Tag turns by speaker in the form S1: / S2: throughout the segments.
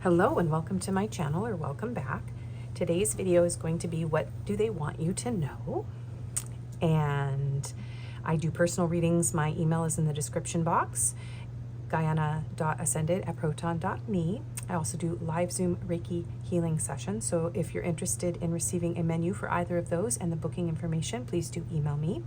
S1: Hello and welcome to my channel, or welcome back. Today's video is going to be what do they want you to know? And I do personal readings. My email is in the description box, gaiana.ascended@proton.me. I also do live Zoom Reiki healing sessions. So if you're interested in receiving a menu for either of those and the booking information, please do email me.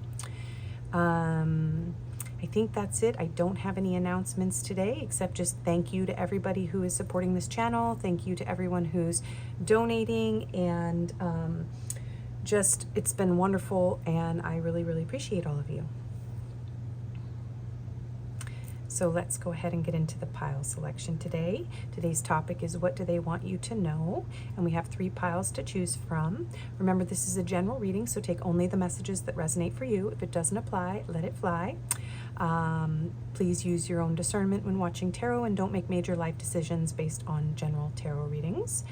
S1: I think that's it. I don't have any announcements today, except just thank you to everybody who is supporting this channel. Thank you to everyone who's donating, and just it's been wonderful, and I really, really appreciate all of you. So let's go ahead and get into the pile selection today. Today's topic is what do they want you to know? And we have 3 piles to choose from. Remember, this is a general reading, so take only the messages that resonate for you. If it doesn't apply, let it fly. Please use your own discernment when watching tarot, and don't make major life decisions based on general tarot readings.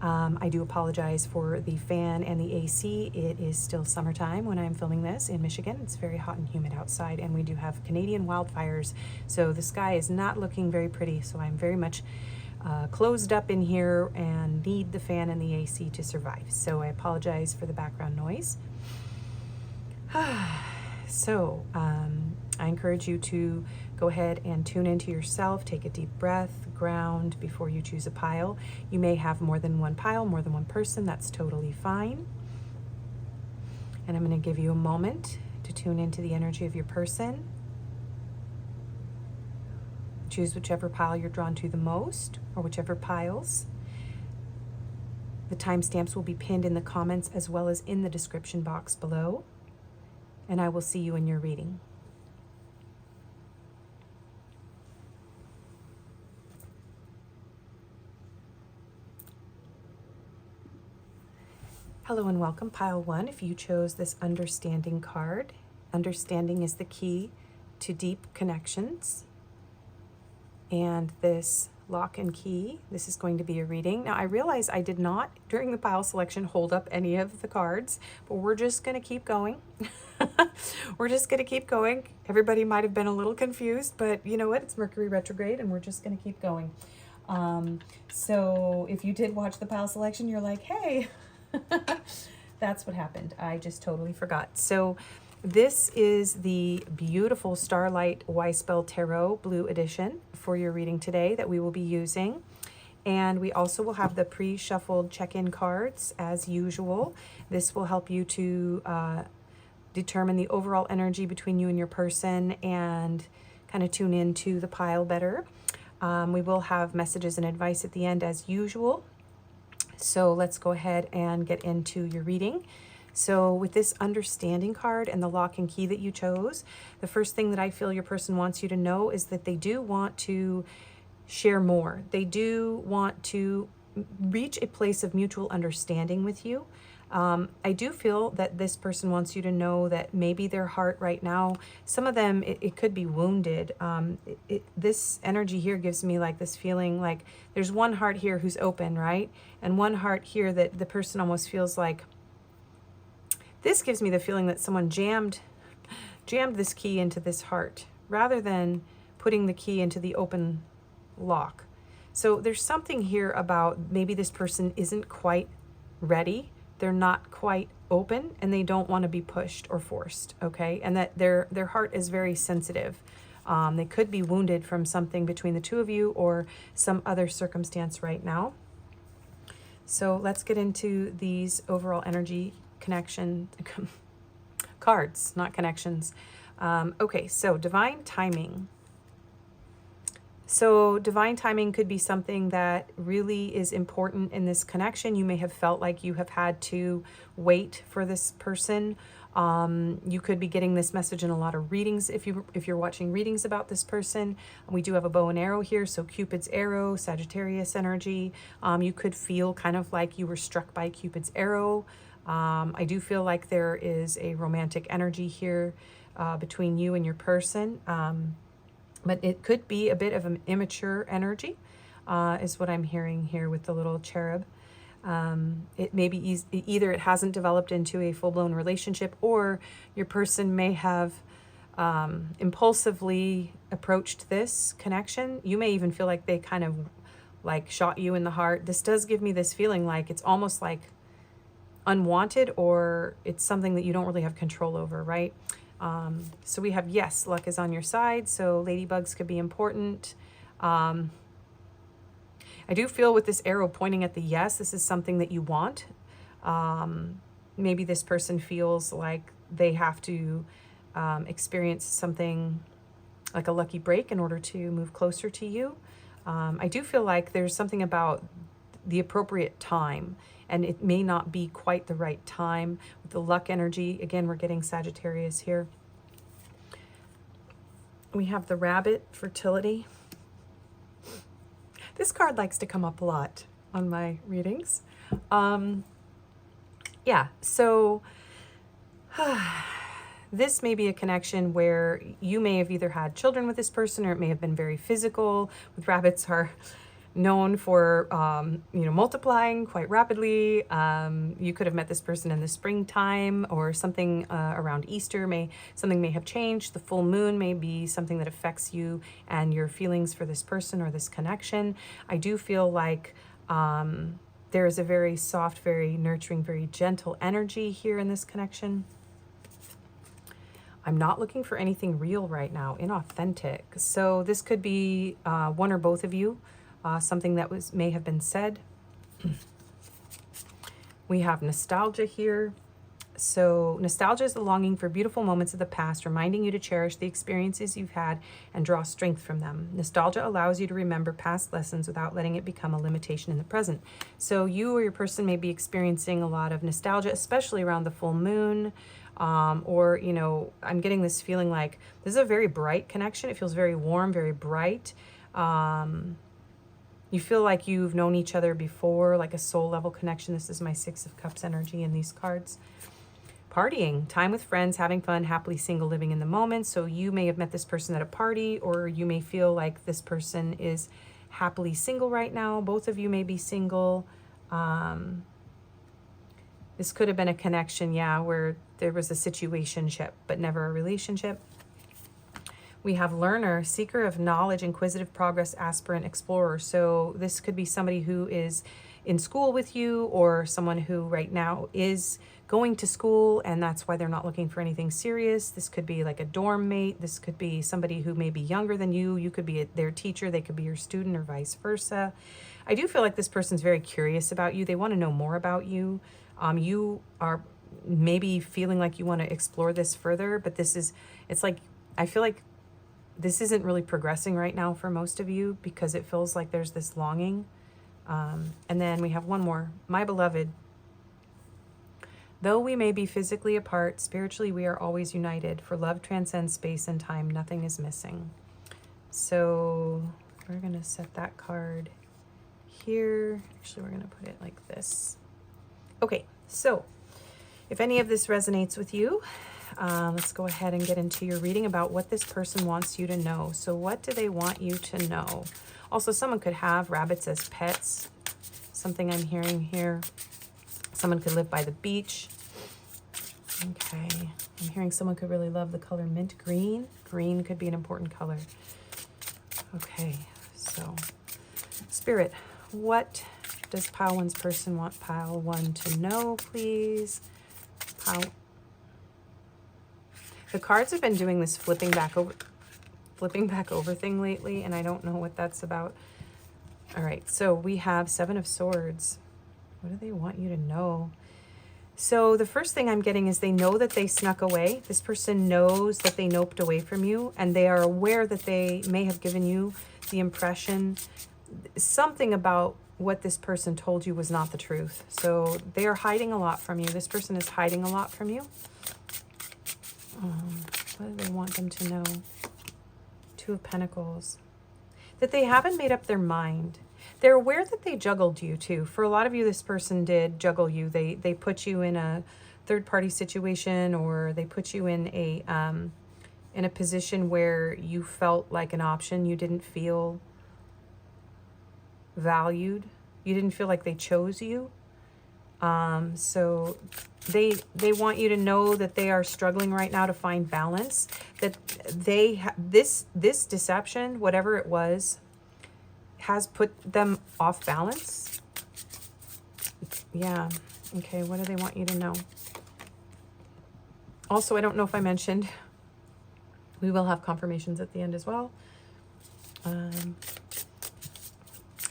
S1: I do apologize for the fan and the AC. It is still summertime when I'm filming this in Michigan. It's very hot and humid outside, and we do have Canadian wildfires, so the sky is not looking very pretty. So I'm very much closed up in here and need the fan and the AC to survive. So I apologize for the background noise. So I encourage you to go ahead and tune into yourself, take a deep breath, ground before you choose a pile. You may have more than one pile, more than one person. That's totally fine. And I'm going to give you a moment to tune into the energy of your person. Choose whichever pile you're drawn to the most, or whichever piles. The timestamps will be pinned in the comments as well as in the description box below. And I will see you in your reading. Hello and welcome, pile 1. If you chose this understanding card, understanding is the key to deep connections. And this lock and key, this is going to be a reading. Now I realize I did not, during the pile selection, hold up any of the cards, but we're just going to keep going. We're just going to keep going. Everybody might have been a little confused, but you know what? It's Mercury retrograde, and we're just going to keep going. So if you did watch the pile selection, you're like, hey, that's what happened. I just totally forgot. So this is the beautiful Starlight Weispel Tarot Blue Edition for your reading today that we will be using. And we also will have the pre-shuffled check-in cards as usual. This will help you to determine the overall energy between you and your person and kind of tune into the pile better. We will have messages and advice at the end as usual. So let's go ahead and get into your reading. So with this understanding card and the lock and key that you chose, the first thing that I feel your person wants you to know is that they do want to share more. They do want to reach a place of mutual understanding with you. I do feel that this person wants you to know that maybe their heart right now, some of them, it could be wounded. This energy here gives me like this feeling like there's one heart here who's open, right? And one heart here that the person almost feels like, this gives me the feeling that someone jammed this key into this heart rather than putting the key into the open lock. So there's something here about maybe this person isn't quite ready. They're not quite open, and they don't want to be pushed or forced, okay? And that their heart is very sensitive. They could be wounded from something between the two of you or some other circumstance right now. So let's get into these overall energy connection cards, not connections. Okay, so divine timing. So divine timing could be something that really is important in this connection. You may have felt like you have had to wait for this person. You could be getting this message in a lot of readings if you're watching readings about this person. We do have a bow and arrow here, so Cupid's arrow, Sagittarius energy. You could feel kind of like you were struck by Cupid's arrow. I do feel like there is a romantic energy here between you and your person. But it could be a bit of an immature energy, is what I'm hearing here with the little cherub. It may be either it hasn't developed into a full-blown relationship, or your person may have impulsively approached this connection. You may even feel like they kind of like shot you in the heart. This does give me this feeling like it's almost like unwanted, or it's something that you don't really have control over, right? So we have, yes, luck is on your side. So ladybugs could be important. I do feel with this arrow pointing at the yes, this is something that you want. Maybe this person feels like they have to experience something like a lucky break in order to move closer to you. I do feel like there's something about the appropriate time, and it may not be quite the right time. With the luck energy, again, we're getting Sagittarius here. We have the rabbit, fertility. This card likes to come up a lot on my readings. Yeah, so this may be a connection where you may have either had children with this person, or it may have been very physical. With rabbits are known for, multiplying quite rapidly. You could have met this person in the springtime, or something around Easter. Something may have changed. The full moon may be something that affects you and your feelings for this person or this connection. I do feel like there is a very soft, very nurturing, very gentle energy here in this connection. I'm not looking for anything real right now, inauthentic. So this could be one or both of you. Something that may have been said. We have nostalgia here. So nostalgia is the longing for beautiful moments of the past, reminding you to cherish the experiences you've had and draw strength from them. Nostalgia allows you to remember past lessons without letting it become a limitation in the present. So you or your person may be experiencing a lot of nostalgia, especially around the full moon. Or, I'm getting this feeling like this is a very bright connection. It feels very warm, very bright. You feel like you've known each other before, like a soul level connection. This is my Six of Cups energy in these cards. Partying, time with friends, having fun, happily single, living in the moment. So you may have met this person at a party, or you may feel like this person is happily single right now. Both of you may be single. This could have been a connection, where there was a situationship, but never a relationship. We have learner, seeker of knowledge, inquisitive, progress, aspirant, explorer. So this could be somebody who is in school with you, or someone who right now is going to school, and that's why they're not looking for anything serious. This could be like a dorm mate. This could be somebody who may be younger than you. You could be their teacher. They could be your student, or vice versa. I do feel like this person's very curious about you. They want to know more about you. You are maybe feeling like you want to explore this further, but I feel like this isn't really progressing right now for most of you, because it feels like there's this longing. And then we have one more. My beloved, though we may be physically apart, spiritually we are always united. For love transcends space and time. Nothing is missing. So we're going to set that card here. Actually, we're going to put it like this. Okay, so if any of this resonates with you, let's go ahead and get into your reading about what this person wants you to know. So what do they want you to know? Also, someone could have rabbits as pets. Something I'm hearing here. Someone could live by the beach. Okay, I'm hearing someone could really love the color mint green. Green could be an important color. Okay, so Spirit, what does pile one's person want pile one to know, please? The cards have been doing this flipping back over thing lately, and I don't know what that's about. All right, so we have Seven of Swords. What do they want you to know? So the first thing I'm getting is they know that they snuck away. This person knows that they noped away from you, and they are aware that they may have given you the impression, something about what this person told you was not the truth. So they are hiding a lot from you. This person is hiding a lot from you. What do they want them to know? Two of Pentacles. That they haven't made up their mind. They're aware that they juggled you too. For a lot of you, this person did juggle you. They put you in a third-party situation, or they put you in a position where you felt like an option. You didn't feel valued. You didn't feel like they chose you. So they want you to know that they are struggling right now to find balance, that they this deception, whatever it was, has put them off balance. Yeah. Okay, what do they want you to know? Also, I don't know if I mentioned, we will have confirmations at the end as well.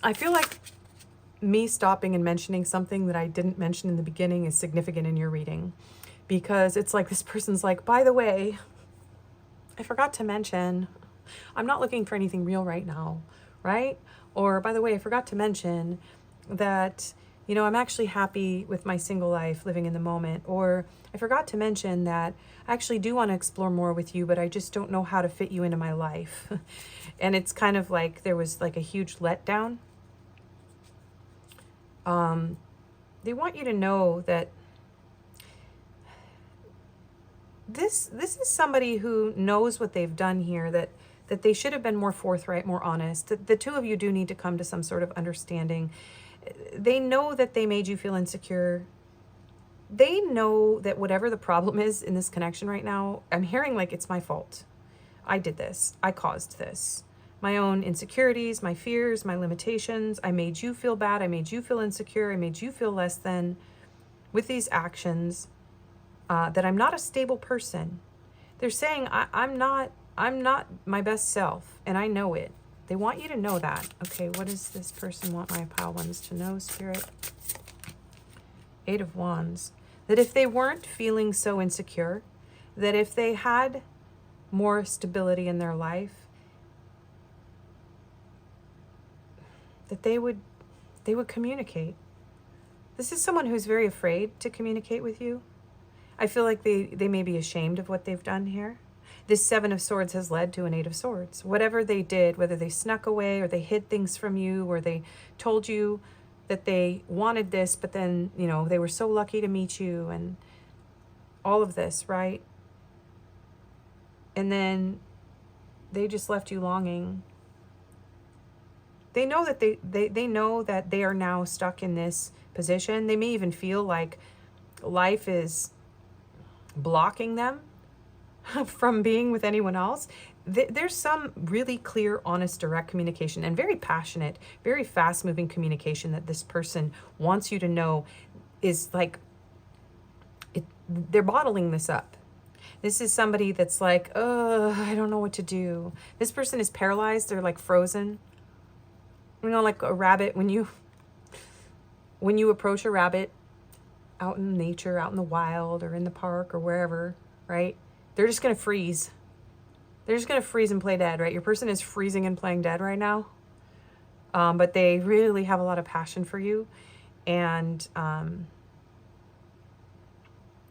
S1: I feel like me stopping and mentioning something that I didn't mention in the beginning is significant in your reading, because it's like this person's like, by the way, I forgot to mention, I'm not looking for anything real right now, right? Or by the way, I forgot to mention that, you know, I'm actually happy with my single life, living in the moment. Or I forgot to mention that I actually do want to explore more with you, but I just don't know how to fit you into my life. And it's kind of like there was like a huge letdown. They want you to know that this is somebody who knows what they've done here, that they should have been more forthright, more honest. The two of you do need to come to some sort of understanding. They know that they made you feel insecure. They know that whatever the problem is in this connection right now, I'm hearing like it's my fault. I did this. I caused this. My own insecurities, my fears, my limitations. I made you feel bad. I made you feel insecure. I made you feel less than with these actions, that I'm not a stable person. They're saying I'm not my best self, and I know it. They want you to know that. Okay, what does this person want my pile ones to know, Spirit? 8 of Wands. That if they weren't feeling so insecure, that if they had more stability in their life, that they would communicate. This is someone who's very afraid to communicate with you. I feel like they may be ashamed of what they've done here. This 7 of Swords has led to an 8 of Swords. Whatever they did, whether they snuck away or they hid things from you, or they told you that they wanted this, but then, you know, they were so lucky to meet you and all of this, right? And then they just left you longing. They know that they know that they are now stuck in this position. They may even feel like life is blocking them from being with anyone else. There's some really clear, honest, direct communication and very passionate, very fast-moving communication that this person wants you to know is like, they're bottling this up. This is somebody that's like, oh, I don't know what to do. This person is paralyzed. They're like frozen. You know, like a rabbit, when you approach a rabbit out in nature, out in the wild or in the park or wherever, right? They're just going to freeze. They're just going to freeze and play dead, right? Your person is freezing and playing dead right now. But they really have a lot of passion for you. And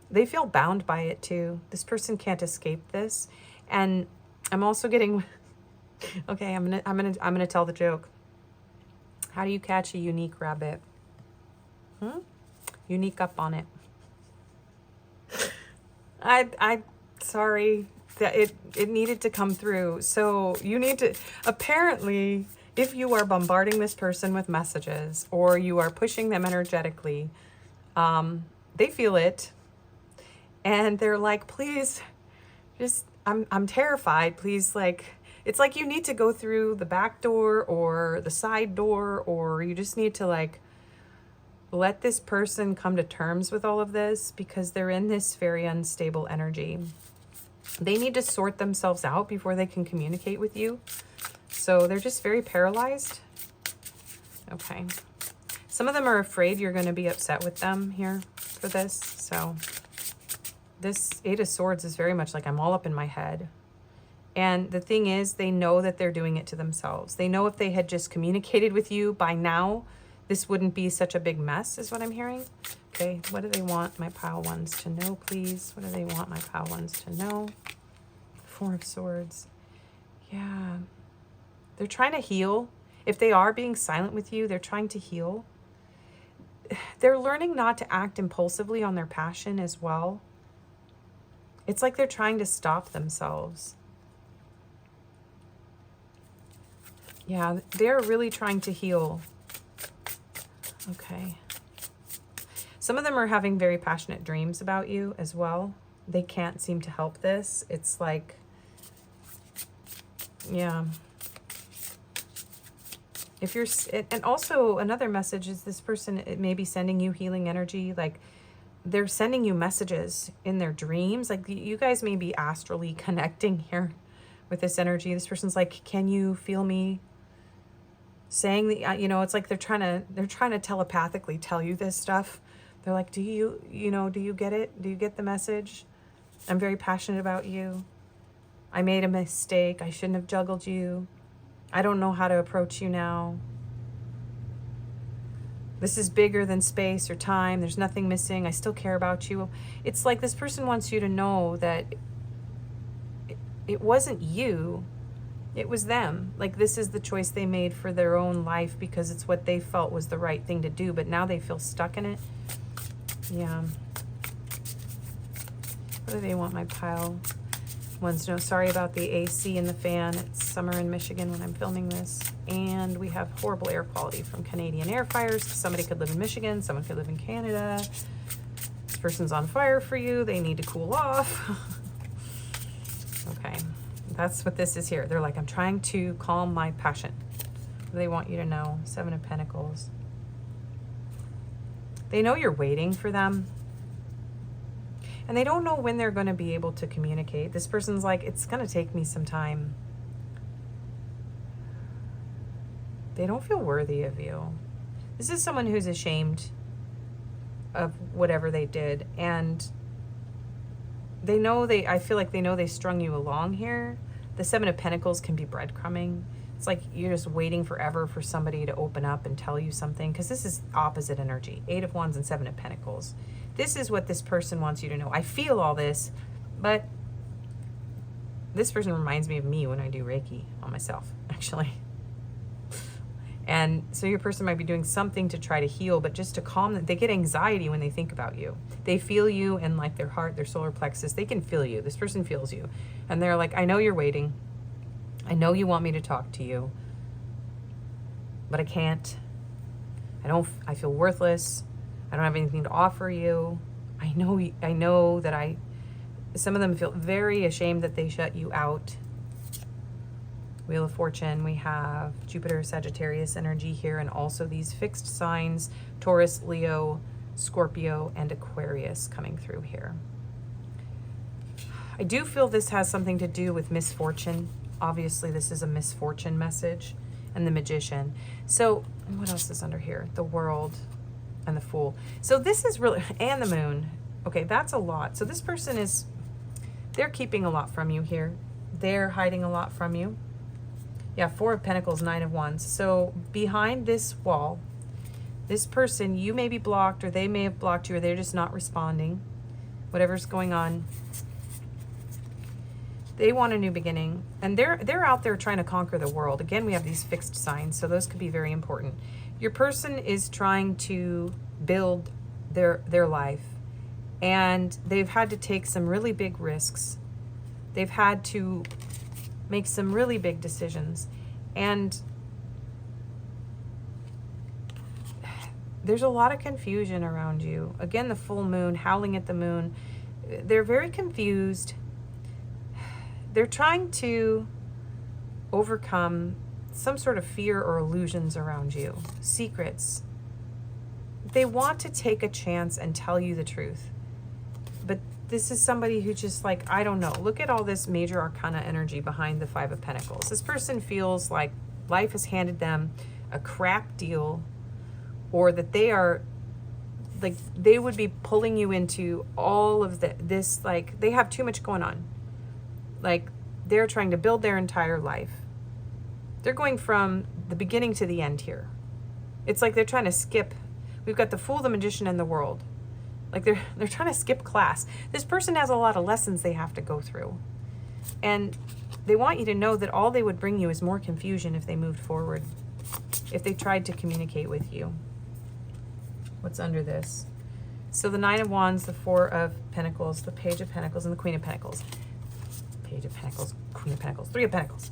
S1: they feel bound by it too. This person can't escape this. And I'm also getting, okay, I'm gonna tell the joke. How do you catch a unique rabbit? Unique up on it. I sorry that it needed to come through. So you need to, apparently, if you are bombarding this person with messages or you are pushing them energetically, they feel it. And they're like, please, just, I'm terrified. Please, like, it's like you need to go through the back door or the side door, or you just need to like let this person come to terms with all of this, because they're in this very unstable energy. They need to sort themselves out before they can communicate with you. So they're just very paralyzed. Okay. Some of them are afraid you're going to be upset with them here for this. So this 8 of Swords is very much like, I'm all up in my head. And the thing is, they know that they're doing it to themselves. They know if they had just communicated with you by now, this wouldn't be such a big mess, is what I'm hearing. Okay, what do they want my pile ones to know, please? What do they want my pile ones to know? 4 of Swords. Yeah. They're trying to heal. If they are being silent with you, they're trying to heal. They're learning not to act impulsively on their passion as well. It's like they're trying to stop themselves. Yeah, they're really trying to heal. Okay. Some of them are having very passionate dreams about you as well. They can't seem to help this. It's like, yeah. If you're, and also another message is this person, it may be sending you healing energy. Like they're sending you messages in their dreams. Like you guys may be astrally connecting here with this energy. This person's like, can you feel me saying the, you know, it's like they're trying to telepathically tell you this stuff. They're like, do you get it? Do you get the message? I'm very passionate about you. I made a mistake. I shouldn't have juggled you. I don't know how to approach you now. This is bigger than space or time. There's nothing missing. I still care about you. It's like this person wants you to know that it wasn't you. It was them. Like this is the choice they made for their own life because it's what they felt was the right thing to do. But now they feel stuck in it. Yeah. What do they want my pile? Ones know, sorry about the AC and the fan. It's summer in Michigan when I'm filming this. And we have horrible air quality from Canadian air fires. Somebody could live in Michigan. Someone could live in Canada. This person's on fire for you. They need to cool off. Okay. That's what this is here. They're like, I'm trying to calm my passion. They want you to know. 7 of Pentacles. They know you're waiting for them. And they don't know when they're going to be able to communicate. This person's like, it's going to take me some time. They don't feel worthy of you. This is someone who's ashamed of whatever they did. And they know I feel like they know they strung you along here. The 7 of Pentacles can be breadcrumbing. It's like you're just waiting forever for somebody to open up and tell you something. Because this is opposite energy. 8 of Wands and 7 of Pentacles. This is what this person wants you to know. I feel all this, but this person reminds me of me when I do Reiki on myself, actually. And so your person might be doing something to try to heal, but just to calm them. They get anxiety when they think about you. They feel you in like their heart, their solar plexus. They can feel you. This person feels you. And they're like, I know you're waiting. I know you want me to talk to you, but I can't. I feel worthless. I don't have anything to offer you. I know that some of them feel very ashamed that they shut you out. Wheel of Fortune, we have Jupiter, Sagittarius energy here, and also these fixed signs, Taurus, Leo, Scorpio, and Aquarius coming through here. I do feel this has something to do with misfortune. Obviously, this is a misfortune message, and the Magician. So, what else is under here? The World and the Fool. So this is really, and the Moon. Okay, that's a lot. So this person they're keeping a lot from you here. They're hiding a lot from you. Yeah, 4 of Pentacles, 9 of Wands. So behind this wall, this person, you may be blocked, or they may have blocked you, or they're just not responding. Whatever's going on. They want a new beginning. And they're out there trying to conquer the world. Again, we have these fixed signs, so those could be very important. Your person is trying to build their life. And they've had to take some really big risks. They've had to make some really big decisions. And there's a lot of confusion around you. Again, the full moon, howling at the moon. They're very confused. They're trying to overcome some sort of fear or illusions around you. Secrets. They want to take a chance and tell you the truth. But this is somebody who just like, I don't know. Look at all this major arcana energy behind the 5 of Pentacles. This person feels like life has handed them a crap deal, or that they are like, they would be pulling you into all of this, like they have too much going on. Like they're trying to build their entire life. They're going from the beginning to the end here. It's like they're trying to skip. We've got the Fool, the Magician, and the World. Like they're trying to skip class. This person has a lot of lessons they have to go through. And they want you to know that all they would bring you is more confusion if they moved forward. If they tried to communicate with you. What's under this? So the 9 of Wands, the 4 of Pentacles, the Page of Pentacles, and the Queen of Pentacles. Page of Pentacles, Queen of Pentacles, 3 of Pentacles.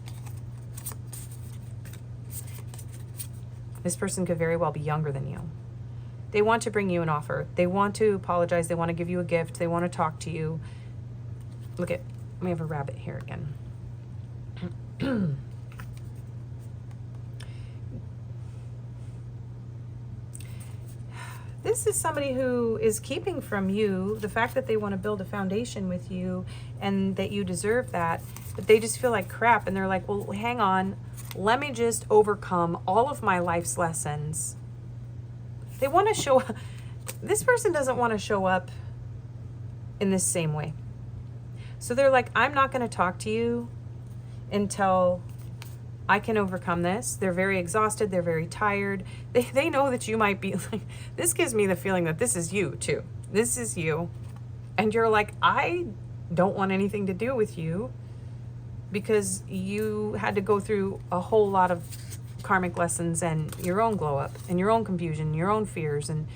S1: This person could very well be younger than you. They want to bring you an offer. They want to apologize. They want to give you a gift. They want to talk to you. Look at, we have a rabbit here again. This is somebody who is keeping from you the fact that they want to build a foundation with you and that you deserve that, but they just feel like crap. And they're like, well, hang on, let me just overcome all of my life's lessons. They want to show up. This person doesn't want to show up in this same way. So they're like, I'm not going to talk to you until I can overcome this. They're very exhausted. They're very tired. They know that you might be like, this gives me the feeling that this is you too. This is you. And you're like, I don't want anything to do with you because you had to go through a whole lot of karmic lessons and your own glow up and your own confusion, your own fears. And,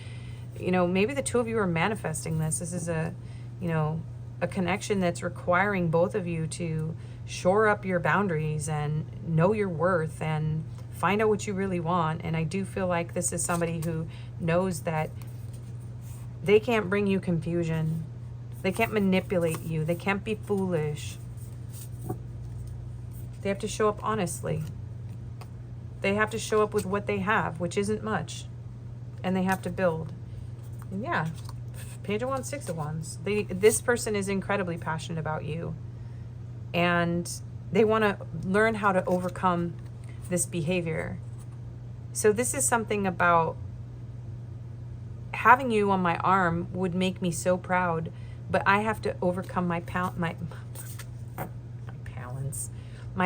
S1: you know, maybe the two of you are manifesting this. This is a, you know, a connection that's requiring both of you to shore up your boundaries and know your worth and find out what you really want. And I do feel like this is somebody who knows that they can't bring you confusion. They can't manipulate you. They can't be foolish. They have to show up honestly. They have to show up with what they have, which isn't much. And they have to build. And yeah, Page of Wands, Six of Wands. This person is incredibly passionate about you. And they want to learn how to overcome this behavior. So this is something about having you on my arm would make me so proud, but I have to overcome my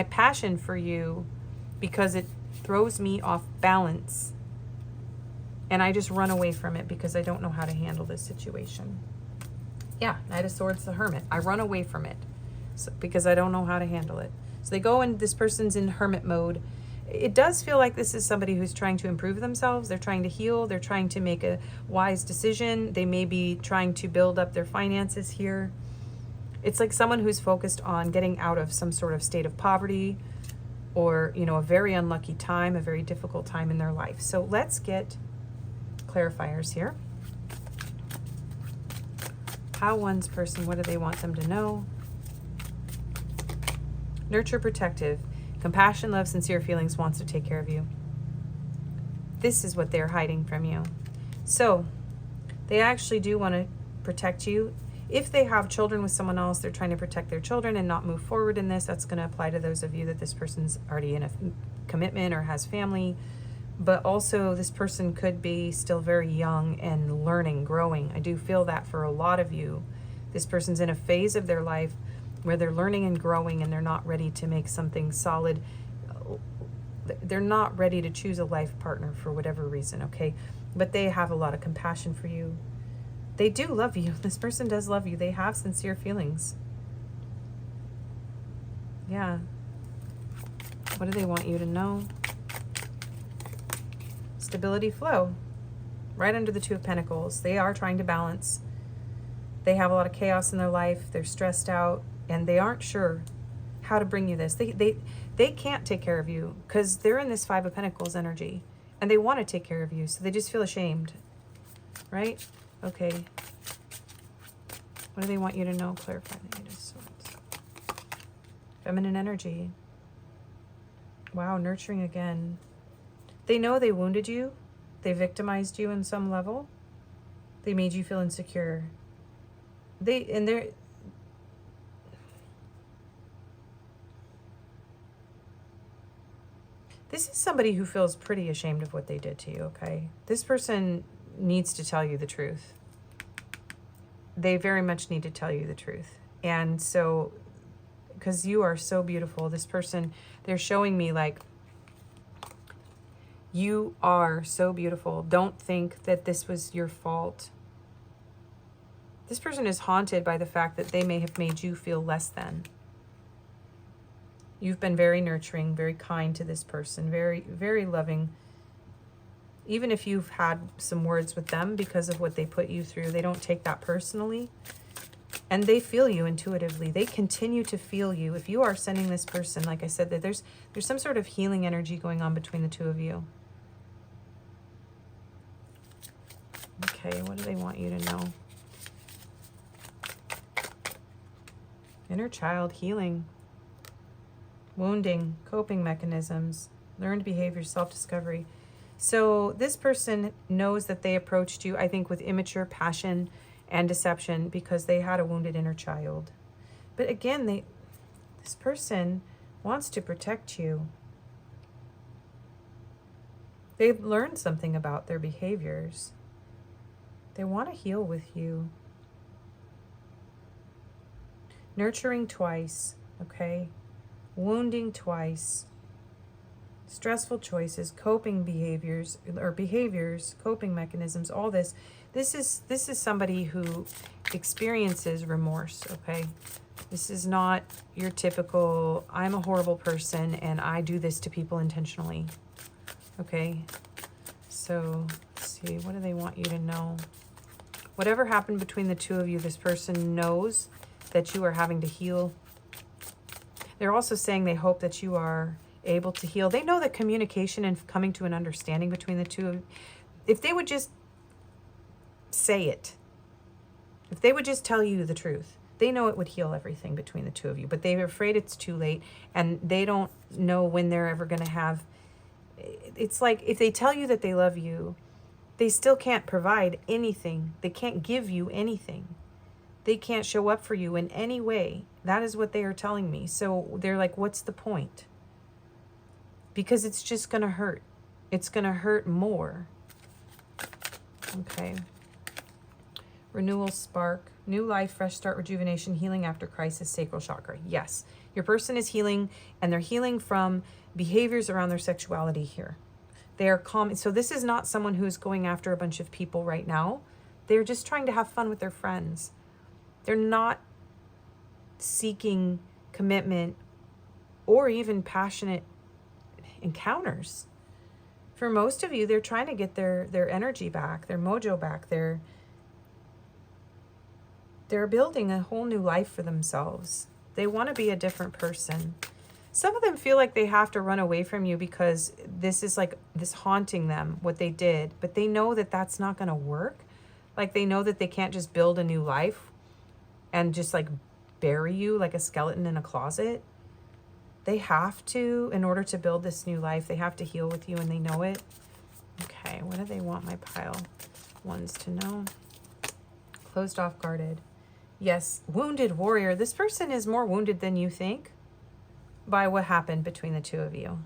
S1: passion for you because it throws me off balance. And I just run away from it because I don't know how to handle this situation. Yeah, Knight of Swords, the Hermit. I run away from it. Because I don't know how to handle it. So they go and this person's in hermit mode. It does feel like this is somebody who's trying to improve themselves. They're trying to heal. They're trying to make a wise decision. They may be trying to build up their finances here. It's like someone who's focused on getting out of some sort of state of poverty or, you know, a very unlucky time, a very difficult time in their life. So let's get clarifiers here. How one's person, what do they want them to know? Nurture, protective, compassion, love, sincere feelings, wants to take care of you. This is what they're hiding from you. So they actually do want to protect you. If they have children with someone else, they're trying to protect their children and not move forward in this. That's going to apply to those of you that this person's already in a commitment or has family. But also this person could be still very young and learning, growing. I do feel that for a lot of you. This person's in a phase of their life where they're learning and growing and they're not ready to make something solid. They're not ready to choose a life partner for whatever reason, okay? But they have a lot of compassion for you. They do love you. This person does love you. They have sincere feelings. Yeah. What do they want you to know? Stability, flow. Right under the Two of Pentacles. They are trying to balance. They have a lot of chaos in their life. They're stressed out. And they aren't sure how to bring you this. They can't take care of you because they're in this Five of Pentacles energy. And they want to take care of you. So they just feel ashamed. Right? Okay. What do they want you to know? Clarify the Eight of Swords. Feminine energy. Wow, nurturing again. They know they wounded you. They victimized you in some level. They made you feel insecure. They're this is somebody who feels pretty ashamed of what they did to you, okay? This person needs to tell you the truth. They very much need to tell you the truth. And so, because you are so beautiful, this person, they're showing me like, you are so beautiful. Don't think that this was your fault. This person is haunted by the fact that they may have made you feel less than. You've been very nurturing, very kind to this person, very, very loving. Even if you've had some words with them because of what they put you through, they don't take that personally. And they feel you intuitively. They continue to feel you. If you are sending this person, like I said, that there's some sort of healing energy going on between the two of you. Okay, what do they want you to know? Inner child, healing. Wounding, coping mechanisms, learned behavior, self-discovery. So this person knows that they approached you, I think, with immature passion and deception because they had a wounded inner child. But again, this person wants to protect you. They've learned something about their behaviors. They want to heal with you. Nurturing twice, okay? Wounding twice. Stressful choices, coping behaviors, coping mechanisms, all this. This is somebody who experiences remorse, okay? This is not your typical, I'm a horrible person and I do this to people intentionally, okay? So, let's see, what do they want you to know? Whatever happened between the two of you, this person knows that you are having to heal. They're also saying they hope that you are able to heal. They know that communication and coming to an understanding between the two of you, if they would just say it, if they would just tell you the truth, they know it would heal everything between the two of you, but they're afraid it's too late and they don't know when they're ever going to have. It's like if they tell you that they love you, they still can't provide anything. They can't give you anything. They can't show up for you in any way. That is what they are telling me. So they're like, what's the point? Because it's just going to hurt. It's going to hurt more. Okay. Renewal, spark, new life, fresh start, rejuvenation, healing after crisis, sacral chakra. Yes, your person is healing, and they're healing from behaviors around their sexuality here. They are calm. So this is not someone who is going after a bunch of people right now. They're just trying to have fun with their friends. They're not seeking commitment or even passionate encounters. For most of you, they're trying to get their energy back, their mojo back. They're building a whole new life for themselves. They want to be a different person. Some of them feel like they have to run away from you because this is like this haunting them, what they did. But they know that that's not going to work. Like they know that they can't just build a new life and just like bury you like a skeleton in a closet. They have to, in order to build this new life, they have to heal with you and they know it. Okay, what do they want my pile ones to know? Closed off, guarded. Yes, wounded warrior. This person is more wounded than you think by what happened between the two of you.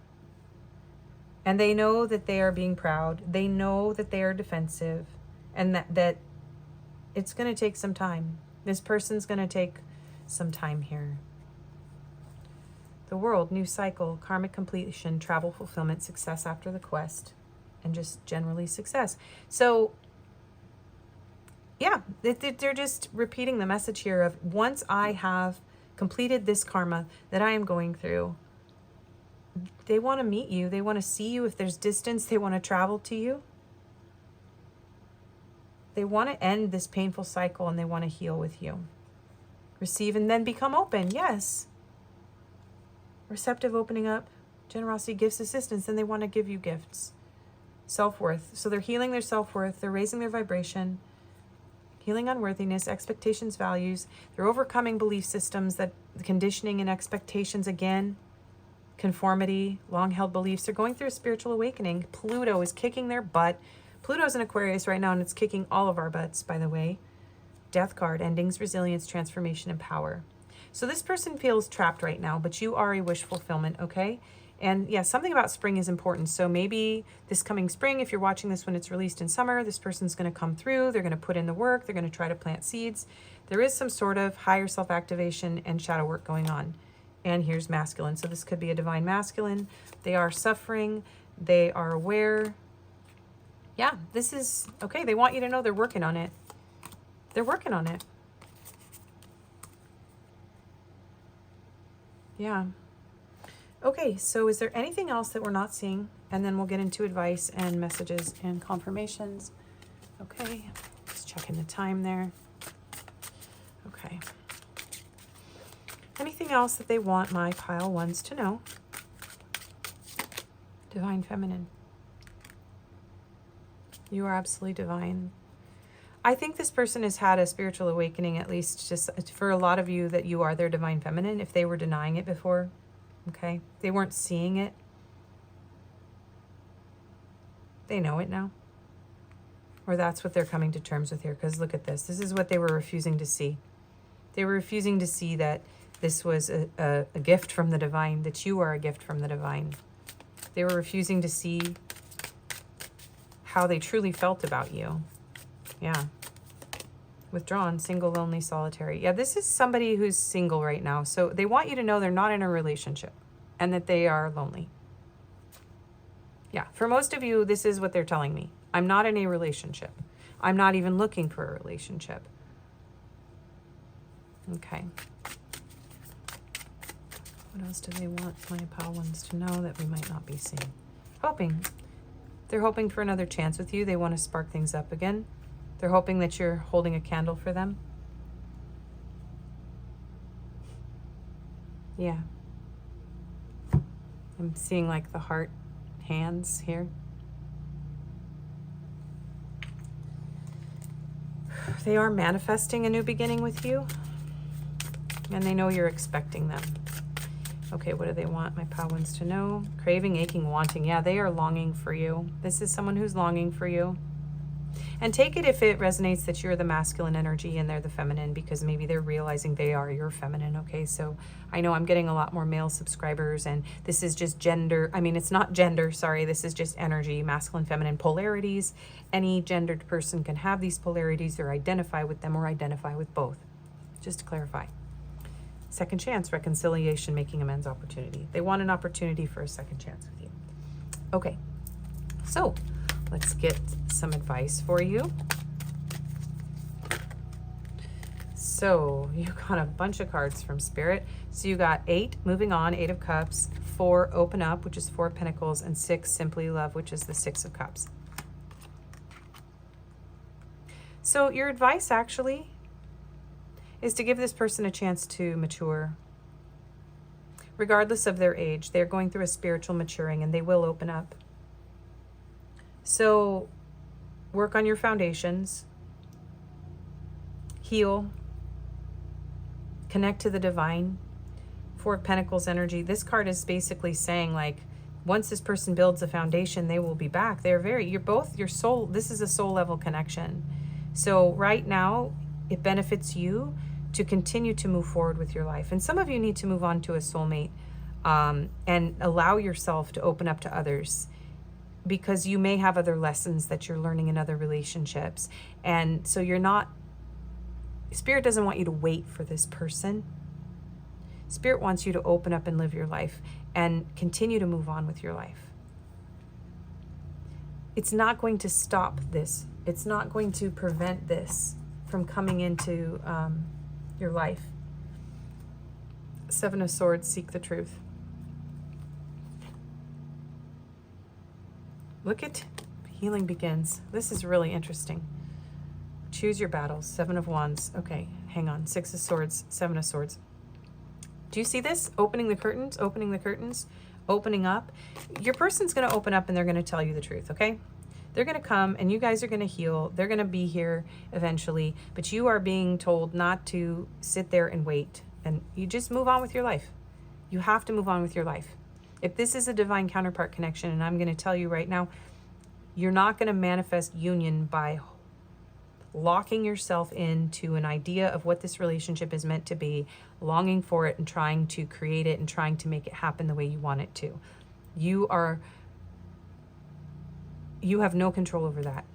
S1: And they know that they are being proud. They know that they are defensive and that it's going to take some time. This person's going to take some time here. The world, new cycle, karmic completion, travel fulfillment, success after the quest, and just generally success. So yeah, they're just repeating the message here of once I have completed this karma that I am going through, they want to meet you. They want to see you. If there's distance, they want to travel to you. They want to end this painful cycle and they want to heal with you. Receive and then become open. Yes. Receptive, opening up, generosity, gifts, assistance. Then they want to give you gifts. Self-worth. So they're healing their self-worth. They're raising their vibration. Healing unworthiness, expectations, values. They're overcoming belief systems, that conditioning and expectations again. Conformity, long-held beliefs. They're going through a spiritual awakening. Pluto is kicking their butt. Pluto's in Aquarius right now, and it's kicking all of our butts, by the way. Death card, endings, resilience, transformation, and power. So this person feels trapped right now, but you are a wish fulfillment, okay? And yeah, something about spring is important. So maybe this coming spring, if you're watching this when it's released in summer, this person's going to come through. They're going to put in the work. They're going to try to plant seeds. There is some sort of higher self-activation and shadow work going on. And here's masculine. So this could be a divine masculine. They are suffering. They are aware. Yeah, this is, okay, they want you to know they're working on it. They're working on it. Yeah. Okay, so is there anything else that we're not seeing? And then we'll get into advice and messages and confirmations. Okay, just checking the time there. Okay. Anything else that they want my pile ones to know? Divine feminine. You are absolutely divine. I think this person has had a spiritual awakening, at least just for a lot of you, that you are their divine feminine, if they were denying it before. Okay, they weren't seeing it. They know it now. Or that's what they're coming to terms with here. Because look at this. This is what they were refusing to see. They were refusing to see that this was a gift from the divine, that you are a gift from the divine. They were refusing to see how they truly felt about you. Yeah. Withdrawn, single, lonely, solitary. Yeah, this is somebody who's single right now. So they want you to know they're not in a relationship and that they are lonely. Yeah, for most of you, this is what they're telling me. I'm not in a relationship. I'm not even looking for a relationship. Okay. What else do they want my pal ones to know that we might not be seeing? Hoping. They're hoping for another chance with you. They want to spark things up again. They're hoping that you're holding a candle for them. Yeah. I'm seeing like the heart hands here. They are manifesting a new beginning with you. And they know you're expecting them. Okay, what do they want my Powans to know? Craving, aching, wanting. Yeah, they are longing for you. This is someone who's longing for you. And take it if it resonates that you're the masculine energy and they're the feminine, because maybe they're realizing they are your feminine. Okay, so I know I'm getting a lot more male subscribers, and this is just gender. I mean, it's not gender, sorry. This is just energy, masculine, feminine polarities. Any gendered person can have these polarities or identify with them or identify with both. Just to clarify. Second chance, reconciliation, making amends, opportunity. They want an opportunity for a second chance with you. Okay, so let's get some advice for you. So you got a bunch of cards from Spirit. So you got 8, moving on, 8 of Cups, 4, open up, which is 4 of Pentacles, and 6, simply love, which is the 6 of Cups. So your advice actually is to give this person a chance to mature. Regardless of their age, they're going through a spiritual maturing and they will open up. So work on your foundations, heal, connect to the divine. 4 of Pentacles energy. This card is basically saying, like, once this person builds a foundation, they will be back. You're both your soul. This is a soul level connection. So right now it benefits you to continue to move forward with your life. And some of you need to move on to a soulmate and allow yourself to open up to others, because you may have other lessons that you're learning in other relationships. And so Spirit doesn't want you to wait for this person. Spirit wants you to open up and live your life and continue to move on with your life. It's not going to stop this. It's not going to prevent this from coming into your life. 7 of Swords, seek the truth. Look at healing begins. This is really interesting. Choose your battles. 7 of Wands. Okay, hang on. 6 of Swords, 7 of Swords. Do you see this? Opening the curtains, opening up. Your person's going to open up and they're going to tell you the truth, okay? They're going to come and you guys are going to heal. They're going to be here eventually, but you are being told not to sit there and wait, and you just move on with your life. You have to move on with your life. If this is a divine counterpart connection, and I'm going to tell you right now, you're not going to manifest union by locking yourself into an idea of what this relationship is meant to be, longing for it and trying to create it and trying to make it happen the way you want it to. You have no control over that.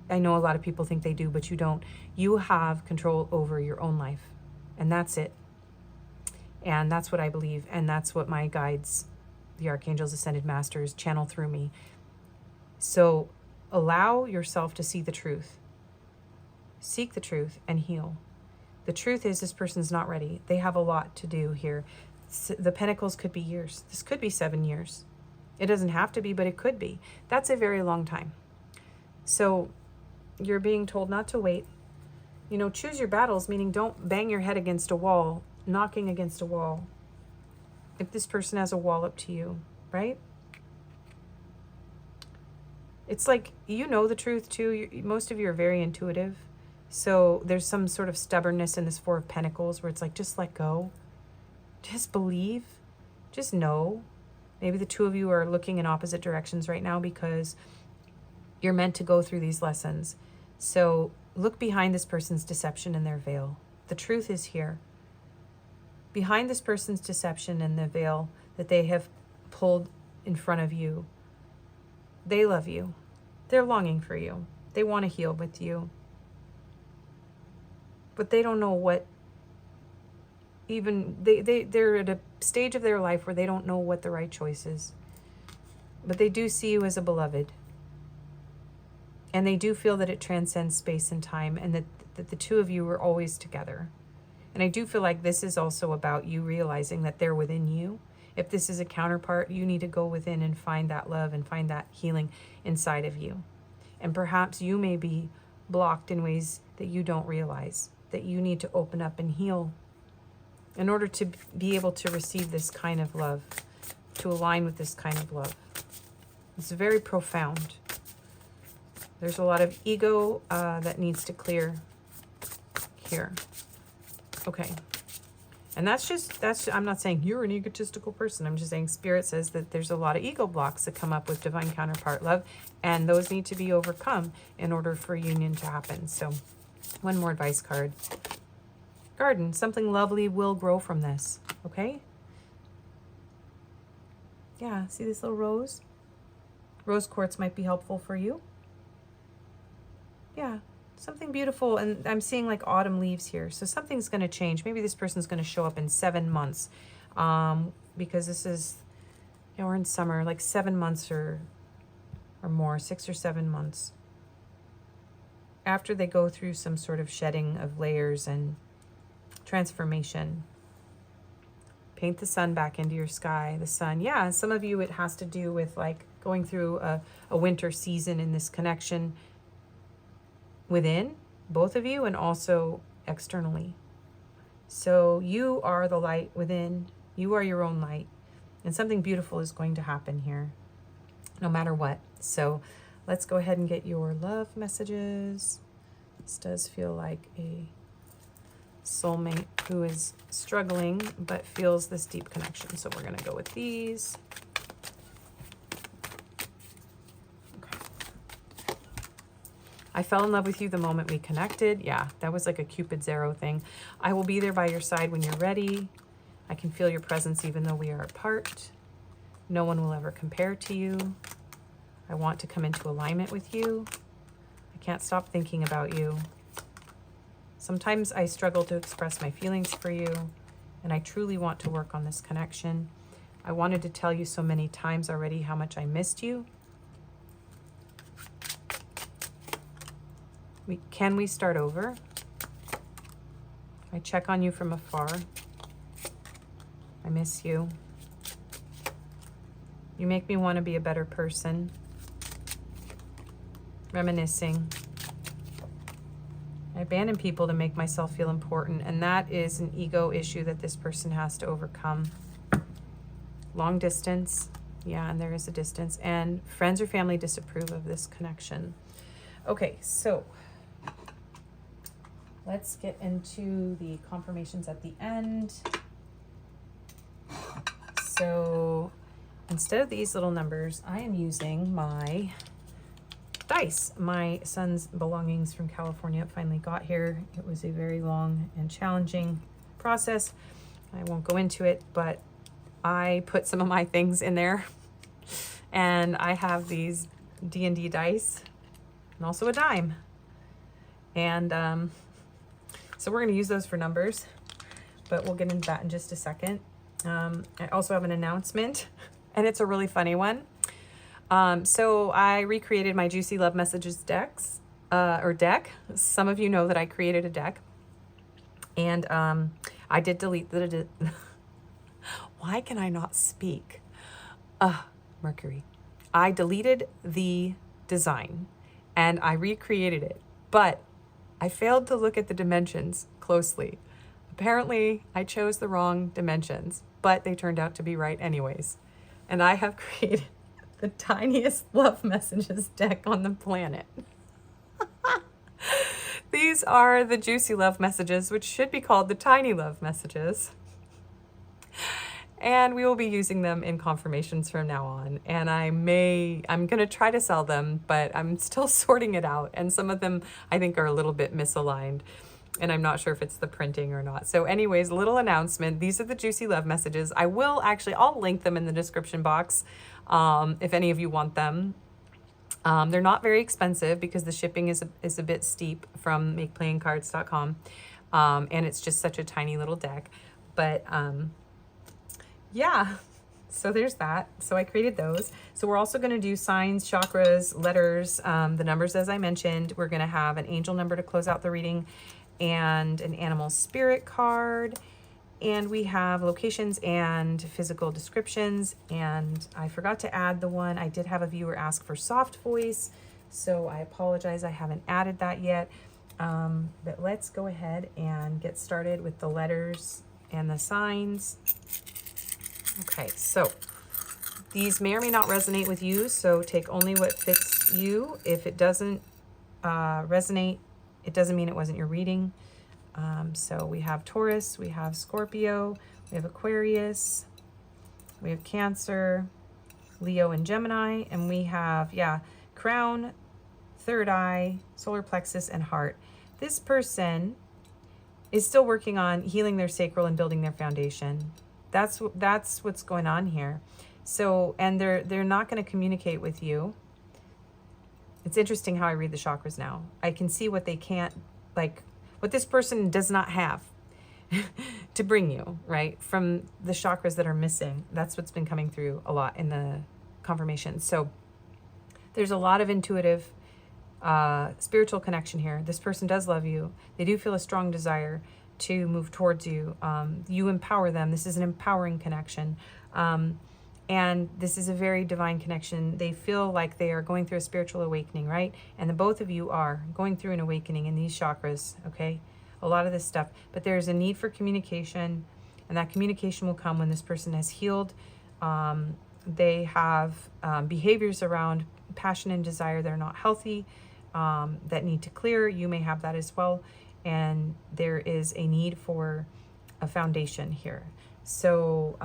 S1: I know a lot of people think they do, but you don't. You have control over your own life, and that's it. And that's what I believe, and that's what my guides, the Archangels, Ascended Masters, channel through me. So allow yourself to see the truth. Seek the truth and heal. The truth is, this person's not ready. They have a lot to do here. The Pentacles could be years. This could be 7 years. It doesn't have to be, but it could be. That's a very long time. So you're being told not to wait. You know, choose your battles, meaning don't bang your head against a wall, knocking against a wall. If this person has a wall up to you, right? It's like, you know the truth too. Most of you are very intuitive. So there's some sort of stubbornness in this 4 of Pentacles where it's like, just let go. Just believe. Just know. Maybe the 2 of you are looking in opposite directions right now because You're meant to go through these lessons. So look behind this person's deception and their veil. The truth is here. Behind this person's deception and the veil that they have pulled in front of you, they love you. They're longing for you. They want to heal with you. But they don't know what even, they're at a stage of their life where they don't know what the right choice is. But they do see you as a beloved. And they do feel that it transcends space and time, and that the two of you are always together. And I do feel like this is also about you realizing that they're within you. If this is a counterpart, you need to go within and find that love and find that healing inside of you. And perhaps you may be blocked in ways that you don't realize, that you need to open up and heal in order to be able to receive this kind of love, to align with this kind of love. It's very profound. There's a lot of ego that needs to clear here. Okay. And I'm not saying you're an egotistical person. I'm just saying Spirit says that there's a lot of ego blocks that come up with divine counterpart love, and those need to be overcome in order for union to happen. So one more advice card. Garden, something lovely will grow from this, okay? Yeah, see this little rose? Rose quartz might be helpful for you. Yeah, something beautiful. And I'm seeing like autumn leaves here. So something's going to change. Maybe this person's going to show up in 7 months. Because this is, you know, we're in summer, like 7 months or more, 6 or 7 months. After they go through some sort of shedding of layers and transformation. Paint the sun back into your sky. The sun, yeah, some of you it has to do with like going through a winter season in this connection within both of you and also externally. So you are the light within. You are your own light. And something beautiful is going to happen here, no matter what. So let's go ahead and get your love messages. This does feel like a soulmate who is struggling but feels this deep connection. So we're going to go with these. Okay. I fell in love with you the moment we connected. Yeah, that was like a Cupid's arrow thing. I will be there by your side when you're ready. I can feel your presence even though we are apart. No one will ever compare to you. I want to come into alignment with you. I can't stop thinking about you. Sometimes I struggle to express my feelings for you, and I truly want to work on this connection. I wanted to tell you so many times already how much I missed you. Can we start over? I check on you from afar. I miss you. You make me want to be a better person. Reminiscing. I abandon people to make myself feel important, and that is an ego issue that this person has to overcome. Long distance. Yeah, and there is a distance. And friends or family disapprove of this connection. Okay, so let's get into the confirmations at the end. So instead of these little numbers, I am using my dice. My son's belongings from California finally got here. It was a very long and challenging process. I won't go into it, but I put some of my things in there. And I have these D&D dice and also a dime. And so we're going to use those for numbers, but we'll get into that in just a second. I also have an announcement, and it's a really funny one. So I recreated my Juicy Love Messages deck. Some of you know that I created a deck, and I did delete the why can I not speak? Mercury. I deleted the design and I recreated it, but I failed to look at the dimensions closely. Apparently I chose the wrong dimensions, but they turned out to be right anyways. And I have created the tiniest love messages deck on the planet. These are the Juicy Love Messages, which should be called the Tiny Love Messages. And we will be using them in confirmations from now on. And I'm going to try to sell them, but I'm still sorting it out. And some of them I think are a little bit misaligned. And I'm not sure if it's the printing or not. So anyways, little announcement. These are the Juicy Love messages. I'll link them in the description box if any of you want them. They're not very expensive because the shipping is a bit steep from makeplayingcards.com. And it's just such a tiny little deck. But yeah, so there's that. So I created those. So we're also going to do signs, chakras, letters, the numbers as I mentioned. We're going to have an angel number to close out the reading and an animal spirit card. And we have locations and physical descriptions. And I forgot to add the one. I did have a viewer ask for soft voice, so I apologize. I haven't added that yet. But let's go ahead and get started with the letters and the signs. Okay, so these may or may not resonate with you, so take only what fits you. If it doesn't resonate, it doesn't mean it wasn't your reading. So we have Taurus, we have Scorpio, we have Aquarius, we have Cancer, Leo, and Gemini, and we have, crown, third eye, solar plexus, and heart. This person is still working on healing their sacral and building their foundation. That's what's going on here. So, and they're not going to communicate with you. It's interesting how I read the chakras now. I can see what they can't, like, what this person does not have to bring you, right? From the chakras that are missing. That's what's been coming through a lot in the confirmation. So there's a lot of intuitive, spiritual connection here. This person does love you. They do feel a strong desire to move towards you. You empower them. This is an empowering connection. And this is a very divine connection. They feel like they are going through a spiritual awakening, right? And the both of you are going through an awakening in these chakras, okay? A lot of this stuff. But there's a need for communication, and that communication will come when this person has healed. They have behaviors around passion and desire that are not healthy, that need to clear. You may have that as well. And there is a need for a foundation here. So,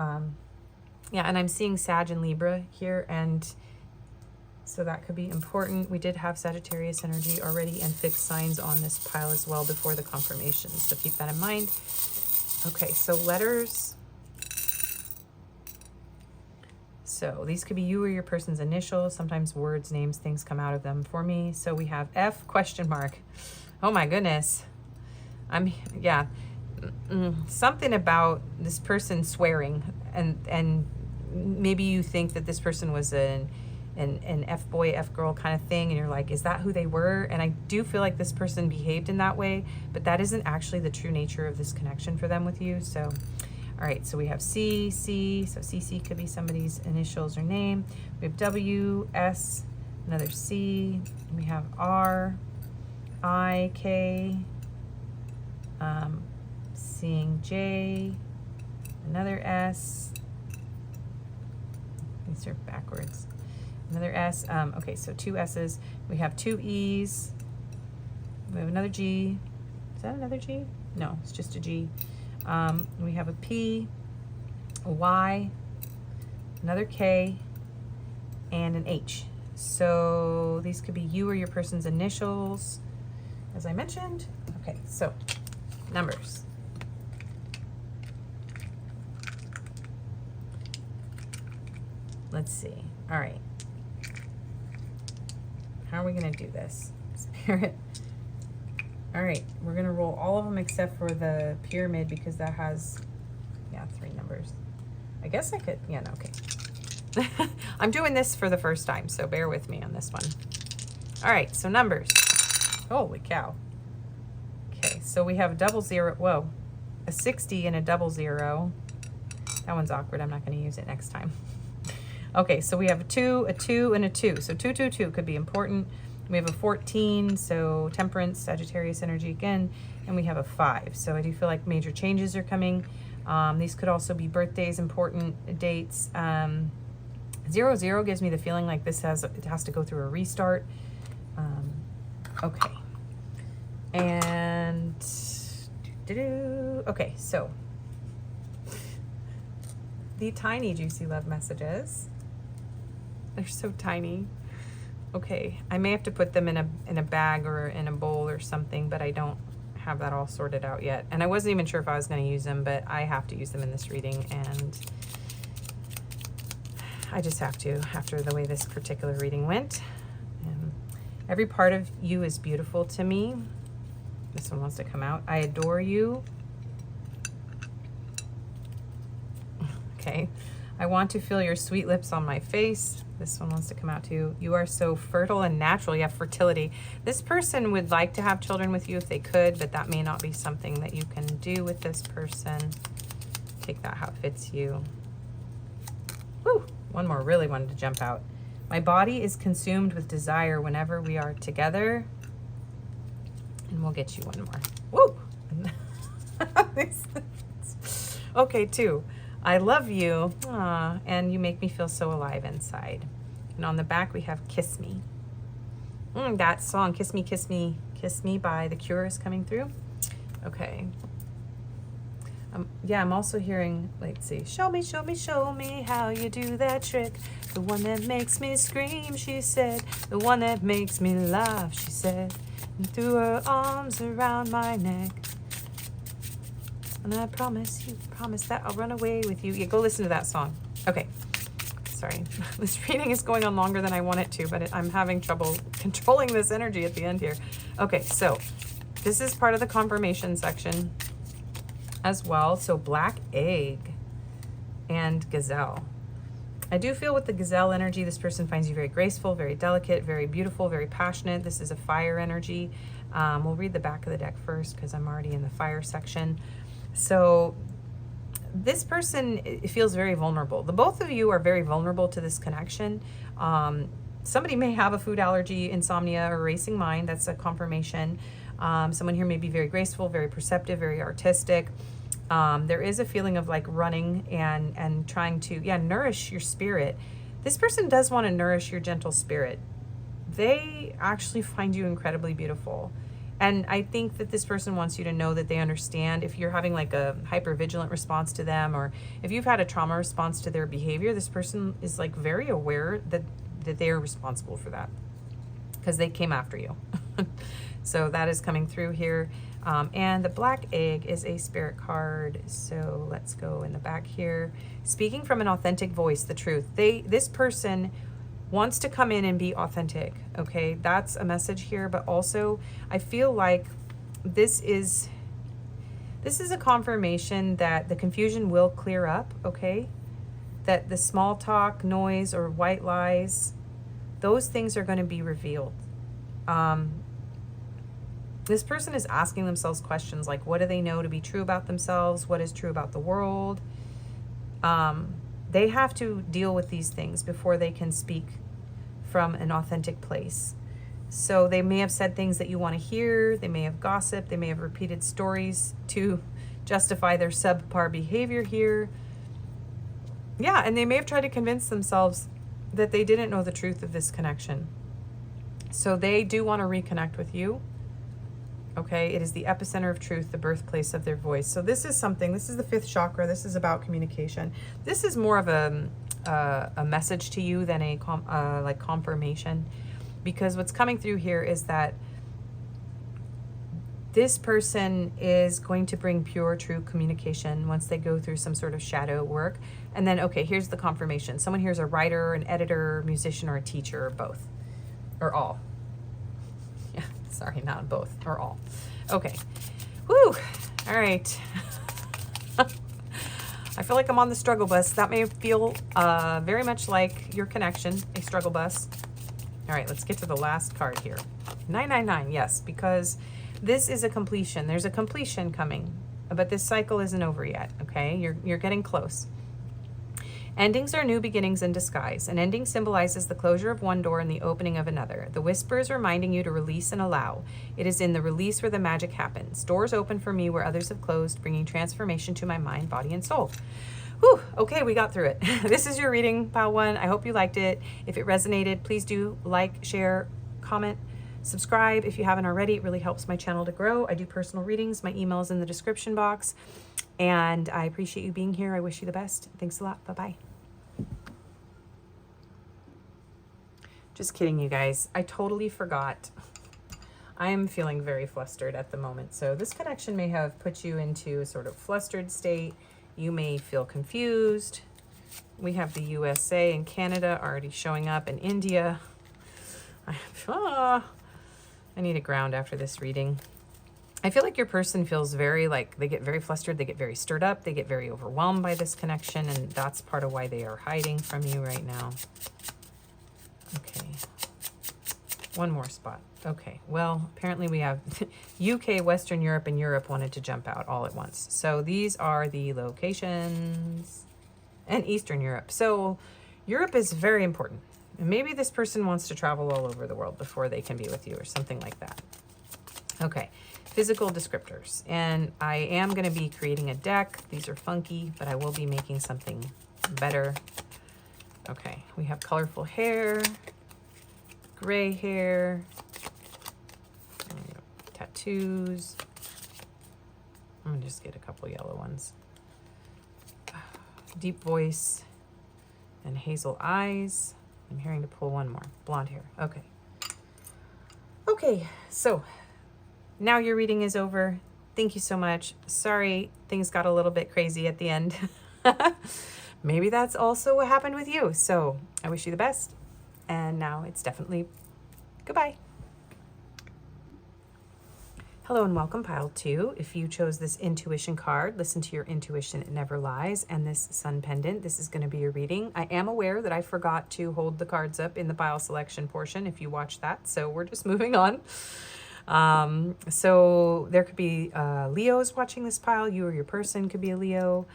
S1: yeah, and I'm seeing Sag and Libra here, and so that could be important. We did have Sagittarius energy already and fixed signs on this pile as well before the confirmation, so keep that in mind. Okay, so letters. So these could be you or your person's initials. Sometimes words, names, things come out of them for me. So we have F question mark. Oh my goodness. Something about this person swearing, and maybe you think that this person was an F-boy, F-girl kind of thing, and you're like, is that who they were? And I do feel like this person behaved in that way, but that isn't actually the true nature of this connection for them with you. So, all right, so we have C, so CC could be somebody's initials or name. We have W, S, another C, we have R, I, K, seeing J, another S. These are backwards. Another S. Okay, so two S's. We have two E's. We have another G. Is that another G? No, it's just a G. We have a P, a Y, another K, and an H. So these could be you or your person's initials, as I mentioned. Okay, so numbers. Let's see. All right. How are we going to do this? Spirit. All right. We're going to roll all of them except for the pyramid because that has, 3 numbers. I guess I could, no, okay. I'm doing this for the first time, so bear with me on this one. All right. So numbers. Holy cow. Okay. So we have a double zero. Whoa. A 60 and a double zero. That one's awkward. I'm not going to use it next time. Okay, so we have a 2, and a 2. So 2, 2, 2 could be important. We have a 14, so temperance, Sagittarius energy again. And we have a 5. So I do feel like major changes are coming. These could also be birthdays, important dates. 0, 0 gives me the feeling like it has to go through a restart. Okay. And okay, so the tiny juicy love messages. They're so tiny. Okay, I may have to put them in a bag or in a bowl or something, but I don't have that all sorted out yet. And I wasn't even sure if I was going to use them, but I have to use them in this reading, and I just have to, after the way this particular reading went. Every part of you is beautiful to me. This one wants to come out. I adore you. Okay. I want to feel your sweet lips on my face. This one wants to come out too. You are so fertile and natural. You have fertility. This person would like to have children with you if they could, but that may not be something that you can do with this person. Take that how it fits you. Woo! One more really wanted to jump out. My body is consumed with desire whenever we are together. And we'll get you one more. Woo! Okay, 2. I love you, and you make me feel so alive inside. And on the back we have Kiss Me. That song, Kiss Me, Kiss Me, Kiss Me by The Cure is coming through. Okay. Yeah, I'm also hearing, let's see, show me, show me, show me how you do that trick. The one that makes me scream, she said. The one that makes me laugh, she said. And threw her arms around my neck. And I promise that I'll run away with you. Yeah, go listen to that song. Okay. Sorry. This reading is going on longer than I want it to, but I'm having trouble controlling this energy at the end here. Okay, so this is part of the confirmation section as well. So black egg and gazelle. I do feel with the gazelle energy, this person finds you very graceful, very delicate, very beautiful, very passionate. This is a fire energy. We'll read the back of the deck first because I'm already in the fire section. So this person feels very vulnerable. The both of you are very vulnerable to this connection. Somebody may have a food allergy, insomnia, or racing mind. That's a confirmation. Someone here may be very graceful, very perceptive, very artistic. There is a feeling of like running and trying to, nourish your spirit. This person does want to nourish your gentle spirit. They actually find you incredibly beautiful. And I think that this person wants you to know that they understand if you're having like a hypervigilant response to them, or if you've had a trauma response to their behavior, this person is like very aware that they are responsible for that because they came after you. So that is coming through here. And the black egg is a spirit card. So let's go in the back here. Speaking from an authentic voice, the truth. This person wants to come in and be authentic. Okay, that's a message here. But also, I feel like this is a confirmation that the confusion will clear up. Okay, that the small talk, noise, or white lies, those things are going to be revealed. This person is asking themselves questions like, what do they know to be true about themselves? What is true about the world? They have to deal with these things before they can speak from an authentic place. So they may have said things that you want to hear. They may have gossiped. They may have repeated stories to justify their subpar behavior here. Yeah, and they may have tried to convince themselves that they didn't know the truth of this connection. So they do want to reconnect with you. Okay, it is the epicenter of truth, the birthplace of their voice. So this is something, this is the 5th chakra. This is about communication. This is more of a message to you than a like confirmation, because what's coming through here is that this person is going to bring pure, true communication once they go through some sort of shadow work. And then, okay, here's the confirmation. Someone here is a writer, an editor, musician, or a teacher, or both, or all. Sorry, not both, or all. Okay. Woo! All right. I feel like I'm on the struggle bus. That may feel very much like your connection, a struggle bus. All right, let's get to the last card here. 999, yes, because this is a completion. There's a completion coming, but this cycle isn't over yet, okay? You're getting close. Endings are new beginnings in disguise. An ending symbolizes the closure of one door and the opening of another. The whisper is reminding you to release and allow. It is in the release where the magic happens. Doors open for me where others have closed, bringing transformation to my mind, body, and soul. Whew, okay, we got through it. This is your reading, Pile 1. I hope you liked it. If it resonated, please do like, share, comment, subscribe if you haven't already. It really helps my channel to grow. I do personal readings. My email is in the description box. And I appreciate you being here. I wish you the best. Thanks a lot. Bye-bye. Just kidding, you guys. I totally forgot. I am feeling very flustered at the moment. So this connection may have put you into a sort of flustered state. You may feel confused. We have the USA and Canada already showing up, and India. I need a ground after this reading. I feel like your person feels very, like, they get very flustered, they get very stirred up, they get very overwhelmed by this connection, and that's part of why they are hiding from you right now. Okay. One more spot. Okay, well, apparently we have UK, Western Europe, and Europe wanted to jump out all at once. So these are the locations, and Eastern Europe. So Europe is very important. And maybe this person wants to travel all over the world before they can be with you or something like that. Okay, physical descriptors. And I am going to be creating a deck. These are funky, but I will be making something better. Okay, we have colorful hair, gray hair, tattoos. I'm gonna just get a couple yellow ones. Deep voice and hazel eyes. I'm hearing to pull one more. Blonde hair. Okay. Okay, so now your reading is over. Thank you so much. Sorry, things got a little bit crazy at the end. Maybe that's also what happened with you. So I wish you the best. And now it's definitely goodbye. Hello and welcome, pile 2. If you chose this intuition card, listen to your intuition, it never lies. And this sun pendant, this is going to be your reading. I am aware that I forgot to hold the cards up in the pile selection portion if you watched that. So we're just moving on. So there could be Leos watching this pile. You or your person could be a Leo.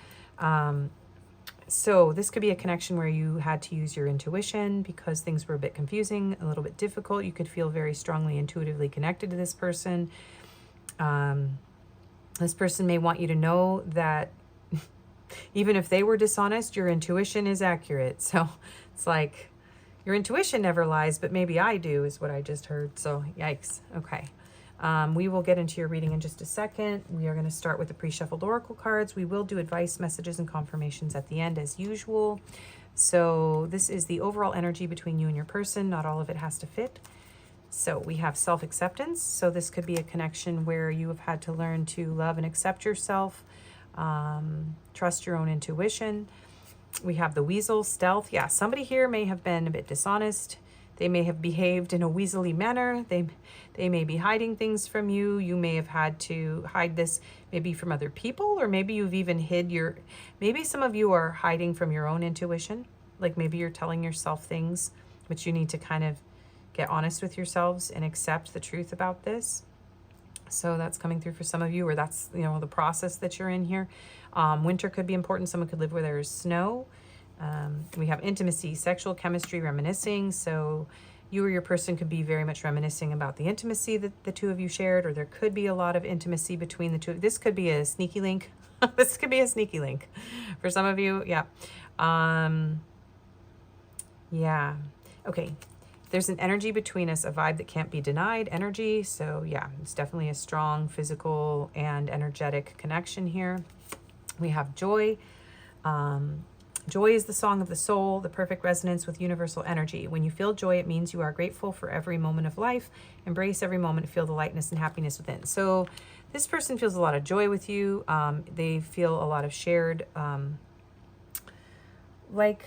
S1: So this could be a connection where you had to use your intuition because things were a bit confusing, a little bit difficult. You could feel very strongly intuitively connected to this person. This person may want you to know that even if they were dishonest, your intuition is accurate. So it's like your intuition never lies, but maybe I do is what I just heard. So yikes. Okay. We will get into your reading in just a second. We are going to start with the pre-shuffled oracle cards. We will do advice, messages, and confirmations at the end as usual. So this is the overall energy between you and your person. Not all of it has to fit. So we have self-acceptance. So this could be a connection where you have had to learn to love and accept yourself, trust your own intuition. We have the weasel, stealth. Yeah, somebody here may have been a bit dishonest. They may have behaved in a weaselly manner. They may be hiding things from you. You may have had to hide this maybe from other people, or maybe you've even hid your, maybe some of you are hiding from your own intuition. Like maybe you're telling yourself things, but you need to kind of get honest with yourselves and accept the truth about this. So that's coming through for some of you, or that's, you know, the process that you're in here. Winter could be important. Someone could live where there's snow. We have intimacy, sexual chemistry, reminiscing. So you or your person could be very much reminiscing about the intimacy that the two of you shared, or there could be a lot of intimacy between the two. This could be a sneaky link. This could be a sneaky link for some of you. Yeah. Yeah. Okay. There's an energy between us, a vibe that can't be denied energy. So yeah, it's definitely a strong physical and energetic connection here. We have joy. Joy is the song of the soul, the perfect resonance with universal energy. When you feel joy, it means you are grateful for every moment of life. Embrace every moment, feel the lightness and happiness within. So this person feels a lot of joy with you. They feel a lot of shared, like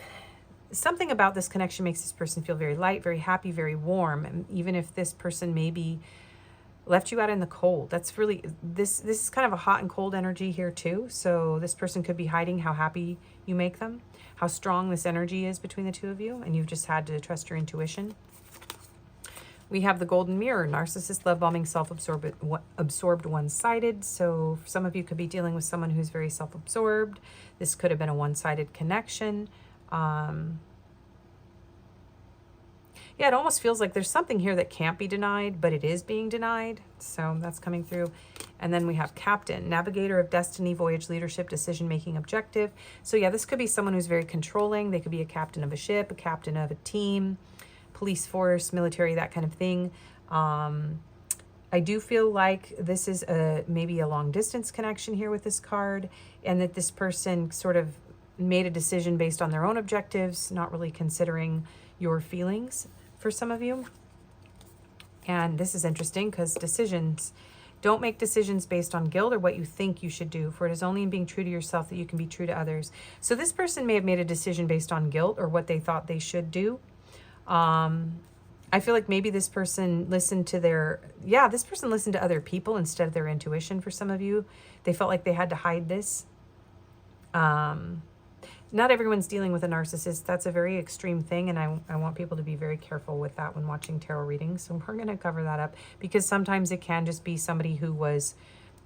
S1: something about this connection makes this person feel very light, very happy, very warm. And even if this person maybe left you out in the cold, that's really, this is kind of a hot and cold energy here too. So this person could be hiding how happy you make them, how strong this energy is between the two of you, and you've just had to trust your intuition. We have the golden mirror, narcissist, love bombing, self-absorbed, one-sided. So some of you could be dealing with someone who's very self-absorbed. This could have been a one-sided connection. Yeah, it almost feels like there's something here that can't be denied, but it is being denied. So that's coming through. And then we have captain, navigator of destiny, voyage, leadership, decision-making, objective. So yeah, this could be someone who's very controlling. They could be a captain of a ship, a captain of a team, police force, military, that kind of thing. I do feel like this is maybe a long distance connection here with this card, and that this person sort of made a decision based on their own objectives, not really considering your feelings for some of you. And this is interesting because don't make decisions based on guilt or what you think you should do, for it is only in being true to yourself that you can be true to others. So this person may have made a decision based on guilt or what they thought they should do. I feel like maybe this person listened to this person listened to other people instead of their intuition for some of you. They felt like they had to hide this. Not everyone's dealing with a narcissist. That's a very extreme thing, and I want people to be very careful with that when watching tarot readings. So we're going to cover that up, because sometimes it can just be somebody who was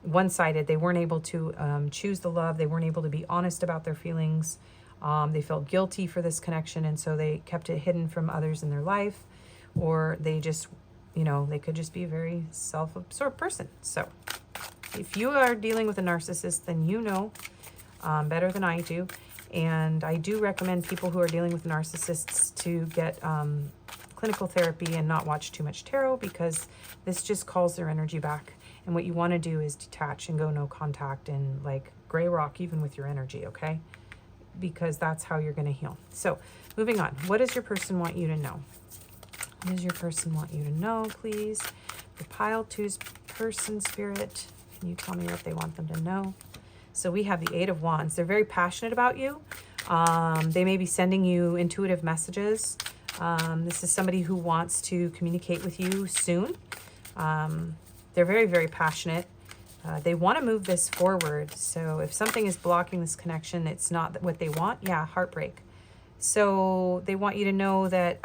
S1: one-sided. They weren't able to choose the love. They weren't able to be honest about their feelings. They felt guilty for this connection, and so they kept it hidden from others in their life. Or they just, they could just be a very self-absorbed person. So if you are dealing with a narcissist, then you know better than I do. And I do recommend people who are dealing with narcissists to get clinical therapy and not watch too much tarot, because this just calls their energy back. And what you want to do is detach and go no contact and like gray rock even with your energy, okay? Because that's how you're going to heal. So moving on. What does your person want you to know? What does your person want you to know, please? For pile two's person, Spirit, can you tell me what they want them to know? So we have the Eight of Wands. They're very passionate about you. They may be sending you intuitive messages. This is somebody who wants to communicate with you soon. They're very, very passionate. They want to move this forward. So if something is blocking this connection, it's not what they want. Yeah, heartbreak. So they want you to know that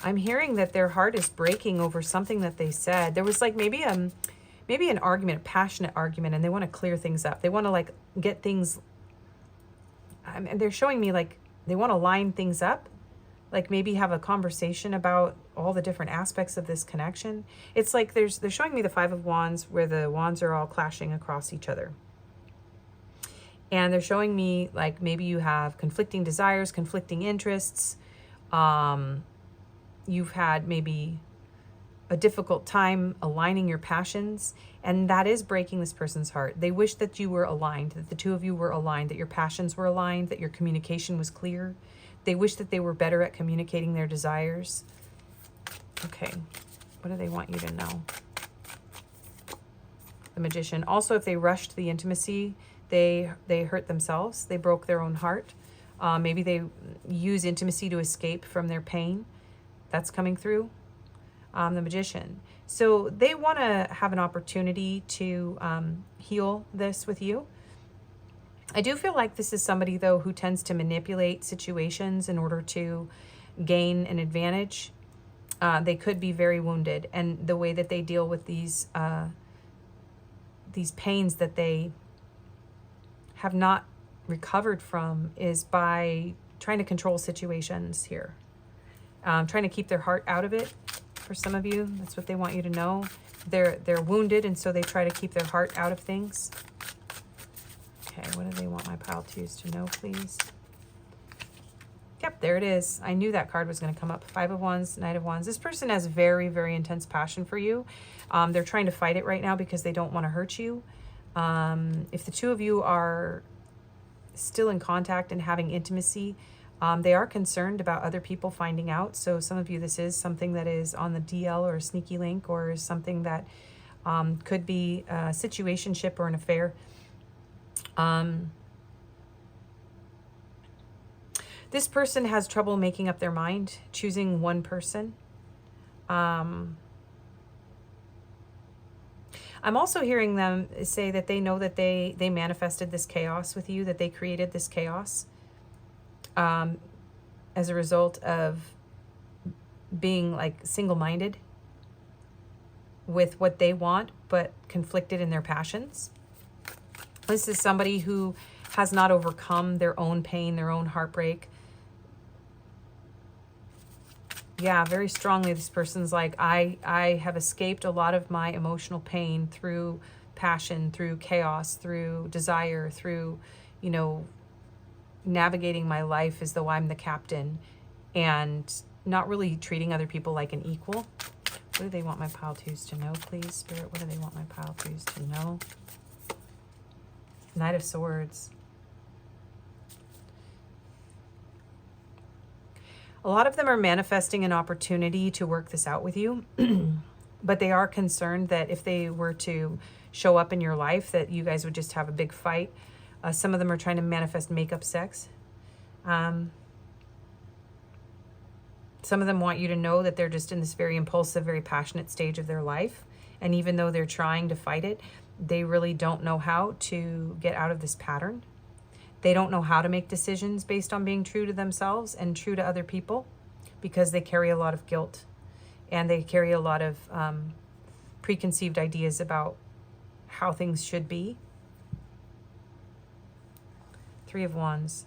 S1: I'm hearing that their heart is breaking over something that they said. There was like maybe an argument, a passionate argument, and they want to clear things up. They want to like get things, and they're showing me like they want to line things up, like maybe have a conversation about all the different aspects of this connection. It's like they're showing me the Five of Wands, where the wands are all clashing across each other. And they're showing me like maybe you have conflicting desires, conflicting interests. You've had maybe a difficult time aligning your passions, and that is breaking this person's heart. They wish that you were aligned, that the two of you were aligned, that your passions were aligned, that your communication was clear. They wish that they were better at communicating their desires. Okay, what do they want you to know? The Magician. Also, if they rushed the intimacy, they hurt themselves. They broke their own heart. Maybe they use intimacy to escape from their pain. That's coming through. The Magician. So they want to have an opportunity to heal this with you. I do feel like this is somebody, though, who tends to manipulate situations in order to gain an advantage. They could be very wounded, and the way that they deal with these pains that they have not recovered from is by trying to control situations here. Trying to keep their heart out of it. For some of you, that's what they want you to know. They're wounded, and so they try to keep their heart out of things. Okay, what do they want my pile twos to know, please? Yep, there it is. I knew that card was going to come up. Five of Wands, Knight of Wands. This person has very, very intense passion for you. They're trying to fight it right now because they don't want to hurt you. If the two of you are still in contact and having intimacy, they are concerned about other people finding out. So some of you, this is something that is on the DL or a sneaky link, or something that could be a situationship or an affair. This person has trouble making up their mind, choosing one person. I'm also hearing them say that they know that they manifested this chaos with you, that they created this chaos. As a result of being like single-minded with what they want, but conflicted in their passions. This is somebody who has not overcome their own pain, their own heartbreak. Yeah, very strongly this person's like, I have escaped a lot of my emotional pain through passion, through chaos, through desire, through, navigating my life as though I'm the captain. And not really treating other people like an equal. What do they want my pile twos to know, please, Spirit? What do they want my pile twos to know? Knight of Swords. A lot of them are manifesting an opportunity to work this out with you, but they are concerned that if they were to show up in your life, that you guys would just have a big fight. Some of them are trying to manifest makeup sex. Some of them want you to know that they're just in this very impulsive, very passionate stage of their life. And even though they're trying to fight it, they really don't know how to get out of this pattern. They don't know how to make decisions based on being true to themselves and true to other people, because they carry a lot of guilt and they carry a lot of preconceived ideas about how things should be. Three of Wands.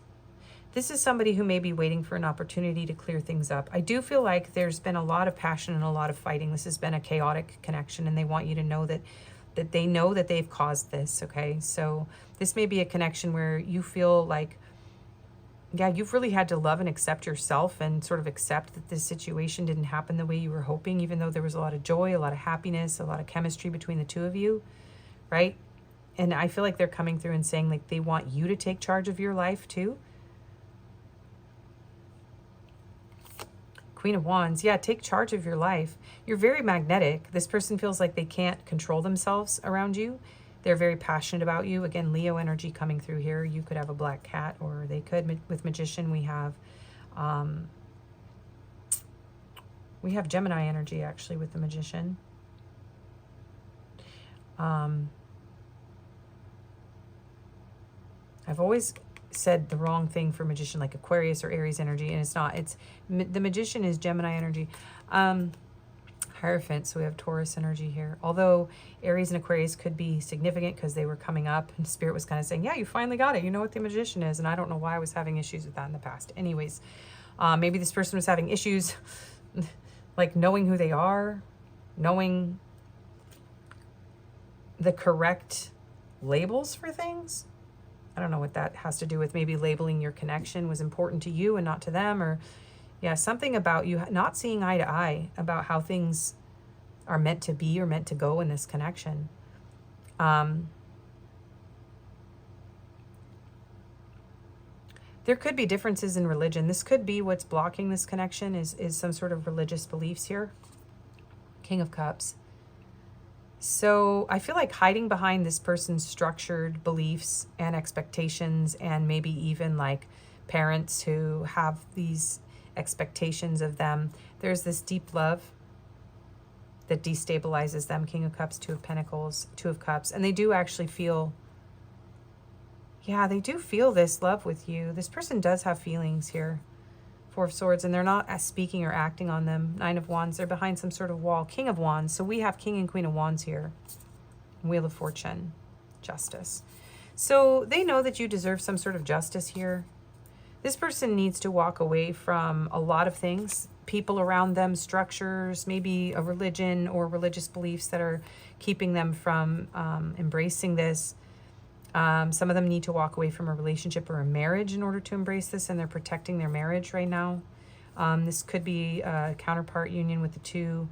S1: This is somebody who may be waiting for an opportunity to clear things up. I do feel like there's been a lot of passion and a lot of fighting. This has been a chaotic connection, and they want you to know that they know that they've caused this, okay? So this may be a connection where you feel like, yeah, you've really had to love and accept yourself and sort of accept that this situation didn't happen the way you were hoping, even though there was a lot of joy, a lot of happiness, a lot of chemistry between the two of you, right? And I feel like they're coming through and saying like they want you to take charge of your life too. Queen of Wands, yeah, take charge of your life. You're very magnetic. This person feels like they can't control themselves around you. They're very passionate about you. Again, Leo energy coming through here. You could have a black cat, or they could. With Magician, we have Gemini energy actually with the Magician. I've always said the wrong thing for Magician, like Aquarius or Aries energy, and it's not. It's the Magician is Gemini energy. Hierophant, so we have Taurus energy here. Although Aries and Aquarius could be significant because they were coming up, and Spirit was kind of saying, yeah, you finally got it. You know what the Magician is, and I don't know why I was having issues with that in the past. Anyways, maybe this person was having issues like knowing who they are, knowing the correct labels for things. I don't know what that has to do with. Maybe labeling your connection was important to you and not to them, or yeah, something about you not seeing eye to eye about how things are meant to be or meant to go in this connection. There could be differences in religion. This could be what's blocking this connection is some sort of religious beliefs here. King of Cups. So I feel like hiding behind this person's structured beliefs and expectations, and maybe even like parents who have these expectations of them, there's this deep love that destabilizes them. King of Cups, Two of Pentacles, Two of Cups. And they do actually feel, yeah, they do feel this love with you. This person does have feelings here. Four of Swords, and they're not speaking or acting on them. Nine of Wands, they're behind some sort of wall. King of Wands, so we have King and Queen of Wands here. Wheel of Fortune, Justice. So they know that you deserve some sort of justice here. This person needs to walk away from a lot of things, people around them, structures, maybe a religion or religious beliefs that are keeping them from embracing this. Some of them need to walk away from a relationship or a marriage in order to embrace this, and they're protecting their marriage right now. This could be a counterpart union with the two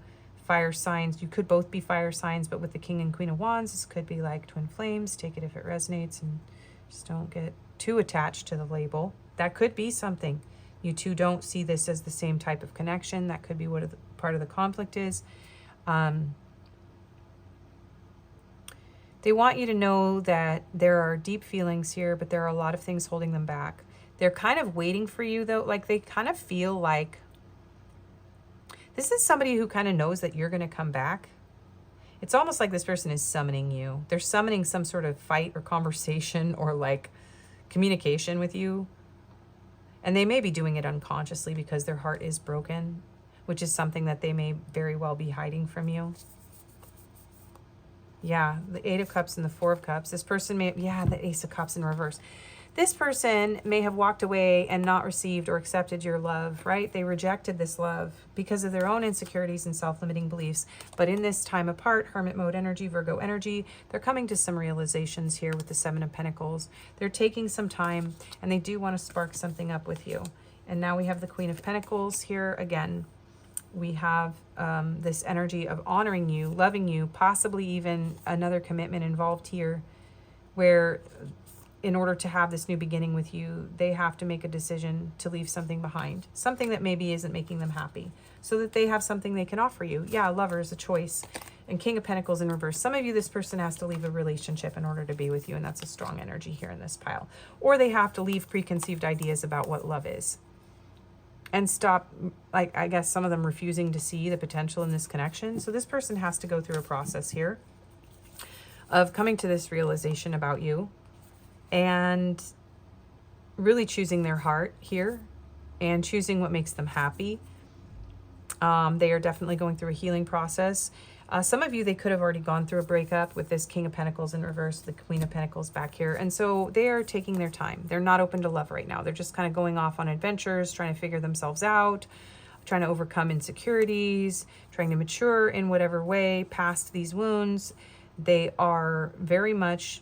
S1: fire signs. You could both be fire signs, but with the King and Queen of Wands, this could be like twin flames. Take it if it resonates, and just don't get too attached to the label. That could be something. You two don't see this as the same type of connection. That could be what part of the conflict is. They want you to know that there are deep feelings here, but there are a lot of things holding them back. They're kind of waiting for you, though. Like, they kind of feel like this is somebody who kind of knows that you're going to come back. It's almost like this person is summoning you. They're summoning some sort of fight or conversation or like communication with you. And they may be doing it unconsciously because their heart is broken, which is something that they may very well be hiding from you. Yeah, the Eight of Cups and the Four of Cups. This person may, yeah, the Ace of Cups in reverse. This person may have walked away and not received or accepted your love, right? They rejected this love because of their own insecurities and self-limiting beliefs. But in this time apart, Hermit mode energy, Virgo energy, they're coming to some realizations here with the Seven of Pentacles. They're taking some time, and they do want to spark something up with you. And now we have the Queen of Pentacles here again. We have this energy of honoring you, loving you, possibly even another commitment involved here, where in order to have this new beginning with you, they have to make a decision to leave something behind, something that maybe isn't making them happy, so that they have something they can offer you. Yeah, Lover is a choice. And King of Pentacles in reverse. Some of you, this person has to leave a relationship in order to be with you, and that's a strong energy here in this pile. Or they have to leave preconceived ideas about what love is. And stop, like, I guess some of them refusing to see the potential in this connection. So this person has to go through a process here of coming to this realization about you and really choosing their heart here and choosing what makes them happy. They are definitely going through a healing process. Some of you, they could have already gone through a breakup with this King of Pentacles in reverse, the Queen of Pentacles back here. And so they are taking their time. They're not open to love right now. They're just kind of going off on adventures, trying to figure themselves out, trying to overcome insecurities, trying to mature in whatever way past these wounds. They are very much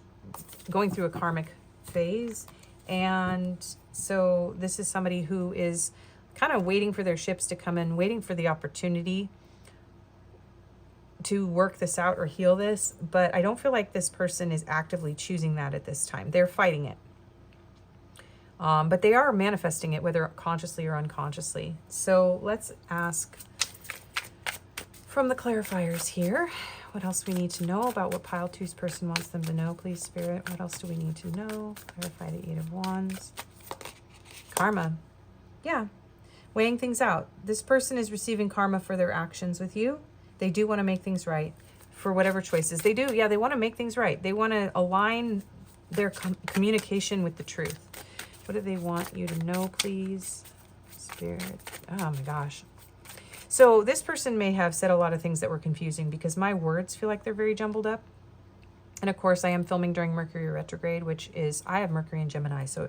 S1: going through a karmic phase. And so this is somebody who is kind of waiting for their ships to come in, waiting for the opportunity to work this out or heal this, but I don't feel like this person is actively choosing that at this time. They're fighting it. But they are manifesting it, whether consciously or unconsciously. So let's ask from the clarifiers here, what else we need to know about what pile two's person wants them to know, please, Spirit. What else do we need to know? Clarify the Eight of Wands. Karma. Yeah. Weighing things out. This person is receiving karma for their actions with you. They do want to make things right for whatever choices they do. Yeah, they want to make things right. They want to align their communication with the truth. What do they want you to know, please? Spirit. Oh my gosh. So this person may have said a lot of things that were confusing because my words feel like they're very jumbled up. And of course, I am filming during Mercury retrograde, which is, I have Mercury in Gemini, so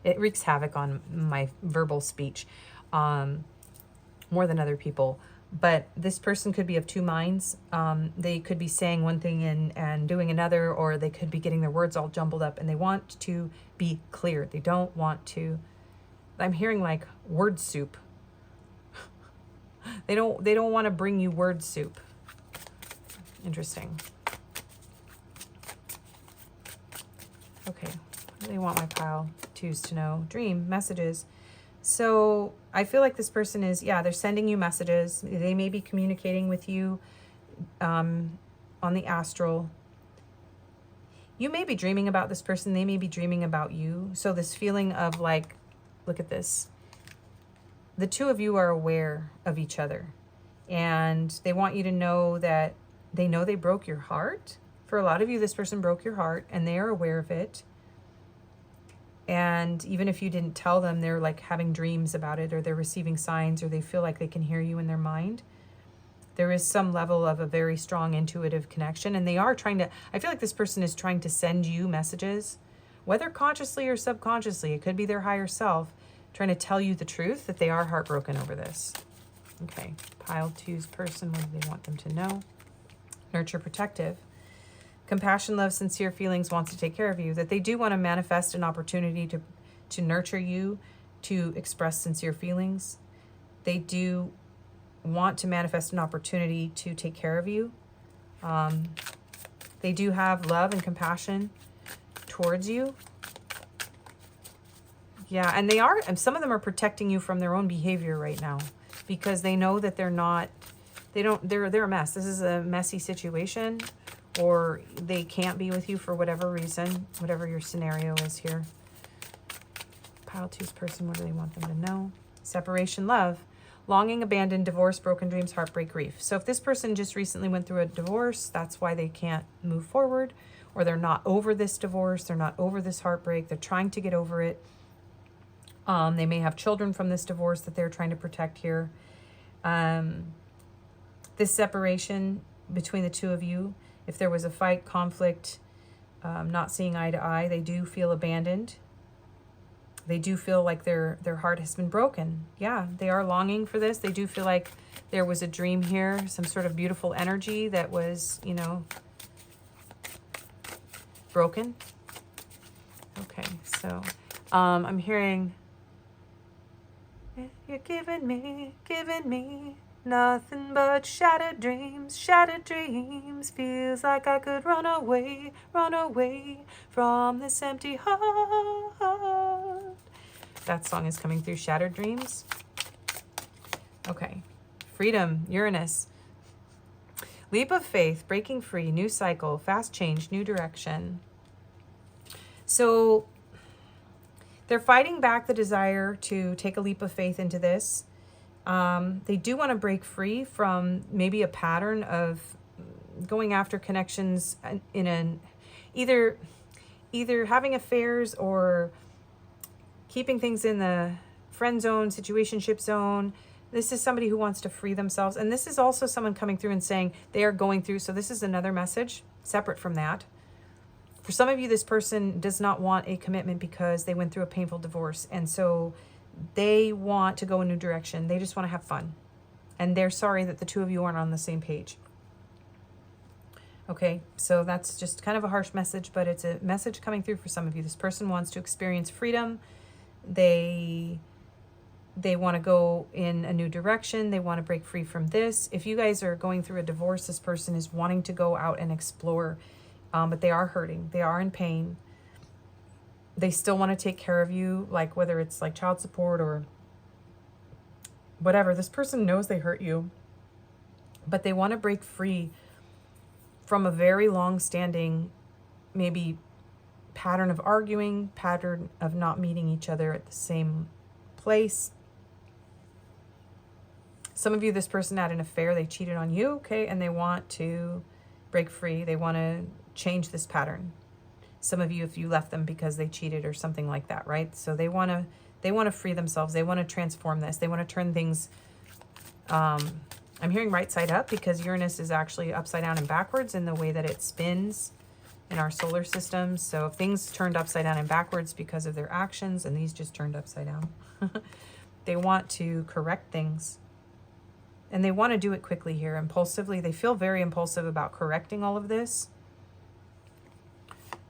S1: it wreaks havoc on my verbal speech more than other people. But this person could be of two minds. They could be saying one thing and doing another, or they could be getting their words all jumbled up, and they want to be clear. They don't want to, I'm hearing like word soup. They don't want to bring you word soup. Interesting. Okay, what do they want my pile twos to know? Dream messages. So I feel like this person is, yeah, they're sending you messages. They may be communicating with you on the astral. You may be dreaming about this person. They may be dreaming about you. So this feeling of like, look at this. The two of you are aware of each other. And they want you to know that they know they broke your heart. For a lot of you, this person broke your heart and they are aware of it. And even if you didn't tell them, they're like having dreams about it, or they're receiving signs, or they feel like they can hear you in their mind. There is some level of a very strong intuitive connection, and they are trying to, I feel like this person is trying to send you messages, whether consciously or subconsciously. It could be their higher self trying to tell you the truth that they are heartbroken over this. Okay, pile two's person, what do they want them to know? Nurture, protective. Compassion, love, sincere feelings, wants to take care of you. That they do want to manifest an opportunity to nurture you, to express sincere feelings. They do want to manifest an opportunity to take care of you. They do have love and compassion towards you. Yeah, and they are, and some of them are protecting you from their own behavior right now because they know that they're not, they're a mess. This is a messy situation. Or they can't be with you for whatever reason, whatever your scenario is here. Pile two's person, what do they want them to know? Separation, love, longing, abandon, divorce, broken dreams, heartbreak, grief. So if this person just recently went through a divorce, that's why they can't move forward, or they're not over this divorce, they're not over this heartbreak, they're trying to get over it. They may have children from this divorce that they're trying to protect here. This separation between the two of you, if there was a fight, conflict, not seeing eye to eye, they do feel abandoned. They do feel like their heart has been broken. Yeah, they are longing for this. They do feel like there was a dream here, some sort of beautiful energy that was, you know, broken. Okay, so I'm hearing you're giving me nothing but shattered dreams, shattered dreams. Feels like I could run away from this empty heart. That song is coming through, Shattered Dreams. Okay, freedom, Uranus. Leap of faith, breaking free, new cycle, fast change, new direction. So they're fighting back the desire to take a leap of faith into this. They do want to break free from maybe a pattern of going after connections in an either having affairs or keeping things in the friend zone, situationship zone. This is somebody who wants to free themselves. And this is also someone coming through and saying they are going through. So this is another message separate from that. For some of you, this person does not want a commitment because they went through a painful divorce. And so they want to go a new direction. They just want to have fun. And they're sorry that the two of you aren't on the same page. Okay, so that's just kind of a harsh message, but it's a message coming through for some of you. This person wants to experience freedom. They want to go in a new direction. They want to break free from this. If you guys are going through a divorce, this person is wanting to go out and explore, but they are hurting. They are in pain. They still want to take care of you, like whether it's like child support or whatever. This person knows they hurt you, but they want to break free from a very long-standing, maybe pattern of arguing, pattern of not meeting each other at the same place. Some of you, this person had an affair, they cheated on you, okay, and they want to break free. They want to change this pattern. Some of you, if you left them because they cheated or something like that, right? So they want to free themselves. They want to transform this. They want to turn things, I'm hearing right side up because Uranus is actually upside down and backwards in the way that it spins in our solar system. So if things turned upside down and backwards because of their actions, and these just turned upside down, they want to correct things. And they want to do it quickly here, impulsively. They feel very impulsive about correcting all of this.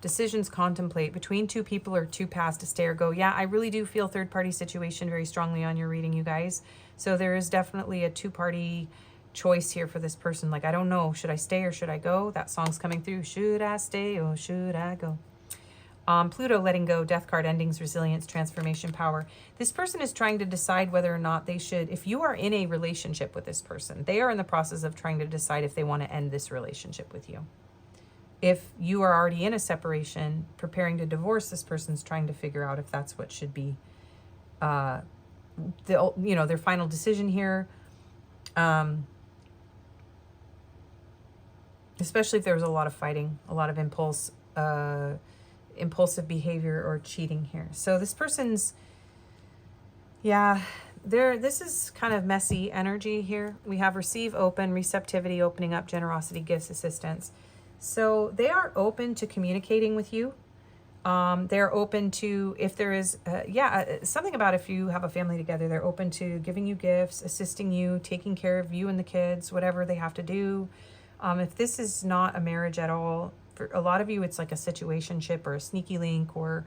S1: Decisions contemplate between two people or two paths to stay or go. Yeah, I really do feel third-party situation very strongly on your reading, you guys. So there is definitely a two-party choice here for this person. Like, I don't know, should I stay or should I go? That song's coming through. Should I stay or should I go? Pluto, letting go, death card, endings, resilience, transformation, power. This person is trying to decide whether or not they should, if you are in a relationship with this person, they are in the process of trying to decide if they want to end this relationship with you. If you are already in a separation, preparing to divorce, this person's trying to figure out if that's what should be their final decision here. Especially if there was a lot of fighting, a lot of impulsive behavior or cheating here. So this person's, this is kind of messy energy here. We have receive, open, receptivity, opening up, generosity, gifts, assistance. So they are open to communicating with you. They're open to, if there is, something about if you have a family together, they're open to giving you gifts, assisting you, taking care of you and the kids, whatever they have to do. If this is not a marriage at all, for a lot of you, it's like a situationship or a sneaky link, or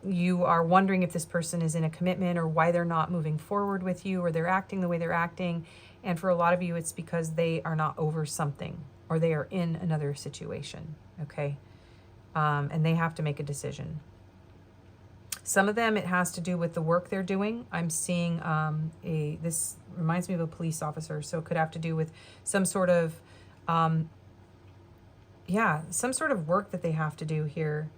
S1: you are wondering if this person is in a commitment or why they're not moving forward with you, or they're acting the way they're acting. And for a lot of you, it's because they are not over something or they are in another situation, okay? And they have to make a decision. Some of them, it has to do with the work they're doing. I'm seeing this reminds me of a police officer, so it could have to do with some sort of some sort of work that they have to do here.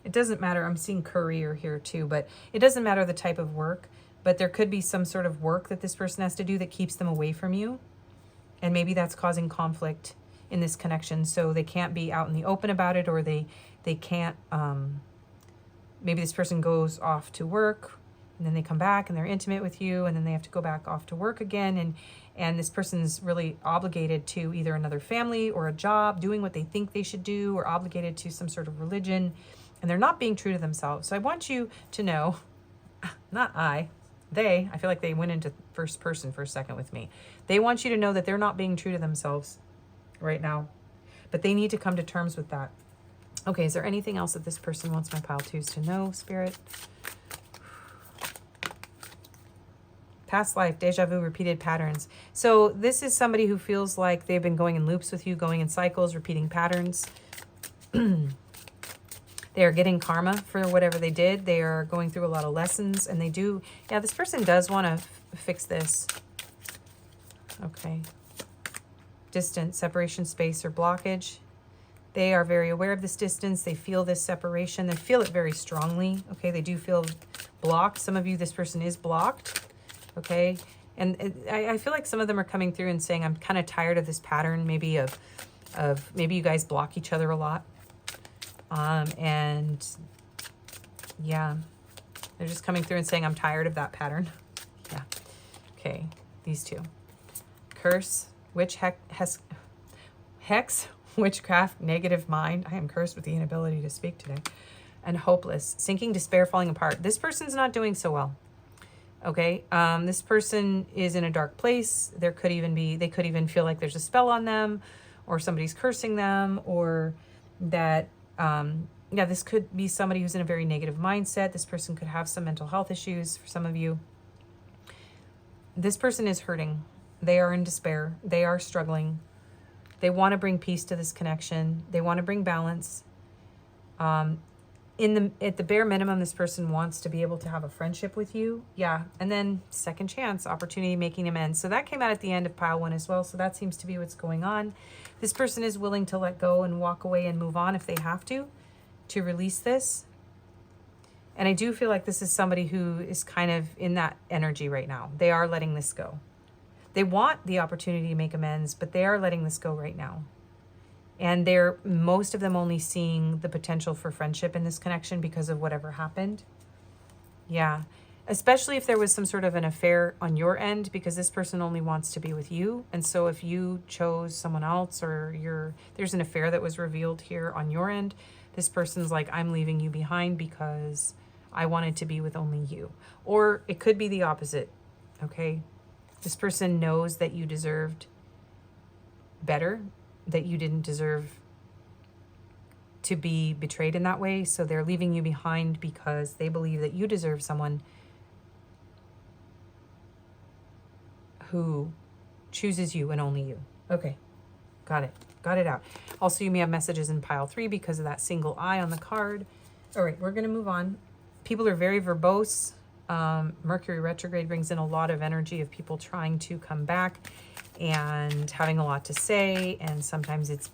S1: It doesn't matter. I'm seeing career here too, but it doesn't matter the type of work, but there could be some sort of work that this person has to do that keeps them away from you. And maybe that's causing conflict in this connection. So they can't be out in the open about it, or they can't, maybe this person goes off to work and then they come back and they're intimate with you, and then they have to go back off to work again. And this person's really obligated to either another family or a job, doing what they think they should do, or obligated to some sort of religion, and they're not being true to themselves. So I want you to know, I feel like they went into first person for a second with me. They want you to know that they're not being true to themselves right now, but they need to come to terms with that. Okay, is there anything else that this person wants my pile twos to know, Spirit? Past life, deja vu, repeated patterns. So this is somebody who feels like they've been going in loops with you, going in cycles, repeating patterns. They are getting karma for whatever they did. They are going through a lot of lessons, and they do, yeah, this person does want to fix this. Okay. Distance, separation, space, or blockage. They are very aware of this distance. They feel this separation. They feel it very strongly. Okay, they do feel blocked. Some of you, this person is blocked. Okay, and I feel like some of them are coming through and saying, I'm kind of tired of this pattern, maybe of maybe you guys block each other a lot. And yeah, they're just coming through and saying, I'm tired of that pattern. Yeah. Okay, these two. Curse, witch, hex, witchcraft, negative mind. I am cursed with the inability to speak today. And hopeless, sinking, despair, falling apart. This person's not doing so well. Okay, this person is in a dark place. There could even be, they could even feel like there's a spell on them, or somebody's cursing them, or that, yeah, this could be somebody who's in a very negative mindset. This person could have some mental health issues for some of you. This person is hurting. They are in despair. They are struggling. They want to bring peace to this connection. They want to bring balance. At the bare minimum, this person wants to be able to have a friendship with you. Yeah. And then second chance, opportunity, making amends. So that came out at the end of pile 1 as well. So that seems to be what's going on. This person is willing to let go and walk away and move on if they have to release this. And I do feel like this is somebody who is kind of in that energy right now. They are letting this go. They want the opportunity to make amends, but they are letting this go right now. And they're, most of them, only seeing the potential for friendship in this connection because of whatever happened. Yeah. Especially if there was some sort of an affair on your end, because this person only wants to be with you. And so if you chose someone else, or there's an affair that was revealed here on your end, this person's like, I'm leaving you behind because I wanted to be with only you. Or it could be the opposite. Okay. This person knows that you deserved better, that you didn't deserve to be betrayed in that way. So they're leaving you behind because they believe that you deserve someone who chooses you and only you. Okay, got it. Got it out. Also, you may have messages in pile 3 because of that single eye on the card. All right, we're going to move on. People are very verbose. Mercury retrograde brings in a lot of energy of people trying to come back and having a lot to say. And sometimes it's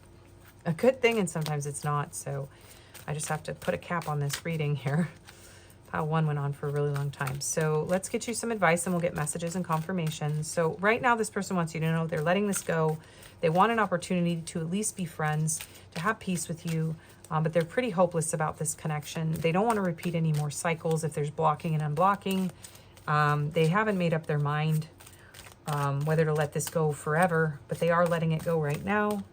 S1: a good thing and sometimes it's not. So I just have to put a cap on this reading here. Pile 1 went on for a really long time. So let's get you some advice and we'll get messages and confirmations. So right now, this person wants you to know they're letting this go. They want an opportunity to at least be friends, to have peace with you. But they're pretty hopeless about this connection. They don't want to repeat any more cycles if there's blocking and unblocking. They haven't made up their mind whether to let this go forever, but they are letting it go right now.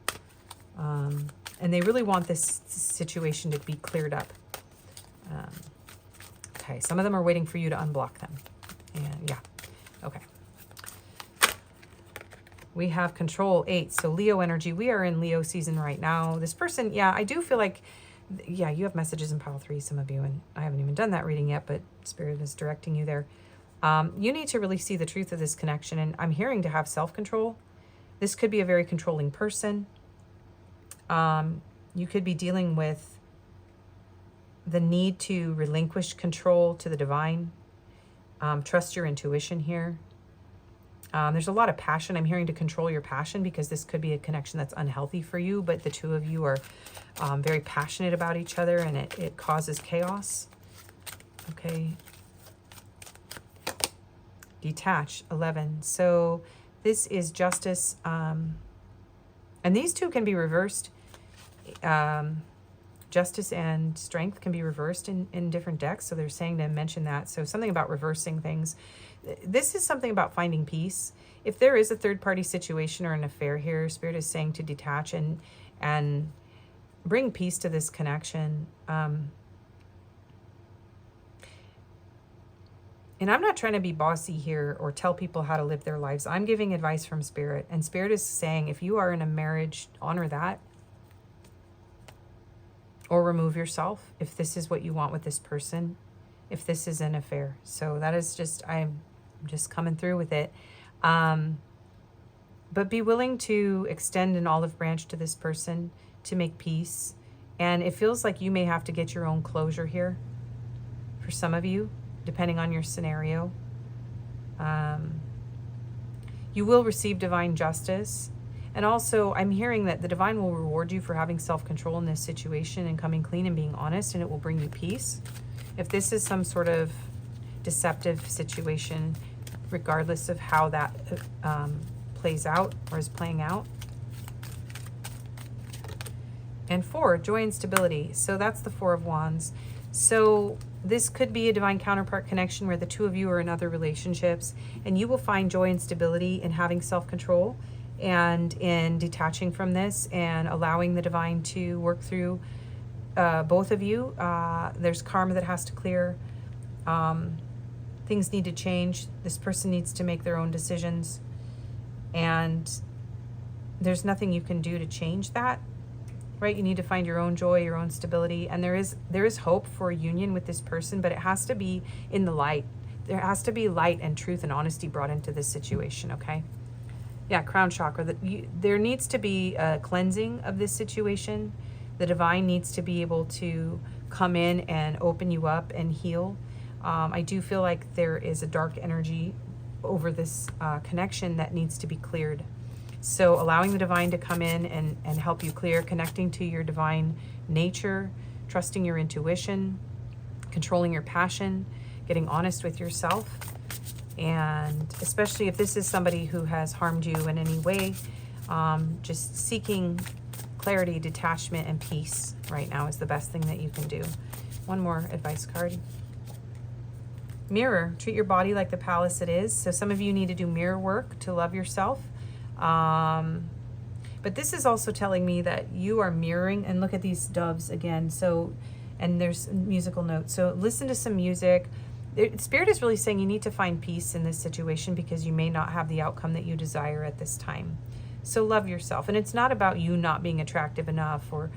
S1: And they really want this situation to be cleared up. Okay, some of them are waiting for you to unblock them. And yeah, okay. We have control 8. So Leo energy. We are in Leo season right now. This person, yeah, I do feel like, yeah, you have messages in pile 3, some of you, and I haven't even done that reading yet, but Spirit is directing you there. You need to really see the truth of this connection, and I'm hearing to have self-control. This could be a very controlling person. You could be dealing with the need to relinquish control to the divine. Trust your intuition here. There's a lot of passion. I'm hearing to control your passion because this could be a connection that's unhealthy for you, but the two of you are very passionate about each other and it causes chaos. Okay. Detach, 11. So this is justice. And these two can be reversed. Justice and strength can be reversed in different decks. So they're saying to mention that. So something about reversing things. This is something about finding peace. If there is a third-party situation or an affair here, Spirit is saying to detach and bring peace to this connection. And I'm not trying to be bossy here or tell people how to live their lives. I'm giving advice from Spirit. And Spirit is saying, if you are in a marriage, honor that. Or remove yourself if this is what you want with this person. If this is an affair. So that is just, I'm I'm just coming through with it. But be willing to extend an olive branch to this person to make peace. And it feels like you may have to get your own closure here for some of you, depending on your scenario. You will receive divine justice. And also, I'm hearing that the divine will reward you for having self-control in this situation and coming clean and being honest, and it will bring you peace. If this is some sort of deceptive situation, regardless of how that plays out or is playing out. And 4, joy and stability. So that's the 4 of Wands. So this could be a divine counterpart connection where the two of you are in other relationships, and you will find joy and stability in having self-control and in detaching from this and allowing the divine to work through both of you. There's karma that has to clear. Things need to change. This person needs to make their own decisions, and there's nothing you can do to change that. Right? You need to find your own joy, your own stability. And there is hope for a union with this person, but it has to be in the light. There has to be light and truth and honesty brought into this situation, okay? Yeah, crown chakra. There needs to be a cleansing of this situation. The divine needs to be able to come in and open you up and heal. I do feel like there is a dark energy over this connection that needs to be cleared. So allowing the divine to come in and help you clear, connecting to your divine nature, trusting your intuition, controlling your passion, getting honest with yourself. And especially if this is somebody who has harmed you in any way, just seeking clarity, detachment, and peace right now is the best thing that you can do. One more advice card. Mirror. Treat your body like the palace it is. So some of you need to do mirror work to love yourself. But this is also telling me that you are mirroring, and look at these doves again. So, and there's musical notes. So listen to some music. Spirit is really saying you need to find peace in this situation because you may not have the outcome that you desire at this time. So love yourself. And it's not about you not being attractive enough, or,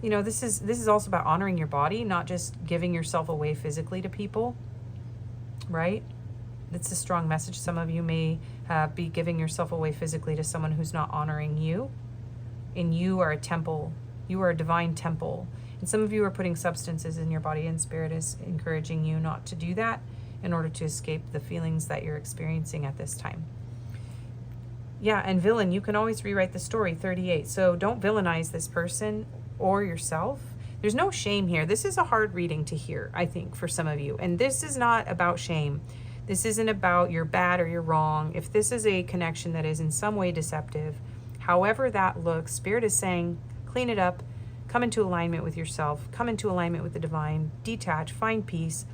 S1: you know, this is also about honoring your body, not just giving yourself away physically to people, right? It's a strong message. Some of you may be giving yourself away physically to someone who's not honoring you. And you are a temple. You are a divine temple. And some of you are putting substances in your body, and Spirit is encouraging you not to do that in order to escape the feelings that you're experiencing at this time. Yeah, and villain, you can always rewrite the story, 38. So don't villainize this person or yourself. There's no shame here. This is a hard reading to hear, I think, for some of you. And this is not about shame. This isn't about you're bad or you're wrong. If this is a connection that is in some way deceptive, however that looks, Spirit is saying, clean it up, come into alignment with yourself, come into alignment with the divine, detach, find peace,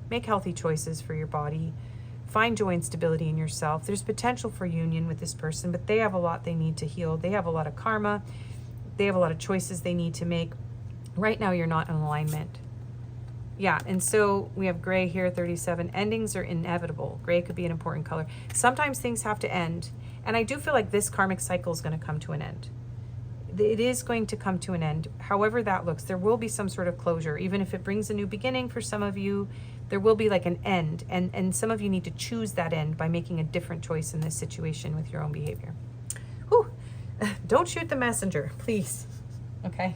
S1: make healthy choices for your body, find joy and stability in yourself. There's potential for union with this person, but they have a lot they need to heal. They have a lot of karma. They have a lot of choices they need to make. Right now, you're not in alignment. Yeah, and so we have gray here, 37. Endings are inevitable. Gray could be an important color. Sometimes things have to end. And I do feel like this karmic cycle is going to come to an end. It is going to come to an end. However that looks, there will be some sort of closure. Even if it brings a new beginning for some of you, there will be like an end. And some of you need to choose that end by making a different choice in this situation with your own behavior. Whew. Don't shoot the messenger, please. Okay?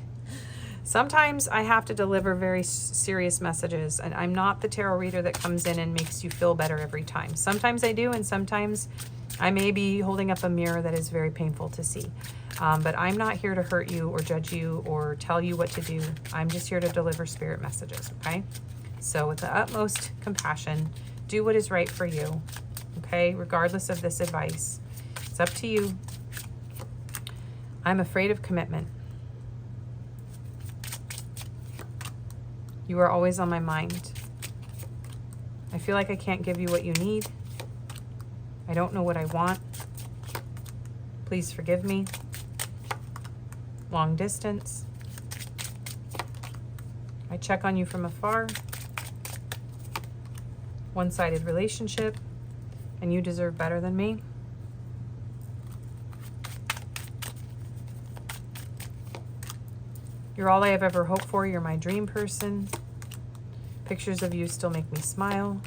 S1: Sometimes I have to deliver very serious messages, and I'm not the tarot reader that comes in and makes you feel better every time. Sometimes I do, and sometimes I may be holding up a mirror that is very painful to see. But I'm not here to hurt you or judge you or tell you what to do. I'm just here to deliver spirit messages, okay? So with the utmost compassion, do what is right for you, okay? Regardless of this advice. It's up to you. I'm afraid of commitment. You are always on my mind. I feel like I can't give you what you need. I don't know what I want. Please forgive me. Long distance. I check on you from afar. One-sided relationship, and you deserve better than me. You're all I have ever hoped for. You're my dream person. Pictures of you still make me smile.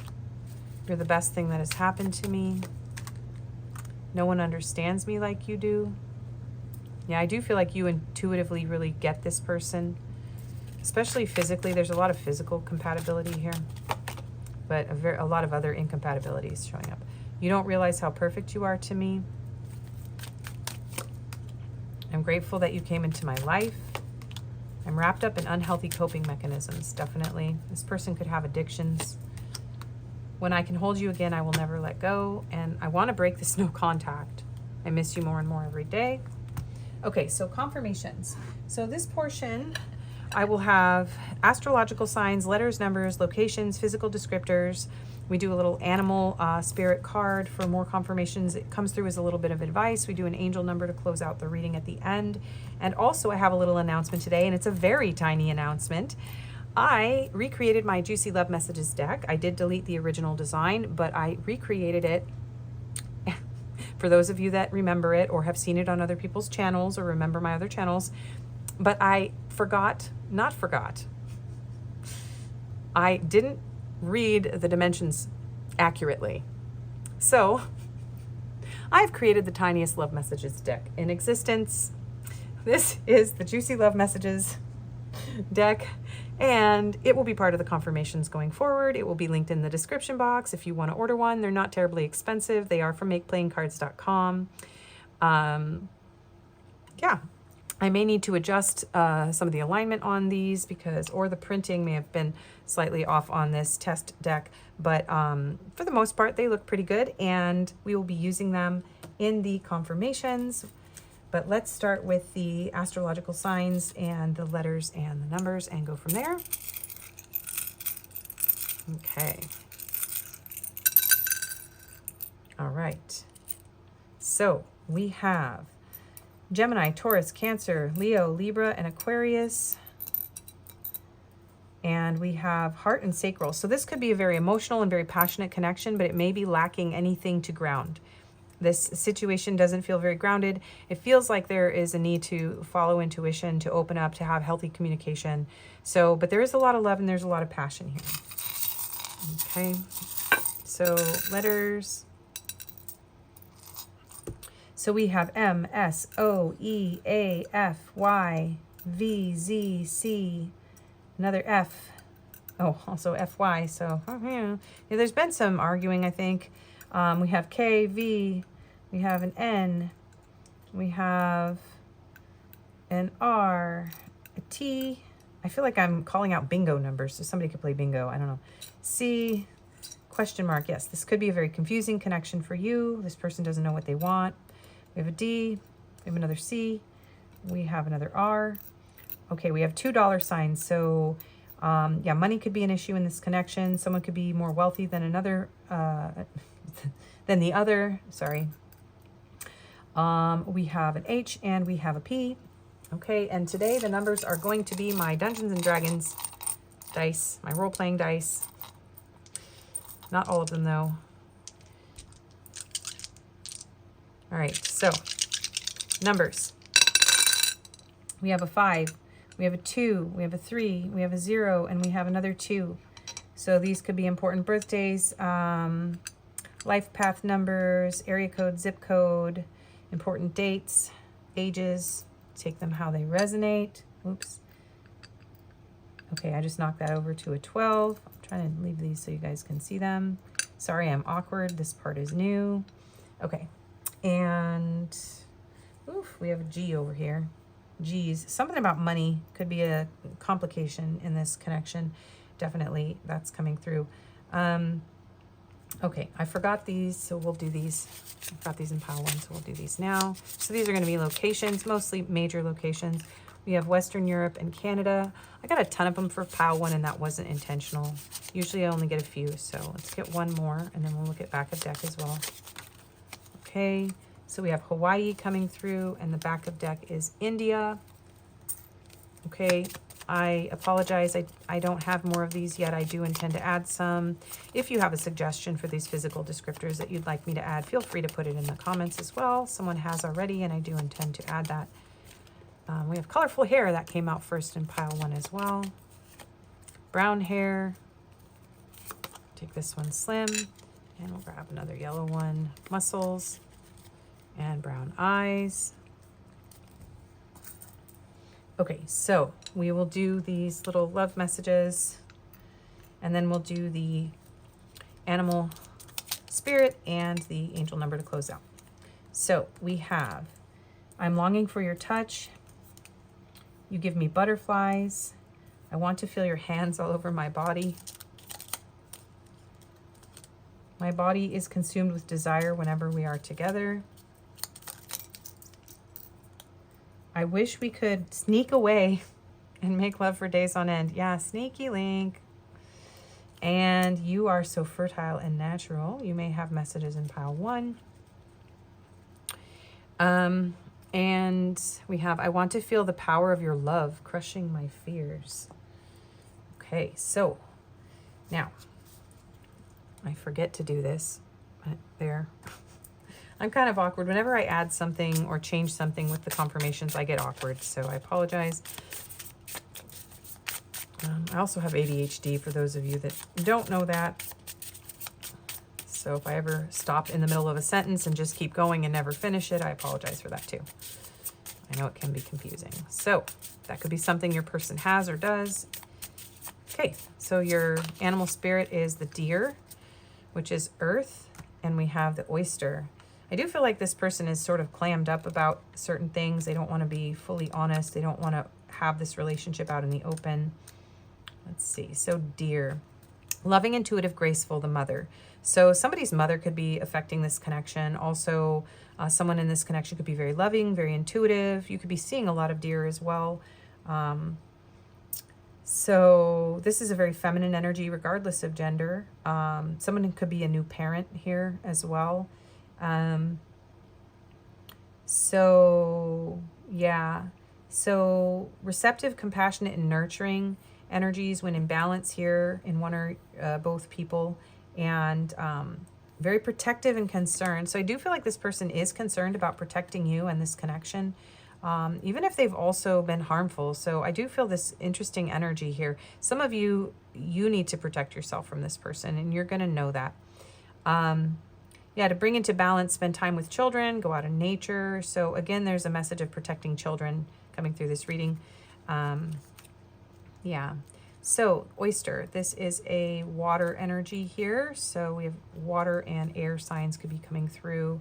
S1: You're the best thing that has happened to me. No one understands me like you do. Yeah, I do feel like you intuitively really get this person, especially physically. There's a lot of physical compatibility here, but a lot of other incompatibilities showing up. You don't realize how perfect you are to me. I'm grateful that you came into my life. I'm wrapped up in unhealthy coping mechanisms, definitely. This person could have addictions. When I can hold you again, I will never let go. And I want to break this no contact. I miss you more and more every day. Okay, so confirmations. So this portion, I will have astrological signs, letters, numbers, locations, physical descriptors. We do a little animal spirit card for more confirmations. It comes through as a little bit of advice. We do an angel number to close out the reading at the end. And also I have a little announcement today, and it's a very tiny announcement. I recreated my Juicy Love Messages deck. I did delete the original design, but I recreated it. For those of you that remember it or have seen it on other people's channels or remember my other channels, but I I didn't read the dimensions accurately. So I've created the tiniest love messages deck in existence. This is the Juicy Love Messages deck, and it will be part of the confirmations going forward. It will be linked in the description box if you want to order one. They're not terribly expensive. They are from makeplayingcards.com. Yeah, I may need to adjust some of the alignment on these or the printing may have been slightly off on this test deck, but for the most part, they look pretty good, and we will be using them in the confirmations. But let's start with the astrological signs and the letters and the numbers and go from there. Okay. All right. So we have Gemini, Taurus, Cancer, Leo, Libra, and Aquarius. And we have heart and sacral. So this could be a very emotional and very passionate connection, but it may be lacking anything to ground. This situation doesn't feel very grounded. It feels like there is a need to follow intuition, to open up, to have healthy communication. So, but there is a lot of love and there's a lot of passion here. Okay. So letters. So we have M, S, O, E, A, F, Y, V, Z, C, another F. Oh, also FY. So yeah, there's been some arguing, I think. We have K, V, we have an N, we have an R, a T. I feel like I'm calling out bingo numbers, so somebody could play bingo. I don't know. C, question mark. Yes, this could be a very confusing connection for you. This person doesn't know what they want. We have a D, we have another C, we have another R. Okay, we have $2 signs. So yeah, money could be an issue in this connection. Someone could be more wealthy than another, than the other, sorry. We have an H and we have a P. Okay, and today the numbers are going to be my Dungeons and Dragons dice, my role-playing dice. Not all of them though. All right, so numbers. We have a 5, we have a 2, we have a 3, we have a 0, and we have another 2. So these could be important birthdays, life path numbers, area code, zip code, important dates, ages. Take them how they resonate. Oops. Okay, I just knocked that over to a 12. I'm trying to leave these so you guys can see them. Sorry, I'm awkward. This part is new. Okay, and oof, we have a G over here. G's. Something about money could be a complication in this connection. Definitely, that's coming through. Okay, I forgot these, so we'll do these. I've got these in pile 1, so we'll do these now. So these are going to be locations, mostly major locations. We have Western Europe and Canada. I got a ton of them for pile 1, and that wasn't intentional. Usually I only get a few, so let's get one more, and then we'll look at back of deck as well. Okay, so we have Hawaii coming through, and the back of deck is India. Okay, I apologize, I don't have more of these yet. I do intend to add some. If you have a suggestion for these physical descriptors that you'd like me to add, feel free to put it in the comments as well. Someone has already, and I do intend to add that. We have colorful hair that came out first in pile 1 as well. Brown hair. Take this one, slim. And we'll grab another yellow one. Muscles and brown eyes. Okay, so we will do these little love messages, and then we'll do the animal spirit and the angel number to close out. So we have, I'm longing for your touch. You give me butterflies. I want to feel your hands all over my body. My body is consumed with desire whenever we are together. I wish we could sneak away and make love for days on end. Yeah, sneaky link. And you are so fertile and natural. You may have messages in pile 1. And we have, I want to feel the power of your love crushing my fears. Okay, so now I forget to do this, but there. I'm kind of awkward. Whenever I add something or change something with the confirmations, I get awkward, so I apologize. I also have ADHD, for those of you that don't know that. So if I ever stop in the middle of a sentence and just keep going and never finish it, I apologize for that too. I know it can be confusing. So that could be something your person has or does. Okay, so your animal spirit is the deer, which is earth, and we have the oyster. I do feel like this person is sort of clammed up about certain things. They don't want to be fully honest. They don't want to have this relationship out in the open. Let's see. So deer, loving, intuitive, graceful, the mother. So somebody's mother could be affecting this connection. Also, someone in this connection could be very loving, very intuitive. You could be seeing a lot of deer as well. So this is a very feminine energy, regardless of gender. Someone could be a new parent here as well. So yeah, so receptive, compassionate, and nurturing energies when in balance here in one or both people, and very protective and concerned. So I do feel like this person is concerned about protecting you and this connection, even if they've also been harmful. So I do feel this interesting energy here. Some of you need to protect yourself from this person, and you're going to know that. Yeah, to bring into balance, spend time with children, go out in nature. So again, there's a message of protecting children coming through this reading. Yeah, so oyster, this is a water energy here. So we have water and air signs could be coming through.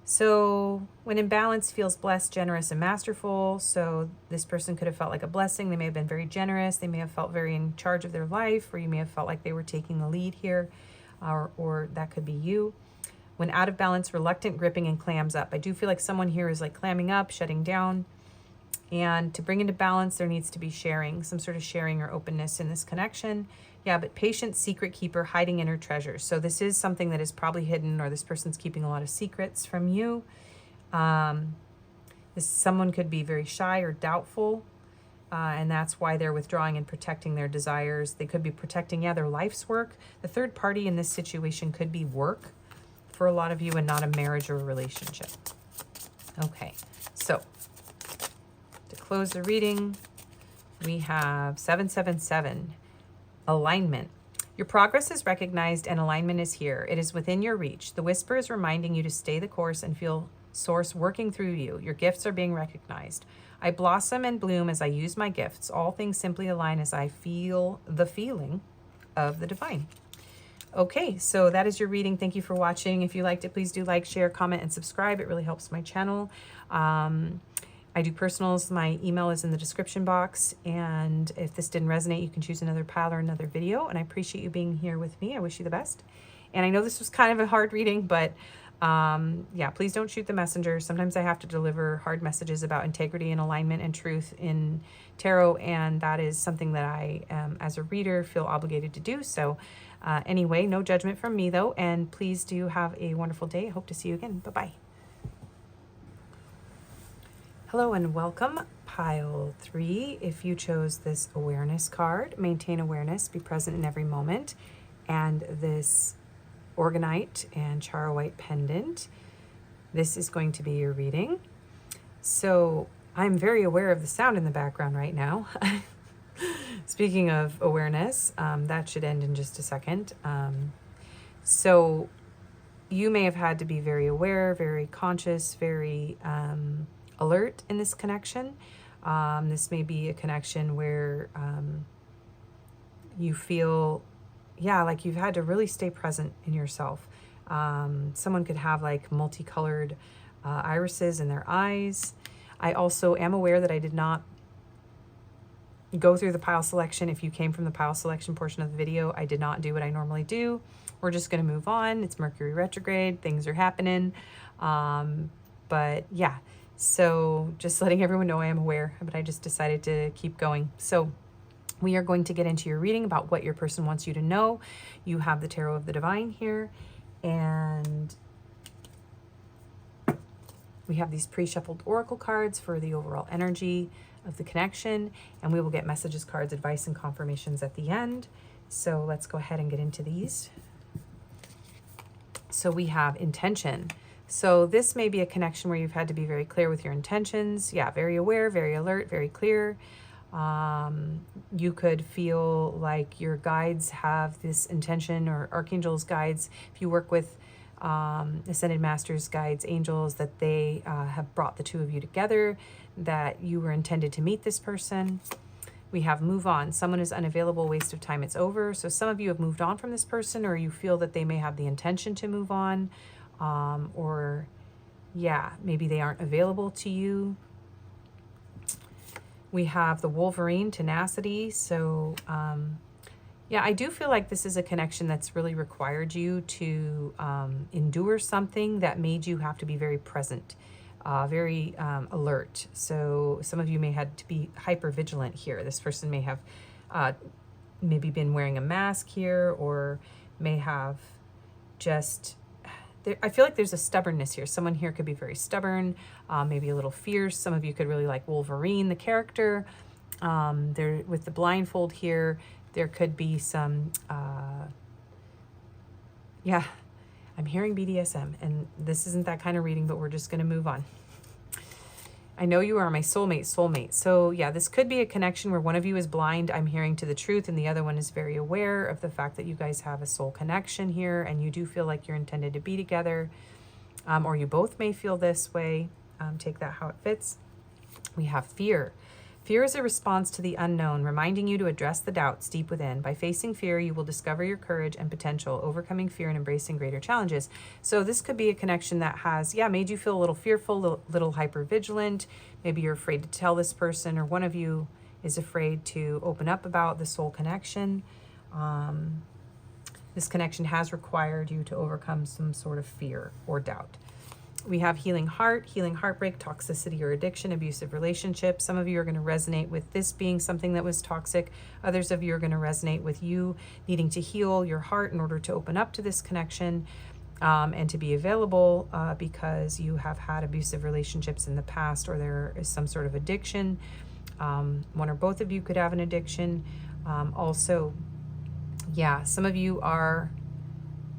S1: So when in balance, feels blessed, generous, and masterful. So this person could have felt like a blessing. They may have been very generous. They may have felt very in charge of their life, or you may have felt like they were taking the lead here. Or that could be you. When out of balance, reluctant, gripping, and clams up. I do feel like someone here is like clamming up, shutting down. And to bring into balance, there needs to be sharing, some sort of sharing or openness in this connection. Yeah, but patient, secret keeper, hiding inner treasures. So this is something that is probably hidden, or this person's keeping a lot of secrets from you. Someone could be very shy or doubtful. And that's why they're withdrawing and protecting their desires. They could be protecting, their life's work. The third party in this situation could be work for a lot of you, and not a marriage or a relationship. Okay, so to close the reading, we have 777, alignment. Your progress is recognized and alignment is here. It is within your reach. The whisper is reminding you to stay the course and feel source working through you. Your gifts are being recognized. I blossom and bloom as I use my gifts. All things simply align as I feel the feeling of the divine. Okay, so that is your reading. Thank you for watching. If you liked it, please do like, share, comment, and subscribe. It really helps my channel. I do personals. My email is in the description box. And if this didn't resonate, you can choose another pile or another video. And I appreciate you being here with me. I wish you the best. And I know this was kind of a hard reading, but yeah, please don't shoot the messenger. Sometimes I have to deliver hard messages about integrity and alignment and truth in tarot, and that is something that I, as a reader, feel obligated to do. So anyway, no judgment from me though, and please do have a wonderful day. I hope to see you again. Bye-bye. Hello and welcome, pile 3. If you chose this awareness card, maintain awareness, be present in every moment, and this Organite and Chara White pendant, this is going to be your reading. So I'm very aware of the sound in the background right now. Speaking of awareness, that should end in just a second. So you may have had to be very aware, very conscious, very alert in this connection. This may be a connection where you feel, yeah, like you've had to really stay present in yourself. Someone could have like multicolored irises in their eyes. I also am aware that I did not go through the pile selection. If you came from the pile selection portion of the video, I did not do what I normally do. We're just going to move on. It's Mercury retrograde. Things are happening. But yeah, so just letting everyone know I am aware, but I just decided to keep going. So we are going to get into your reading about what your person wants you to know. You have the Tarot of the Divine here, and we have these pre-shuffled oracle cards for the overall energy of the connection, and we will get messages, cards, advice, and confirmations at the end. So let's go ahead and get into these. So we have intention. So this may be a connection where you've had to be very clear with your intentions. Yeah, very aware, very alert, very clear. You could feel like your guides have this intention, or archangels, guides. If you work with ascended masters, guides, angels, that they have brought the two of you together, that you were intended to meet this person. We have move on. Someone is unavailable, waste of time, it's over. So some of you have moved on from this person, or you feel that they may have the intention to move on, or yeah, maybe they aren't available to you. We have the Wolverine, tenacity. So yeah, I do feel like this is a connection that's really required you to endure something that made you have to be very present, very alert. So some of you may have to be hyper vigilant here. This person may have maybe been wearing a mask here, or may have just, I feel like there's a stubbornness here. Someone here could be very stubborn, maybe a little fierce. Some of you could really like Wolverine, the character. There, with the blindfold here, there could be some, yeah, I'm hearing BDSM, and this isn't that kind of reading, but we're just going to move on. I know you are my soulmate. So yeah, this could be a connection where one of you is blind, I'm hearing, to the truth, and the other one is very aware of the fact that you guys have a soul connection here, and you do feel like you're intended to be together, or you both may feel this way. Take that how it fits. We have fear. Fear is a response to the unknown, reminding you to address the doubts deep within. By facing fear, you will discover your courage and potential, overcoming fear and embracing greater challenges. So this could be a connection that has, yeah, made you feel a little fearful, a little hyper-vigilant. Maybe you're afraid to tell this person, or one of you is afraid to open up about the soul connection. This connection has required you to overcome some sort of fear or doubt. We have healing heart, healing heartbreak, toxicity or addiction, abusive relationships. Some of you are going to resonate with this being something that was toxic. Others of you are going to resonate with you needing to heal your heart in order to open up to this connection, and to be available because you have had abusive relationships in the past, or there is some sort of addiction. One or both of you could have an addiction. Also, yeah, some of you are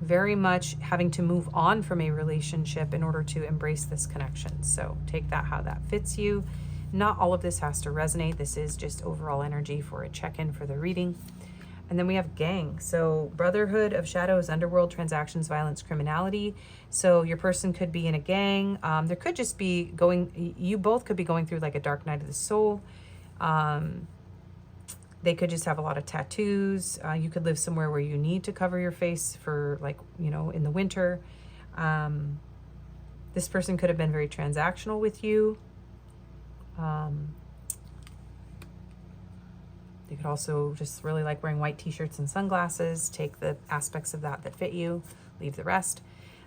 S1: very much having to move on from a relationship in order to embrace this connection. So take that how that fits you. Not all of this has to resonate. This is just overall energy for a check-in for the reading. And then we have gang. So brotherhood of shadows, underworld, transactions, violence, criminality. So your person could be in a gang. There could just be you both could be going through like a dark night of the soul. They could just have a lot of tattoos. You could live somewhere where you need to cover your face for, like, you know, in the winter. This person could have been very transactional with you. They could also just really like wearing white t-shirts and sunglasses. Take the aspects of that fit you, leave the rest.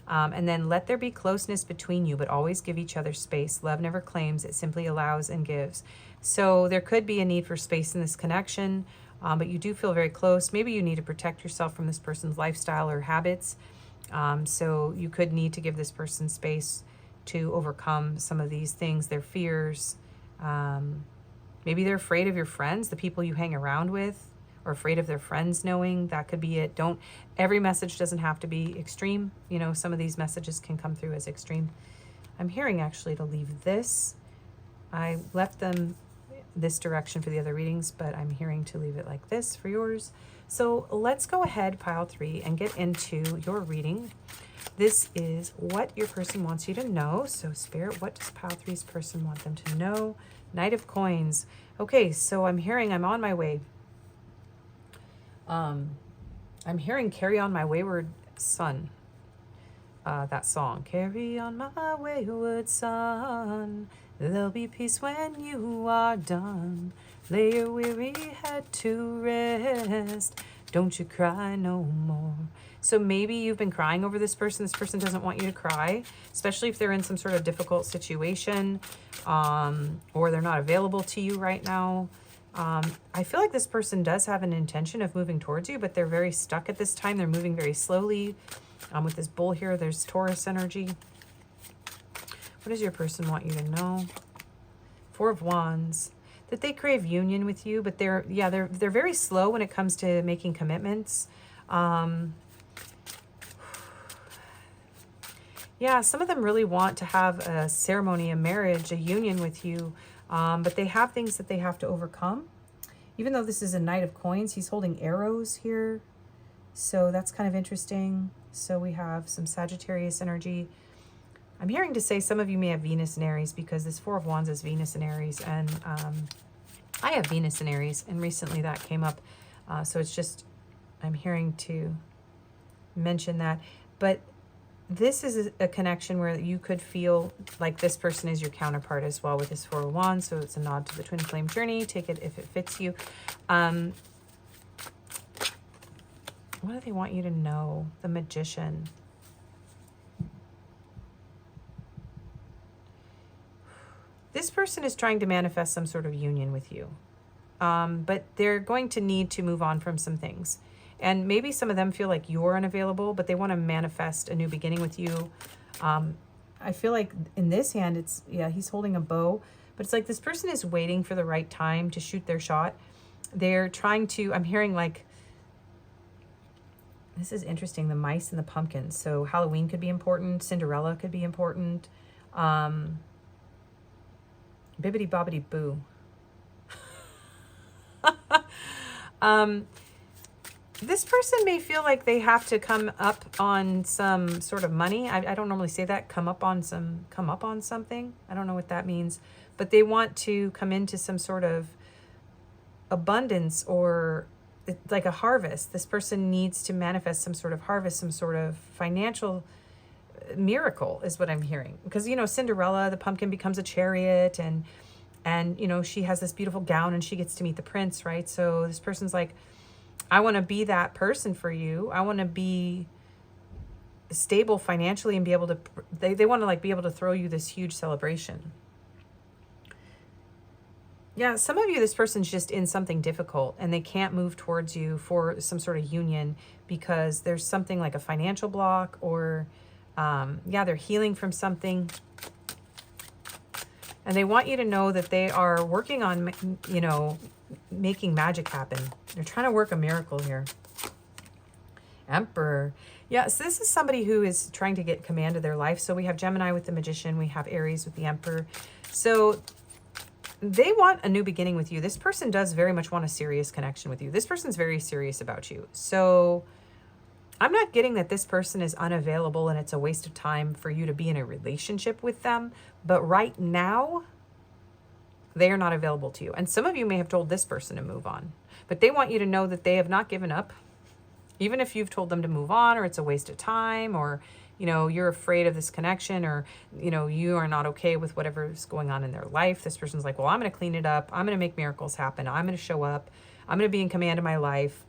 S1: And then let there be closeness between you, but always give each other space. Love never claims, it simply allows and gives. So there could be a need for space in this connection, but you do feel very close. Maybe you need to protect yourself from this person's lifestyle or habits. So you could need to give this person space to overcome some of these things, their fears. Maybe they're afraid of your friends, the people you hang around with, or afraid of their friends knowing. That could be it. Every message doesn't have to be extreme. You know, some of these messages can come through as extreme. I'm hearing actually to leave this. I left them this direction for the other readings, but I'm hearing to leave it like this for yours. So let's go ahead, pile 3, and get into your reading. This is what your person wants you to know. So Spirit, what does pile 3's person want them to know? Knight of Coins. Okay, so I'm hearing I'm on my way. I'm hearing Carry On My Wayward Son. That song. Carry on my wayward son. There'll be peace when you are done. Lay your weary head to rest. Don't you cry no more. So maybe you've been crying over this person. This person doesn't want you to cry, especially if they're in some sort of difficult situation, or they're not available to you right now. I feel like this person does have an intention of moving towards you, but they're very stuck at this time. They're moving very slowly. With this bull here, there's Taurus energy. What does your person want you to know? 4 of Wands. That they crave union with you, but they're very slow when it comes to making commitments. Yeah, some of them really want to have a ceremony, a marriage, a union with you, but they have things that they have to overcome. Even though this is a Knight of Coins, he's holding arrows here. So that's kind of interesting. So we have some Sagittarius energy. I'm hearing to say some of you may have Venus and Aries, because this 4 of Wands is Venus and Aries. And I have Venus and Aries, and recently that came up. So it's just, I'm hearing to mention that. But this is a connection where you could feel like this person is your counterpart as well with this 4 of Wands. So it's a nod to the twin flame journey. Take it if it fits you. What do they want you to know? The Magician. This person is trying to manifest some sort of union with you. But they're going to need to move on from some things. And maybe some of them feel like you're unavailable, but they want to manifest a new beginning with you. I feel like in this hand, it's, yeah, he's holding a bow. But it's like this person is waiting for the right time to shoot their shot. They're trying to, I'm hearing like, this is interesting, the mice and the pumpkins. So Halloween could be important. Cinderella could be important. Bibbidi bobbidi boo. This person may feel like they have to come up on some sort of money. I don't normally say that. Come up on something. I don't know what that means. But they want to come into some sort of abundance, or like a harvest. This person needs to manifest some sort of harvest, some sort of financial miracle is what I'm hearing. Because, you know, Cinderella, the pumpkin becomes a chariot, and you know, she has this beautiful gown and she gets to meet the prince, right? So this person's like, I want to be that person for you. I want to be stable financially and be able to, they want to like be able to throw you this huge celebration. Yeah, some of you, this person's just in something difficult and they can't move towards you for some sort of union because there's something like a financial block, or yeah, they're healing from something. And they want you to know that they are working on, you know, making magic happen. They're trying to work a miracle here. Emperor. Yeah, so this is somebody who is trying to get command of their life. So we have Gemini with the Magician. We have Aries with the Emperor. So they want a new beginning with you. This person does very much want a serious connection with you. This person's very serious about you. So I'm not getting that this person is unavailable and it's a waste of time for you to be in a relationship with them. But right now, they are not available to you. And some of you may have told this person to move on. But they want you to know that they have not given up. Even if you've told them to move on, or it's a waste of time, or, you know, you're afraid of this connection, or, you know, you are not okay with whatever is going on in their life. This person's like, well, I'm going to clean it up. I'm going to make miracles happen. I'm going to show up. I'm going to be in command of my life.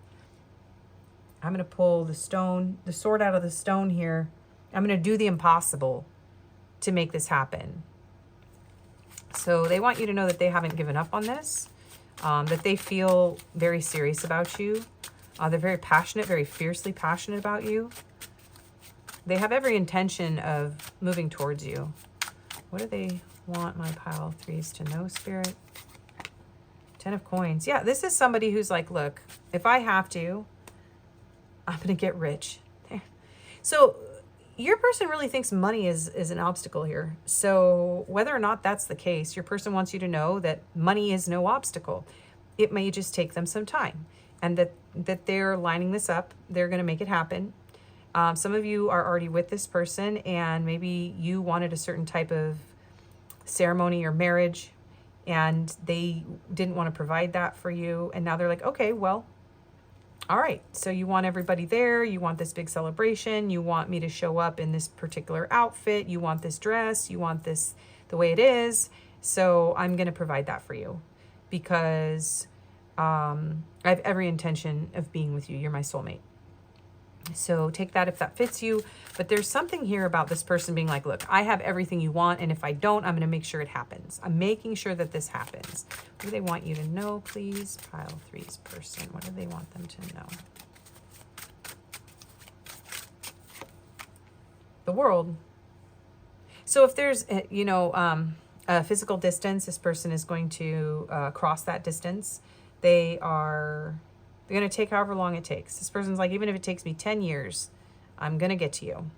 S1: I'm going to pull the sword out of the stone here. I'm going to do the impossible to make this happen. So they want you to know that they haven't given up on this, that they feel very serious about you. They're very passionate, very fiercely passionate about you. They have every intention of moving towards you. What do they want my pile threes to know, Spirit? 10 of Coins. Yeah, this is somebody who's like, look, if I have to, I'm going to get rich. So your person really thinks money is an obstacle here. So whether or not that's the case, your person wants you to know that money is no obstacle. It may just take them some time. and that they're lining this up. They're going to make it happen. Some of you are already with this person, and maybe you wanted a certain type of ceremony or marriage, and they didn't want to provide that for you. And now they're like, okay, well, all right. So you want everybody there. You want this big celebration. You want me to show up in this particular outfit. You want this dress. You want this the way it is. So I'm going to provide that for you because I have every intention of being with you. You're my soulmate. So take that if that fits you. But there's something here about this person being like, look, I have everything you want. And if I don't, I'm going to make sure it happens. I'm making sure that this happens. What do they want you to know, please? Pile 3's person. What do they want them to know? The world. So if there's, you know, a physical distance, this person is going to cross that distance. They're going to take however long it takes. This person's like, even if it takes me 10 years, I'm going to get to you.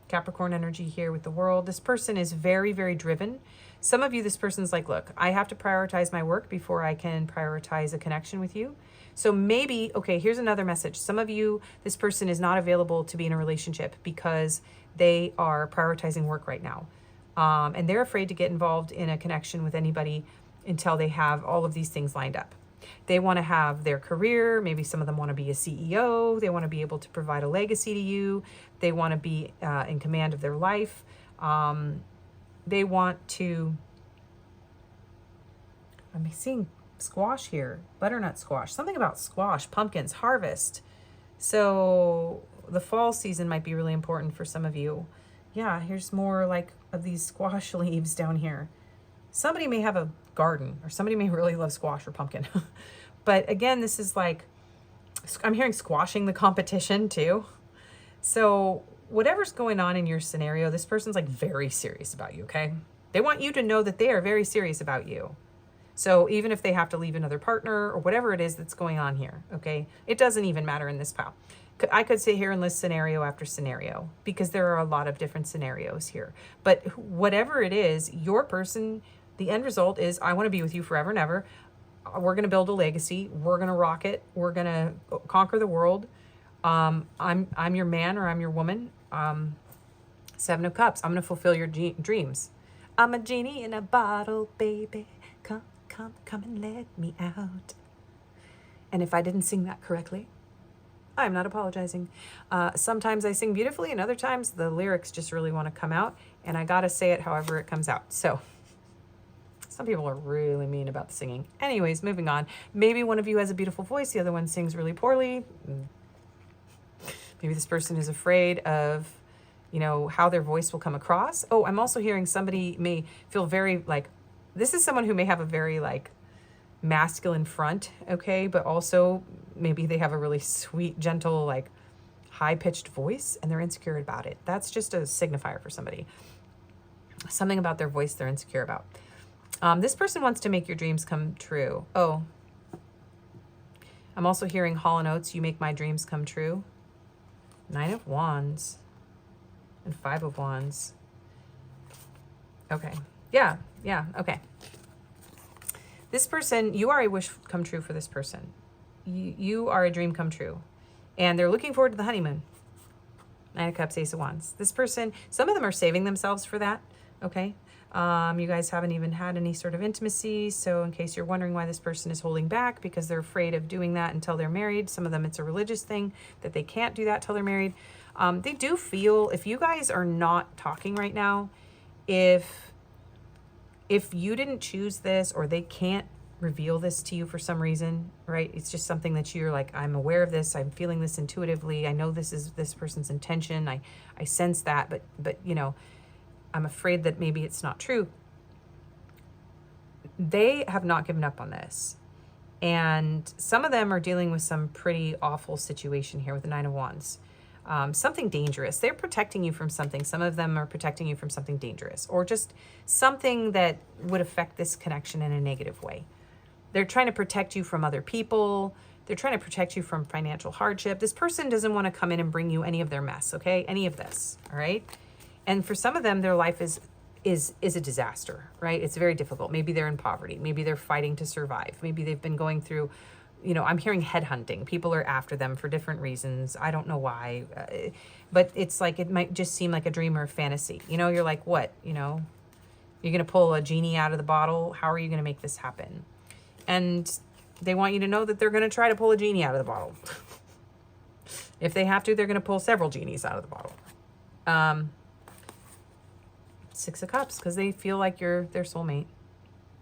S1: Capricorn energy here with the world. This person is very, very driven. Some of you, this person's like, look, I have to prioritize my work before I can prioritize a connection with you. So maybe, okay, here's another message. Some of you, this person is not available to be in a relationship because they are prioritizing work right now. And they're afraid to get involved in a connection with anybody until they have all of these things lined up. They want to have their career. Maybe some of them want to be a CEO. They want to be able to provide a legacy to you. They want to be in command of their life. They want to, I'm seeing squash here, butternut squash, something about squash, pumpkins, harvest. So the fall season might be really important for some of you. Yeah, here's more like of these squash leaves down here. Somebody may have a garden, or somebody may really love squash or pumpkin. But again, this is like, I'm hearing squashing the competition too. So whatever's going on in your scenario, this person's like very serious about you, okay? They want you to know that they are very serious about you. So even if they have to leave another partner or whatever it is that's going on here, okay? It doesn't even matter in this pile. I could sit here and list scenario after scenario because there are a lot of different scenarios here. But whatever it is, your person, the end result is, I want to be with you forever and ever. We're going to build a legacy. We're going to rock it. We're going to conquer the world. I'm your man or I'm your woman. 7 of Cups. I'm going to fulfill your dreams. I'm a genie in a bottle, baby. Come and let me out. And if I didn't sing that correctly, I'm not apologizing. Sometimes I sing beautifully, and other times the lyrics just really want to come out, and I got to say it however it comes out. So some people are really mean about the singing. Anyways, moving on. Maybe one of you has a beautiful voice. The other one sings really poorly. Maybe this person is afraid of, you know, how their voice will come across. Oh, I'm also hearing somebody may feel very like, this is someone who may have a very like masculine front, okay? But also maybe they have a really sweet, gentle, like high-pitched voice and they're insecure about it. That's just a signifier for somebody. Something about their voice they're insecure about. This person wants to make your dreams come true. Oh, I'm also hearing Hall & Oates, you make my dreams come true. 9 of Wands and 5 of Wands. Okay. Yeah. Okay. This person, you are a wish come true for this person. You are a dream come true. And they're looking forward to the honeymoon. 9 of Cups, Ace of Wands. This person, some of them are saving themselves for that. Okay. You guys haven't even had any sort of intimacy. So in case you're wondering why this person is holding back, because they're afraid of doing that until they're married. Some of them, it's a religious thing that they can't do that till they're married. They do feel, if you guys are not talking right now, if you didn't choose this or they can't reveal this to you for some reason, right? It's just something that you're like, I'm aware of this. I'm feeling this intuitively. I know this is this person's intention. I sense that, but you know, I'm afraid that maybe it's not true. They have not given up on this. And some of them are dealing with some pretty awful situation here with the 9 of Wands. Something dangerous. They're protecting you from something. Some of them are protecting you from something dangerous or just something that would affect this connection in a negative way. They're trying to protect you from other people. They're trying to protect you from financial hardship. This person doesn't want to come in and bring you any of their mess, okay? Any of this, all right? And for some of them, their life is is a disaster, right? It's very difficult. Maybe they're in poverty. Maybe they're fighting to survive. Maybe they've been going through, you know, I'm hearing headhunting. People are after them for different reasons. I don't know why, but it's like, it might just seem like a dream or a fantasy. You know, you're like, what, you know, you're going to pull a genie out of the bottle. How are you going to make this happen? And they want you to know that they're going to try to pull a genie out of the bottle. If they have to, they're going to pull several genies out of the bottle. Six of Cups, because they feel like you're their soulmate.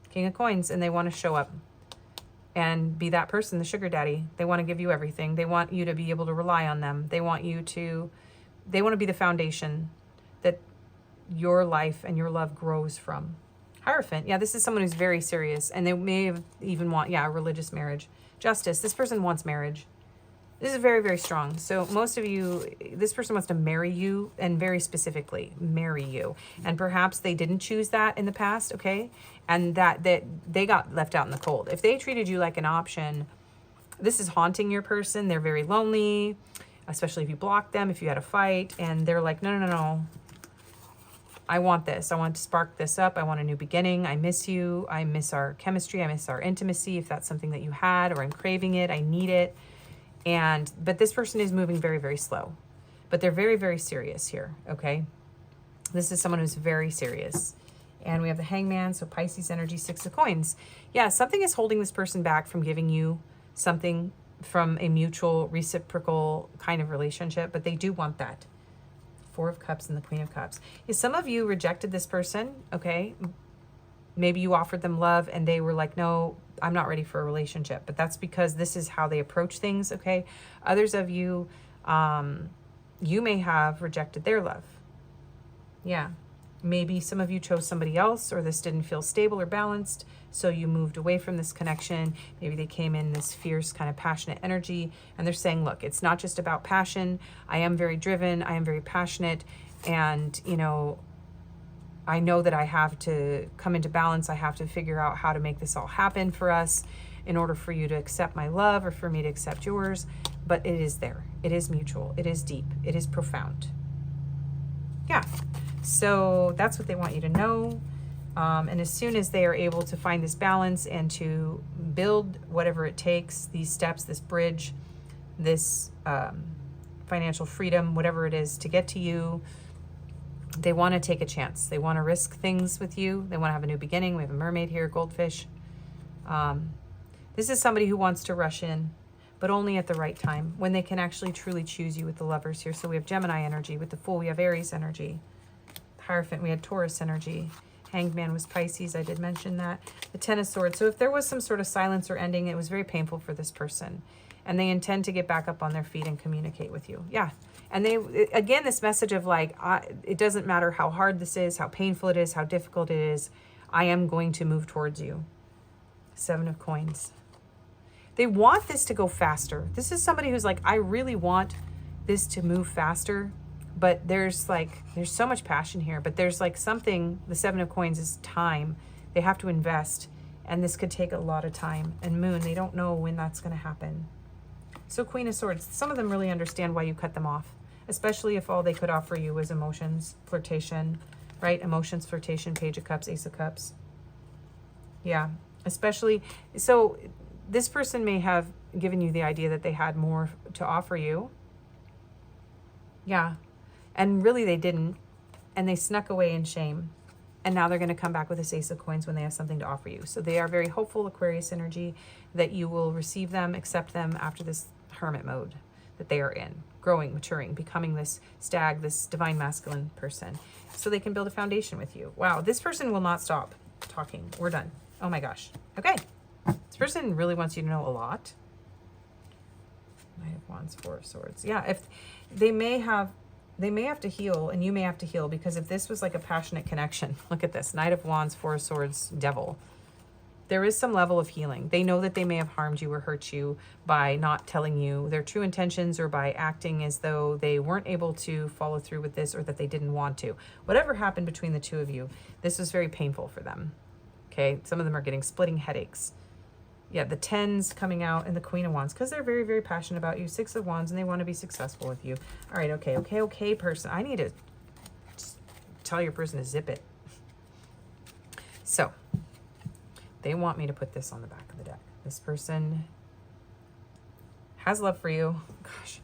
S1: King of Coins, and they want to show up and be that person, the sugar daddy. They want to give you everything. They want you to be able to rely on them. They want to be the foundation that your life and your love grows from. Hierophant, yeah, this is someone who's very serious, and they may have even want, yeah, a religious marriage. Justice, this person wants marriage. This is very, very strong. So most of you, this person wants to marry you, and very specifically, marry you. And perhaps they didn't choose that in the past, okay? And that they got left out in the cold. If they treated you like an option, this is haunting your person. They're very lonely, especially if you block them, if you had a fight, and they're like, no, no, no, no. I want this. I want to spark this up. I want a new beginning. I miss you. I miss our chemistry. I miss our intimacy, if that's something that you had, or I'm craving it. I need it. But this person is moving very, very slow, but they're very, very serious here. Okay. This is someone who's very serious. And we have the Hangman. So Pisces energy, Six of Coins. Yeah. Something is holding this person back from giving you something from a mutual reciprocal kind of relationship, but they do want that. Four of Cups and the Queen of Cups. Yeah, some of you rejected this person. Okay. Maybe you offered them love and they were like, no, I'm not ready for a relationship. But that's because this is how they approach things, okay? Others of you, you may have rejected their love. Yeah. Maybe some of you chose somebody else, or this didn't feel stable or balanced, so you moved away from this connection. Maybe they came in this fierce, kind of passionate energy, and they're saying, look, it's not just about passion. I am very driven. I am very passionate. And, you know, I know that I have to come into balance. I have to figure out how to make this all happen for us in order for you to accept my love, or for me to accept yours. But it is there. It is mutual. It is deep. It is profound. Yeah. So that's what they want you to know. And as soon as they are able to find this balance and to build whatever it takes, these steps, this bridge, this financial freedom, whatever it is to get to you, they want to take a chance. They want to risk things with you. They want to have a new beginning. We have a mermaid here, goldfish. This is somebody who wants to rush in, but only at the right time, when they can actually truly choose you with the Lovers here. So we have Gemini energy. With the Fool, we have Aries energy. Hierophant, we had Taurus energy. Hanged Man was Pisces. I did mention that. The Ten of Swords. So if there was some sort of silence or ending, it was very painful for this person. And they intend to get back up on their feet and communicate with you. Yeah. And they, again, this message of like, it doesn't matter how hard this is, how painful it is, how difficult it is, I am going to move towards you. Seven of Coins. They want this to go faster. This is somebody who's like, I really want this to move faster, but there's so much passion here, but there's like something, the Seven of Coins is time. They have to invest, and this could take a lot of time. And Moon, they don't know when that's going to happen. So Queen of Swords, some of them really understand why you cut them off, especially if all they could offer you was emotions, flirtation, right? Emotions, flirtation, Page of Cups, Ace of Cups. Yeah, especially, so this person may have given you the idea that they had more to offer you. Yeah, and really they didn't, and they snuck away in shame. And now they're going to come back with this Ace of Coins when they have something to offer you. So they are very hopeful, Aquarius energy, that you will receive them, accept them after this hermit mode that they are in, growing, maturing, becoming this stag, this divine masculine person, so they can build a foundation with you. Wow, this person will not stop talking. We're done. Oh my gosh. Okay. This person really wants you to know a lot. Knight of Wands, Four of Swords. Yeah, if they may have to heal, and you may have to heal, because if this was like a passionate connection, look at this, Knight of Wands, Four of Swords, Devil. There is some level of healing. They know that they may have harmed you or hurt you by not telling you their true intentions, or by acting as though they weren't able to follow through with this, or that they didn't want to. Whatever happened between the two of you, this was very painful for them. Okay, some of them are getting splitting headaches. Yeah, the Tens coming out, and the Queen of Wands, because they're very, very passionate about you. Six of Wands, and they want to be successful with you. All right, okay, person. I need to tell your person to zip it. So they want me to put this on the back of the deck. This person has love for you. Gosh,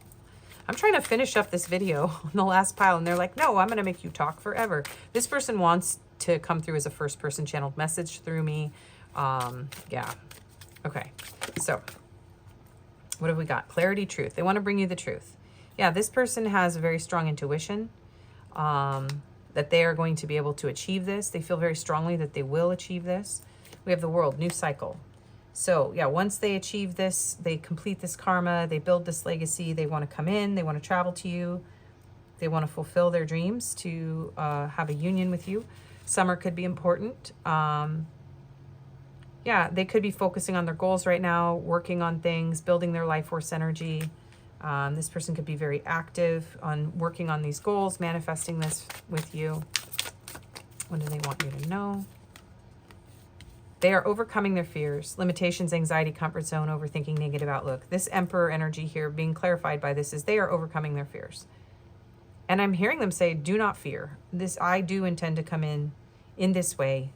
S1: I'm trying to finish up this video on the last pile, and they're like, no, I'm going to make you talk forever. This person wants to come through as a first person channeled message through me. Yeah. Okay. So what have we got? Clarity, truth. They want to bring you the truth. Yeah, this person has a very strong intuition that they are going to be able to achieve this. They feel very strongly that they will achieve this. We have the world, new cycle. So yeah, once they achieve this, they complete this karma, they build this legacy, they want to come in, they want to travel to you, they want to fulfill their dreams to have a union with you. Summer could be important. Yeah, they could be focusing on their goals right now, working on things, building their life force energy. This person could be very active on working on these goals, manifesting this with you. What do they want you to know? They are overcoming their fears, limitations, anxiety, comfort zone, overthinking, negative outlook. This Emperor energy here being clarified by this is they are overcoming their fears. And I'm hearing them say, do not fear. This, I do intend to come in this way.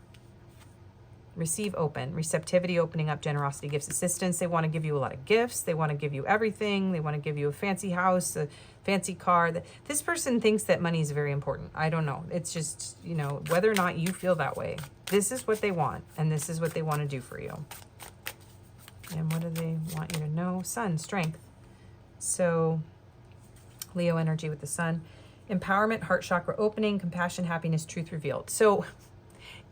S1: Receive open, receptivity, opening up, generosity, gifts, assistance. They want to give you a lot of gifts. They want to give you everything. They want to give you a fancy house, a fancy car. This person thinks that money is very important. I don't know. It's just, you know, whether or not you feel that way. This is what they want, and this is what they want to do for you. And what do they want you to know? Sun, strength. So Leo energy with the sun. Empowerment, heart chakra opening, compassion, happiness, truth revealed. So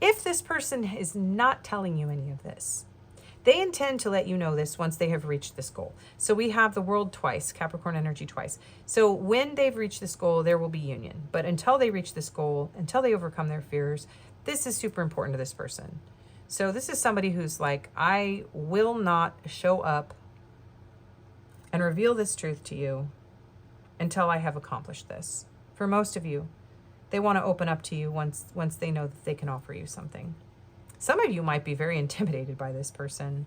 S1: if this person is not telling you any of this, they intend to let you know this once they have reached this goal. So we have the world twice, Capricorn energy twice. So when they've reached this goal, there will be union. But until they reach this goal, until they overcome their fears, this is super important to this person. So this is somebody who's like, I will not show up and reveal this truth to you until I have accomplished this. For most of you, they want to open up to you once they know that they can offer you something. Some of you might be very intimidated by this person.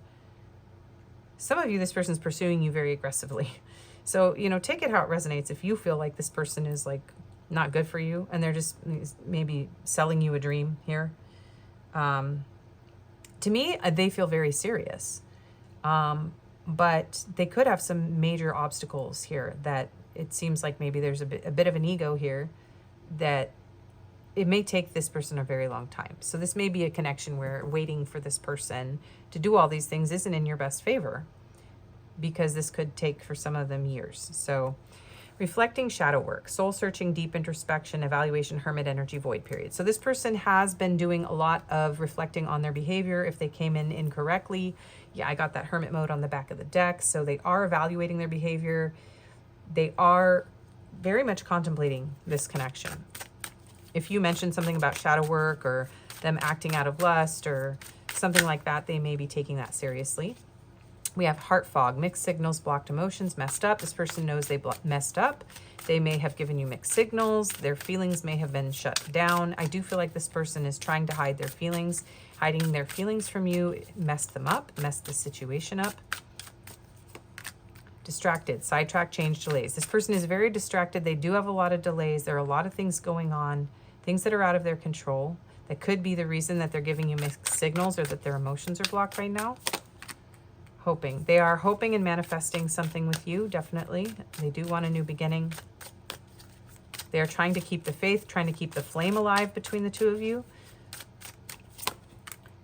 S1: Some of you, this person's pursuing you very aggressively. So, you know, take it how it resonates. If you feel like this person is like not good for you and they're just maybe selling you a dream here. To me, they feel very serious. But they could have some major obstacles here that it seems like maybe there's a bit of an ego here that it may take this person a very long time. So this may be a connection where waiting for this person to do all these things isn't in your best favor, because this could take for some of them years. So reflecting, shadow work, soul searching, deep introspection, evaluation, hermit energy, void period. So this person has been doing a lot of reflecting on their behavior. If they came in incorrectly, yeah, I got that hermit mode on the back of the deck. So they are evaluating their behavior. They are very much contemplating this connection. If you mention something about shadow work or them acting out of lust or something like that, they may be taking that seriously. We have heart fog, mixed signals, blocked emotions, messed up. This person knows they messed up. They may have given you mixed signals. Their feelings may have been shut down. I do feel like this person is trying to hide their feelings. Hiding their feelings from you messed them up, messed the situation up. Distracted, sidetrack, change, delays. This person is very distracted. They do have a lot of delays. There are a lot of things going on, things that are out of their control. That could be the reason that they're giving you mixed signals or that their emotions are blocked right now. Hoping. They are hoping and manifesting something with you, definitely. They do want a new beginning. They are trying to keep the faith, trying to keep the flame alive between the two of you.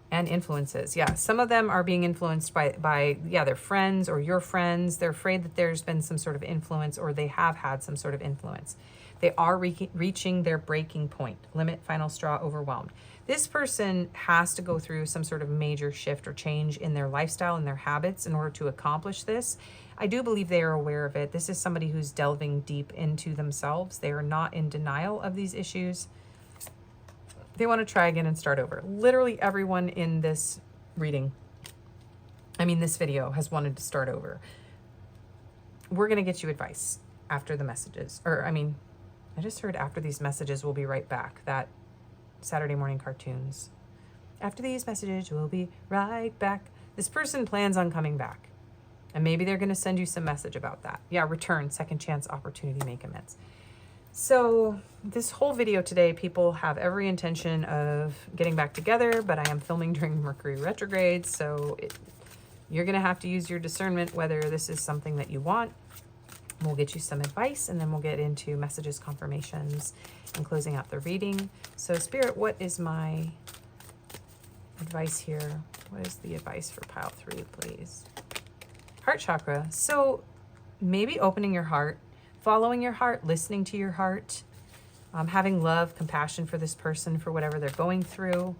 S1: And influences. Yeah, some of them are being influenced by their friends or your friends. They're afraid that there's been some sort of influence, or they have had some sort of influence. They are reaching their breaking point. Limit, final straw, overwhelmed. This person has to go through some sort of major shift or change in their lifestyle and their habits in order to accomplish this. I do believe they are aware of it. This is somebody who's delving deep into themselves. They are not in denial of these issues. They want to try again and start over. Literally everyone in this reading, this video, has wanted to start over. We're going to get you advice after the messages. I just heard after these messages, we'll be right back. That Saturday morning cartoons. After these messages, we'll be right back. This person plans on coming back. And maybe they're going to send you some message about that. Yeah, return, second chance, opportunity, make amends. So this whole video today, people have every intention of getting back together, but I am filming during Mercury retrograde, so you're going to have to use your discernment whether this is something that you want. We'll get you some advice, and then we'll get into messages, confirmations, and closing out the reading. So Spirit, what is my advice here? What is the advice for pile 3, please? Heart chakra. So maybe opening your heart, following your heart, listening to your heart, having love, compassion for this person, for whatever they're going through,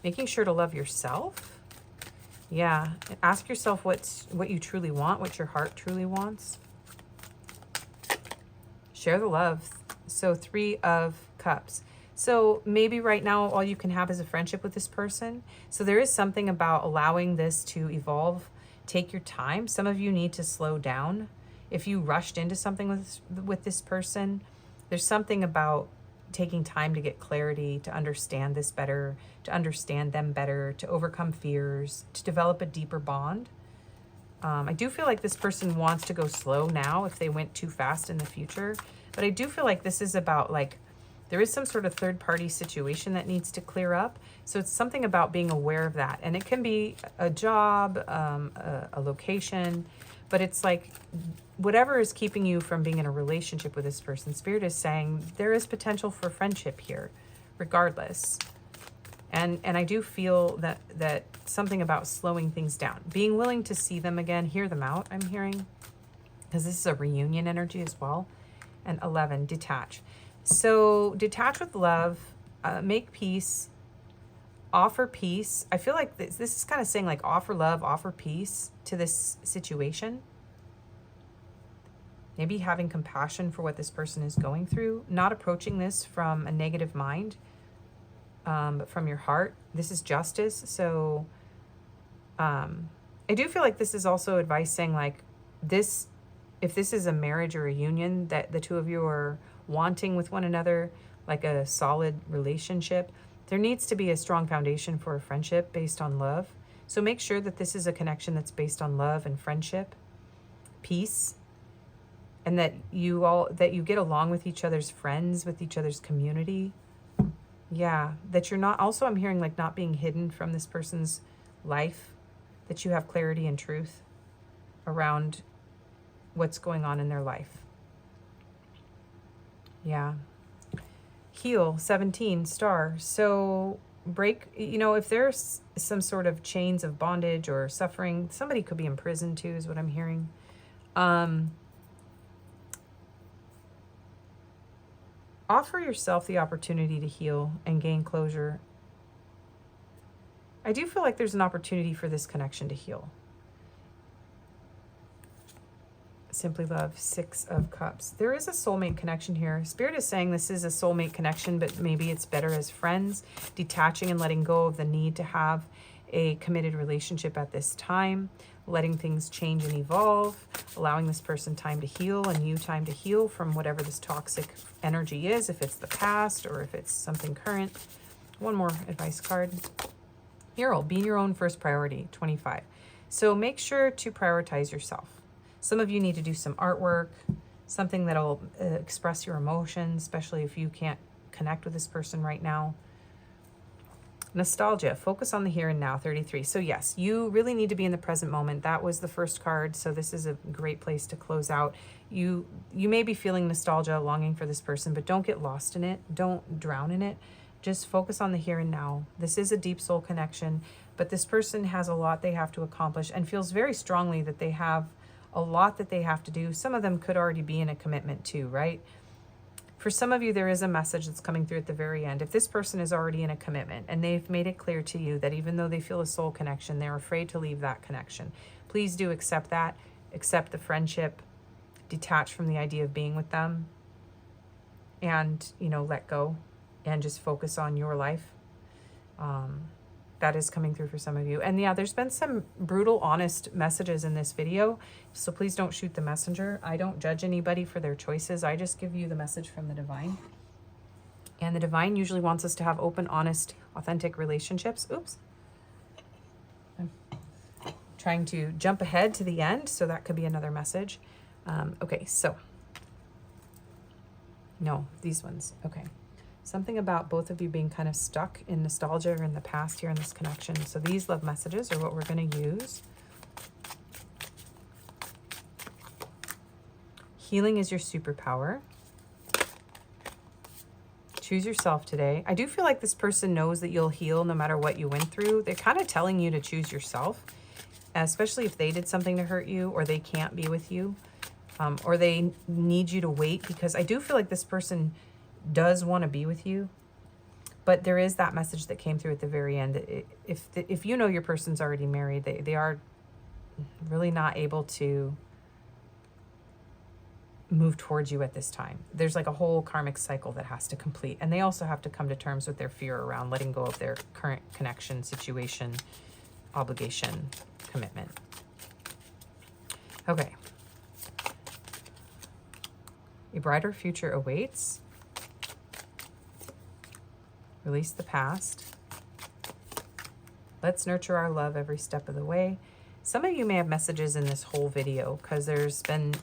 S1: making sure to love yourself. Yeah, and ask yourself what you truly want, what your heart truly wants. Share the love. So 3 of Cups. So maybe right now all you can have is a friendship with this person. So there is something about allowing this to evolve. Take your time. Some of you need to slow down. If you rushed into something with this person, there's something about taking time to get clarity, to understand this better, to understand them better, to overcome fears, to develop a deeper bond. I do feel like this person wants to go slow now if they went too fast in the future. But I do feel like this is about, like, there is some sort of third-party situation that needs to clear up. So it's something about being aware of that. And it can be a job, a location, but it's like whatever is keeping you from being in a relationship with this person, Spirit is saying there is potential for friendship here, regardless. And I do feel that something about slowing things down, being willing to see them again, hear them out, I'm hearing, because this is a reunion energy as well. And 11, detach. So detach with love, make peace, offer peace. I feel like this is kind of saying, like, offer love, offer peace to this situation. Maybe having compassion for what this person is going through, not approaching this from a negative mind, but from your heart. This is justice. So I do feel like this is also advice saying, like, this, if this is a marriage or a union that the two of you are wanting with one another, like a solid relationship, there needs to be a strong foundation for a friendship based on love. So make sure that this is a connection that's based on love and friendship, peace, and that you get along with each other's friends, with each other's community. Yeah, that you're not, also I'm hearing, like, not being hidden from this person's life, that you have clarity and truth around what's going on in their life. Yeah. Heal, 17, star. So break, if there's some sort of chains of bondage or suffering, somebody could be in prison too, is what I'm hearing. Offer yourself the opportunity to heal and gain closure. I do feel like there's an opportunity for this connection to heal. Simply love, 6 of Cups. There is a soulmate connection here. Spirit is saying this is a soulmate connection, but maybe it's better as friends, detaching and letting go of the need to have a committed relationship at this time, letting things change and evolve, allowing this person time to heal and you time to heal from whatever this toxic energy is, if it's the past or if it's something current. One more advice card. Hero, being your own first priority, 25. So make sure to prioritize yourself. Some of you need to do some artwork, something that'll express your emotions, especially if you can't connect with this person right now. Nostalgia, focus on the here and now, 33. So yes, you really need to be in the present moment. That was the first card, so this is a great place to close out. You may be feeling nostalgia, longing for this person, but don't get lost in it. Don't drown in it. Just focus on the here and now. This is a deep soul connection, but this person has a lot they have to accomplish and feels very strongly that they have a lot that they have to do. Some of them could already be in a commitment too, right? For some of you, there is a message that's coming through at the very end. If this person is already in a commitment and they've made it clear to you that even though they feel a soul connection, they're afraid to leave that connection, please do accept that, accept the friendship, detach from the idea of being with them, and, let go and just focus on your life. That is coming through for some of you. And yeah, there's been some brutal, honest messages in this video. So please don't shoot the messenger. I don't judge anybody for their choices. I just give you the message from the divine. And the divine usually wants us to have open, honest, authentic relationships. Oops. I'm trying to jump ahead to the end, so that could be another message. Okay, so No, these ones. Okay. Something about both of you being kind of stuck in nostalgia or in the past here in this connection. So these love messages are what we're going to use. Healing is your superpower. Choose yourself today. I do feel like this person knows that you'll heal no matter what you went through. They're kind of telling you to choose yourself, especially if they did something to hurt you or they can't be with you, or they need you to wait, because I do feel like this person does want to be with you. But there is that message that came through at the very end. If you know your person's already married, they are really not able to move towards you at this time. There's like a whole karmic cycle that has to complete. And they also have to come to terms with their fear around letting go of their current connection, situation, obligation, commitment. Okay. A brighter future awaits. Release the past. Let's nurture our love every step of the way. Some of you may have messages in this whole video because there's been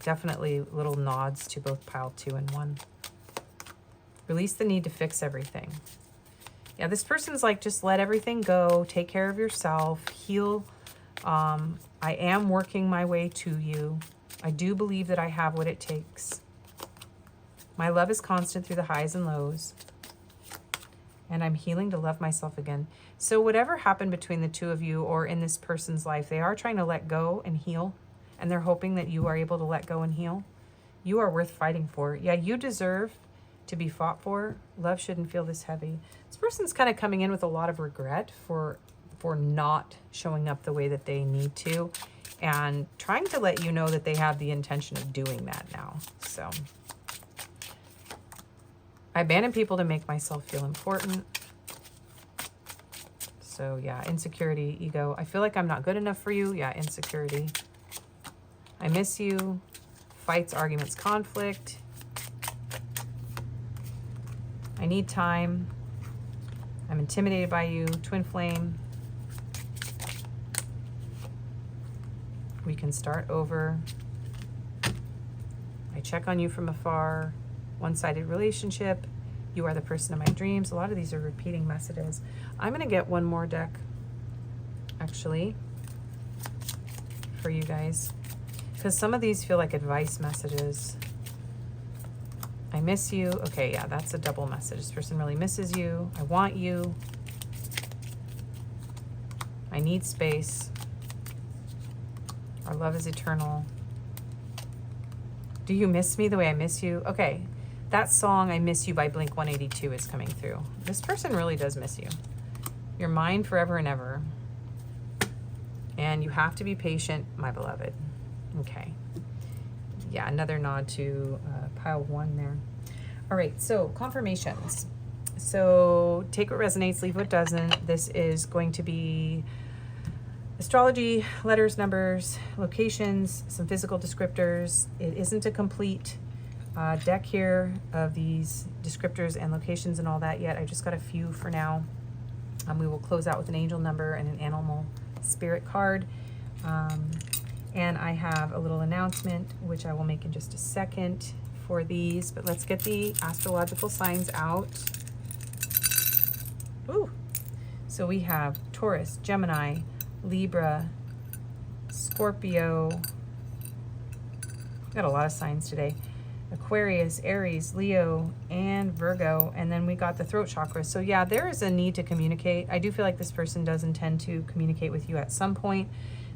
S1: definitely little nods to both pile 2 and 1. Release the need to fix everything. Yeah, this person's like, just let everything go. Take care of yourself. Heal. I am working my way to you. I do believe that I have what it takes. My love is constant through the highs and lows. And I'm healing to love myself again. So whatever happened between the two of you or in this person's life, they are trying to let go and heal. And they're hoping that you are able to let go and heal. You are worth fighting for. Yeah, you deserve to be fought for. Love shouldn't feel this heavy. This person's kind of coming in with a lot of regret for not showing up the way that they need to, and trying to let you know that they have the intention of doing that now. So I abandon people to make myself feel important. So yeah, insecurity, ego. I feel like I'm not good enough for you. Yeah, insecurity. I miss you. Fights, arguments, conflict. I need time. I'm intimidated by you. Twin flame. We can start over. I check on you from afar. One-sided relationship. You are the person of my dreams. A lot of these are repeating messages. I'm going to get one more deck, actually, for you guys, because some of these feel like advice messages. I miss you. Okay, yeah, that's a double message. This person really misses you. I want you. I need space. Our love is eternal. Do you miss me the way I miss you? Okay. That song, I Miss You by Blink-182 is coming through. This person really does miss you. You're mine forever and ever. And you have to be patient, my beloved. Okay. Yeah, another nod to pile 1 there. All right, so confirmations. So take what resonates, leave what doesn't. This is going to be astrology, letters, numbers, locations, some physical descriptors. It isn't a complete deck here of these descriptors and locations and all that yet. I just got a few for now. We will close out with an angel number and an animal spirit card. And I have a little announcement, which I will make in just a second for these. But let's get the astrological signs out. Ooh. So we have Taurus, Gemini, Libra, Scorpio. Got a lot of signs today. Aquarius, Aries, Leo, and Virgo. And then we got the throat chakra. So yeah, there is a need to communicate. I do feel like this person does intend to communicate with you at some point,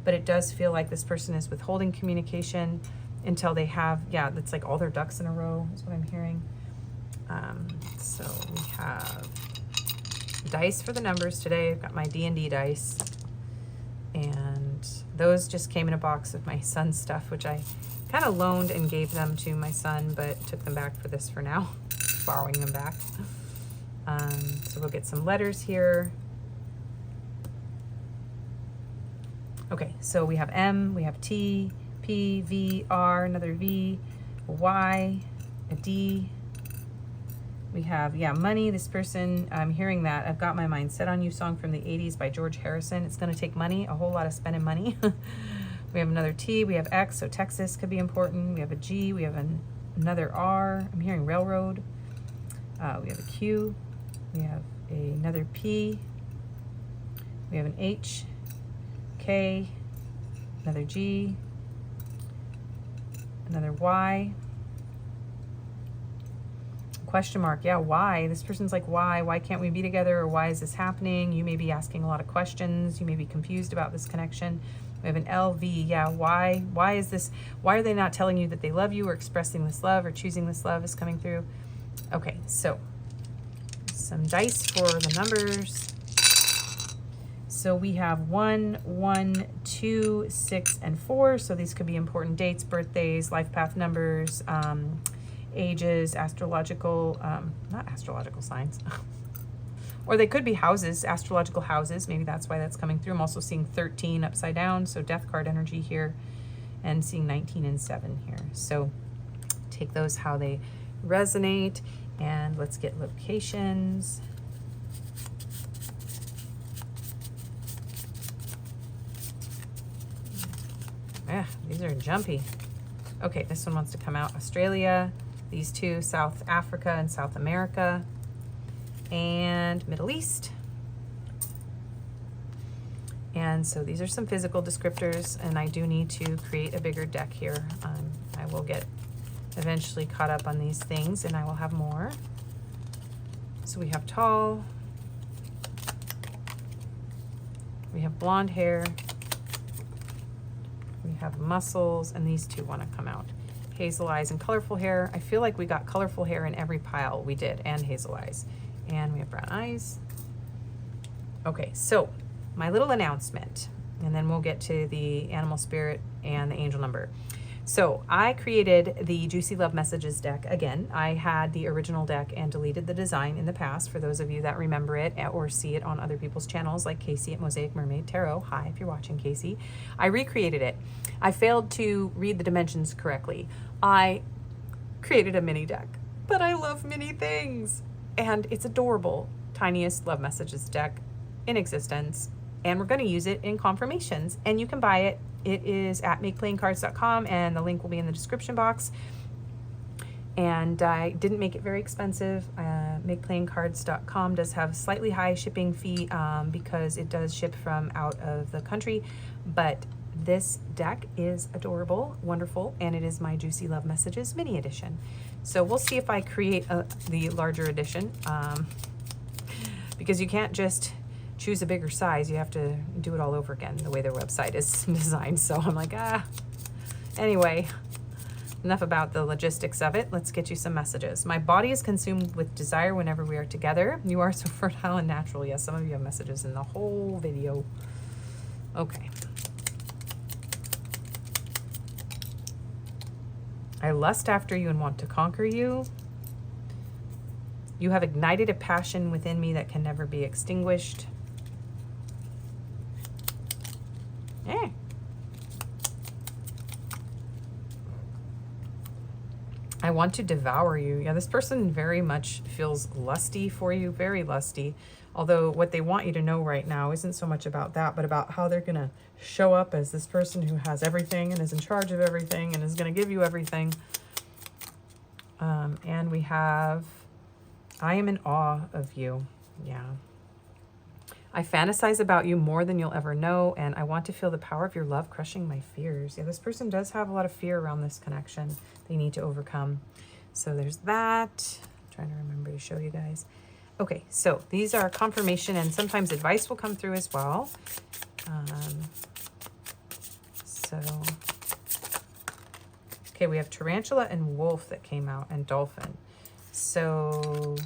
S1: but it does feel like this person is withholding communication until they have, yeah, it's like all their ducks in a row is what I'm hearing. So we have dice for the numbers today. I've got my D&D dice. And those just came in a box of my son's stuff, which I kind of loaned and gave them to my son, but took them back for this for now, borrowing them back. So we'll get some letters here. Okay, so we have M, we have T, P, V, R, another V, a Y, a D. We have, yeah, money. This person, I'm hearing that. I've got my mind set on you song from the 80s by George Harrison. It's going to take money, a whole lot of spending money. We have another T, we have X, so Texas could be important. We have a G, we have an another R. I'm hearing railroad. We have a Q. We have another P. We have an H, K, another G, another Y. Question mark. Yeah, why? This person's like, why? Why can't we be together? Or why is this happening? You may be asking a lot of questions. You may be confused about this connection. We have an LV. Yeah, why? Why is this? Why are they not telling you that they love you or expressing this love or choosing this love is coming through? Okay, so some dice for the numbers. So we have 1, 1, 2, 6, and 4. So these could be important dates, birthdays, life path numbers, ages, astrological, not astrological signs. Or they could be houses, astrological houses. Maybe that's why that's coming through. I'm also seeing 13 upside down, so death card energy here, and seeing 19 and 7 here. So take those how they resonate, and let's get locations. Yeah, these are jumpy. Okay, this one wants to come out. Australia, these two, South Africa and South America, and Middle East. And so these are some physical descriptors, and I do need to create a bigger deck here. I will get eventually caught up on these things, and I will have more. So we have tall, we have blonde hair, we have muscles, and these two want to come out. Hazel eyes and colorful hair. I feel like we got colorful hair in every pile. We did, and hazel eyes. And we have brown eyes. Okay, so my little announcement, and then we'll get to the animal spirit and the angel number. So I created the Juicy Love Messages deck. Again, I had the original deck and deleted the design in the past, for those of you that remember it or see it on other people's channels, like Casey at Mosaic Mermaid Tarot. Hi, if you're watching, Casey. I recreated it. I failed to read the dimensions correctly. I created a mini deck, but I love mini things. And it's adorable. Tiniest love messages deck in existence. And we're going to use it in confirmations. And you can buy it. It is at makeplayingcards.com, and the link will be in the description box. And I didn't make it very expensive. Makeplayingcards.com does have a slightly high shipping fee because it does ship from out of the country. But this deck is adorable, wonderful, and it is my Juicy Love Messages mini edition. So we'll see if I create the larger edition, because you can't just choose a bigger size. You have to do it all over again, the way their website is designed. So I'm like, anyway, enough about the logistics of it. Let's get you some messages. My body is consumed with desire whenever we are together. You are so fertile and natural. Yes, some of you have messages in the whole video. Okay. I lust after you and want to conquer you. You have ignited a passion within me that can never be extinguished. I want to devour you. Yeah, this person very much feels lusty for you, very lusty. Although what they want you to know right now isn't so much about that, but about how they're going to show up as this person who has everything and is in charge of everything and is going to give you everything. And we have, I am in awe of you. Yeah. I fantasize about you more than you'll ever know, and I want to feel the power of your love crushing my fears. Yeah, this person does have a lot of fear around this connection they need to overcome. So there's that. I'm trying to remember to show you guys. Okay, so these are confirmation, and sometimes advice will come through as well. Okay, we have tarantula and wolf that came out, and dolphin. So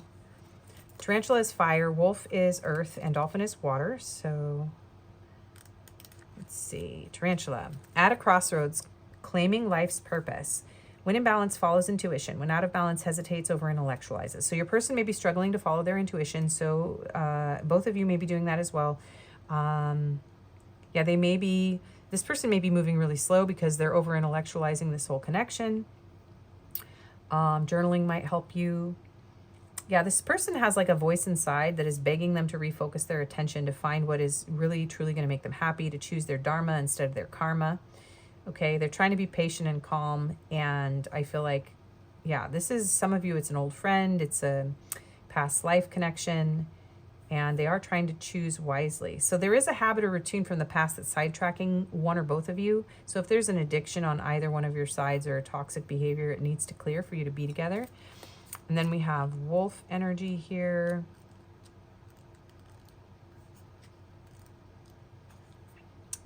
S1: tarantula is fire, wolf is earth, and dolphin is water. So let's see. Tarantula. At a crossroads, claiming life's purpose. When in balance, follows intuition. When out of balance, hesitates, over intellectualizes. So your person may be struggling to follow their intuition. So both of you may be doing that as well. Yeah, they may be, this person may be moving really slow because they're over intellectualizing this whole connection. Journaling might help you. Yeah, this person has like a voice inside that is begging them to refocus their attention, to find what is really, truly going to make them happy, to choose their dharma instead of their karma. Okay, they're trying to be patient and calm, and I feel like, yeah, this is, some of you, it's an old friend, it's a past life connection, and they are trying to choose wisely. So there is a habit or routine from the past that's sidetracking one or both of you. So if there's an addiction on either one of your sides or a toxic behavior, it needs to clear for you to be together. And then we have wolf energy here.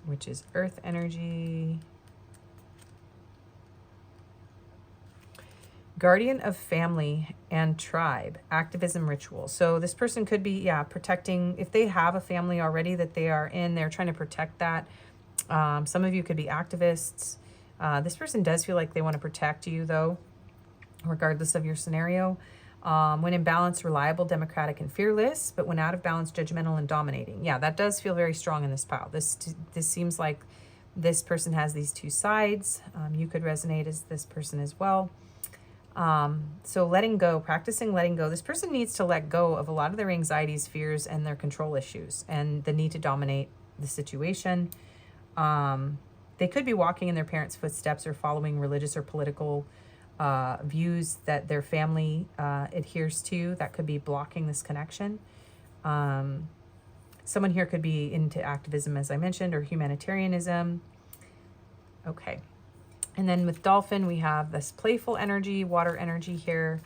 S1: Which is earth energy. Guardian of family and tribe, activism ritual. So this person could be, yeah, protecting, if they have a family already that they are in, they're trying to protect that. Some of you could be activists. This person does feel like they want to protect you though, regardless of your scenario. When in balance, reliable, democratic, and fearless, but when out of balance, judgmental and dominating. Yeah, that does feel very strong in this pile. This seems like this person has these two sides. You could resonate as this person as well. So letting go, practicing letting go. This person needs to let go of a lot of their anxieties, fears, and their control issues and the need to dominate the situation. They could be walking in their parents' footsteps or following religious or political views that their family adheres to. That could be blocking this connection. Someone here could be into activism, as I mentioned, or humanitarianism. Okay. And then with dolphin, we have this playful energy, water energy here.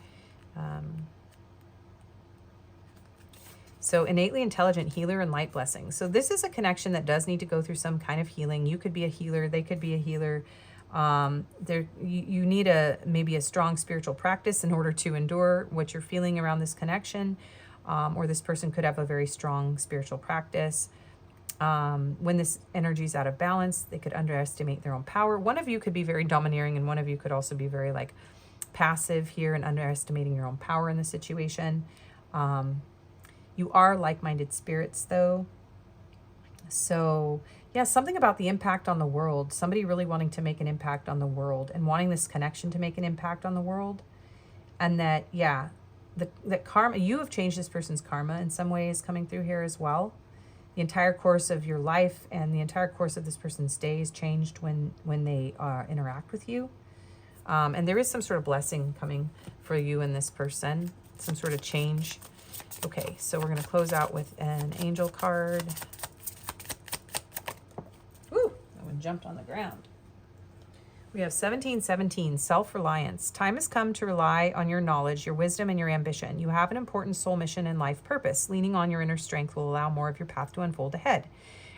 S1: So innately intelligent healer and light blessing. So this is a connection that does need to go through some kind of healing. You could be a healer. They could be a healer. You need maybe a strong spiritual practice in order to endure what you're feeling around this connection. Or this person could have a very strong spiritual practice. When this energy is out of balance, they could underestimate their own power. One of you could be very domineering, and one of you could also be very like passive here and underestimating your own power in the situation. You are like-minded spirits though. So yeah, something about the impact on the world, somebody really wanting to make an impact on the world and wanting this connection to make an impact on the world. And that, yeah, that karma, you have changed this person's karma in some ways coming through here as well. The entire course of your life and the entire course of this person's days changed when they interact with you. And there is some sort of blessing coming for you and this person, some sort of change. Okay, so we're going to close out with an angel card. Woo, that one jumped on the ground. We have 1717, self-reliance. Time has come to rely on your knowledge, your wisdom, and your ambition. You have an important soul mission and life purpose. Leaning on your inner strength will allow more of your path to unfold ahead.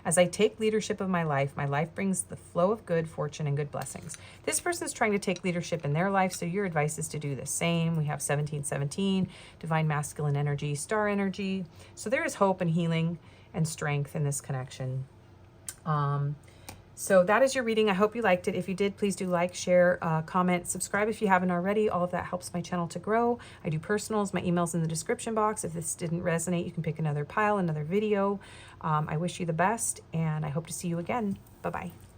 S1: As I take leadership of my life brings the flow of good fortune and good blessings. This person's trying to take leadership in their life, so your advice is to do the same. We have 1717, divine masculine energy, star energy. So there is hope and healing and strength in this connection. So that is your reading. I hope you liked it. If you did, please do like, share, comment, subscribe if you haven't already. All of that helps my channel to grow. I do personals. My email's in the description box. If this didn't resonate, you can pick another pile, another video. I wish you the best, and I hope to see you again. Bye-bye.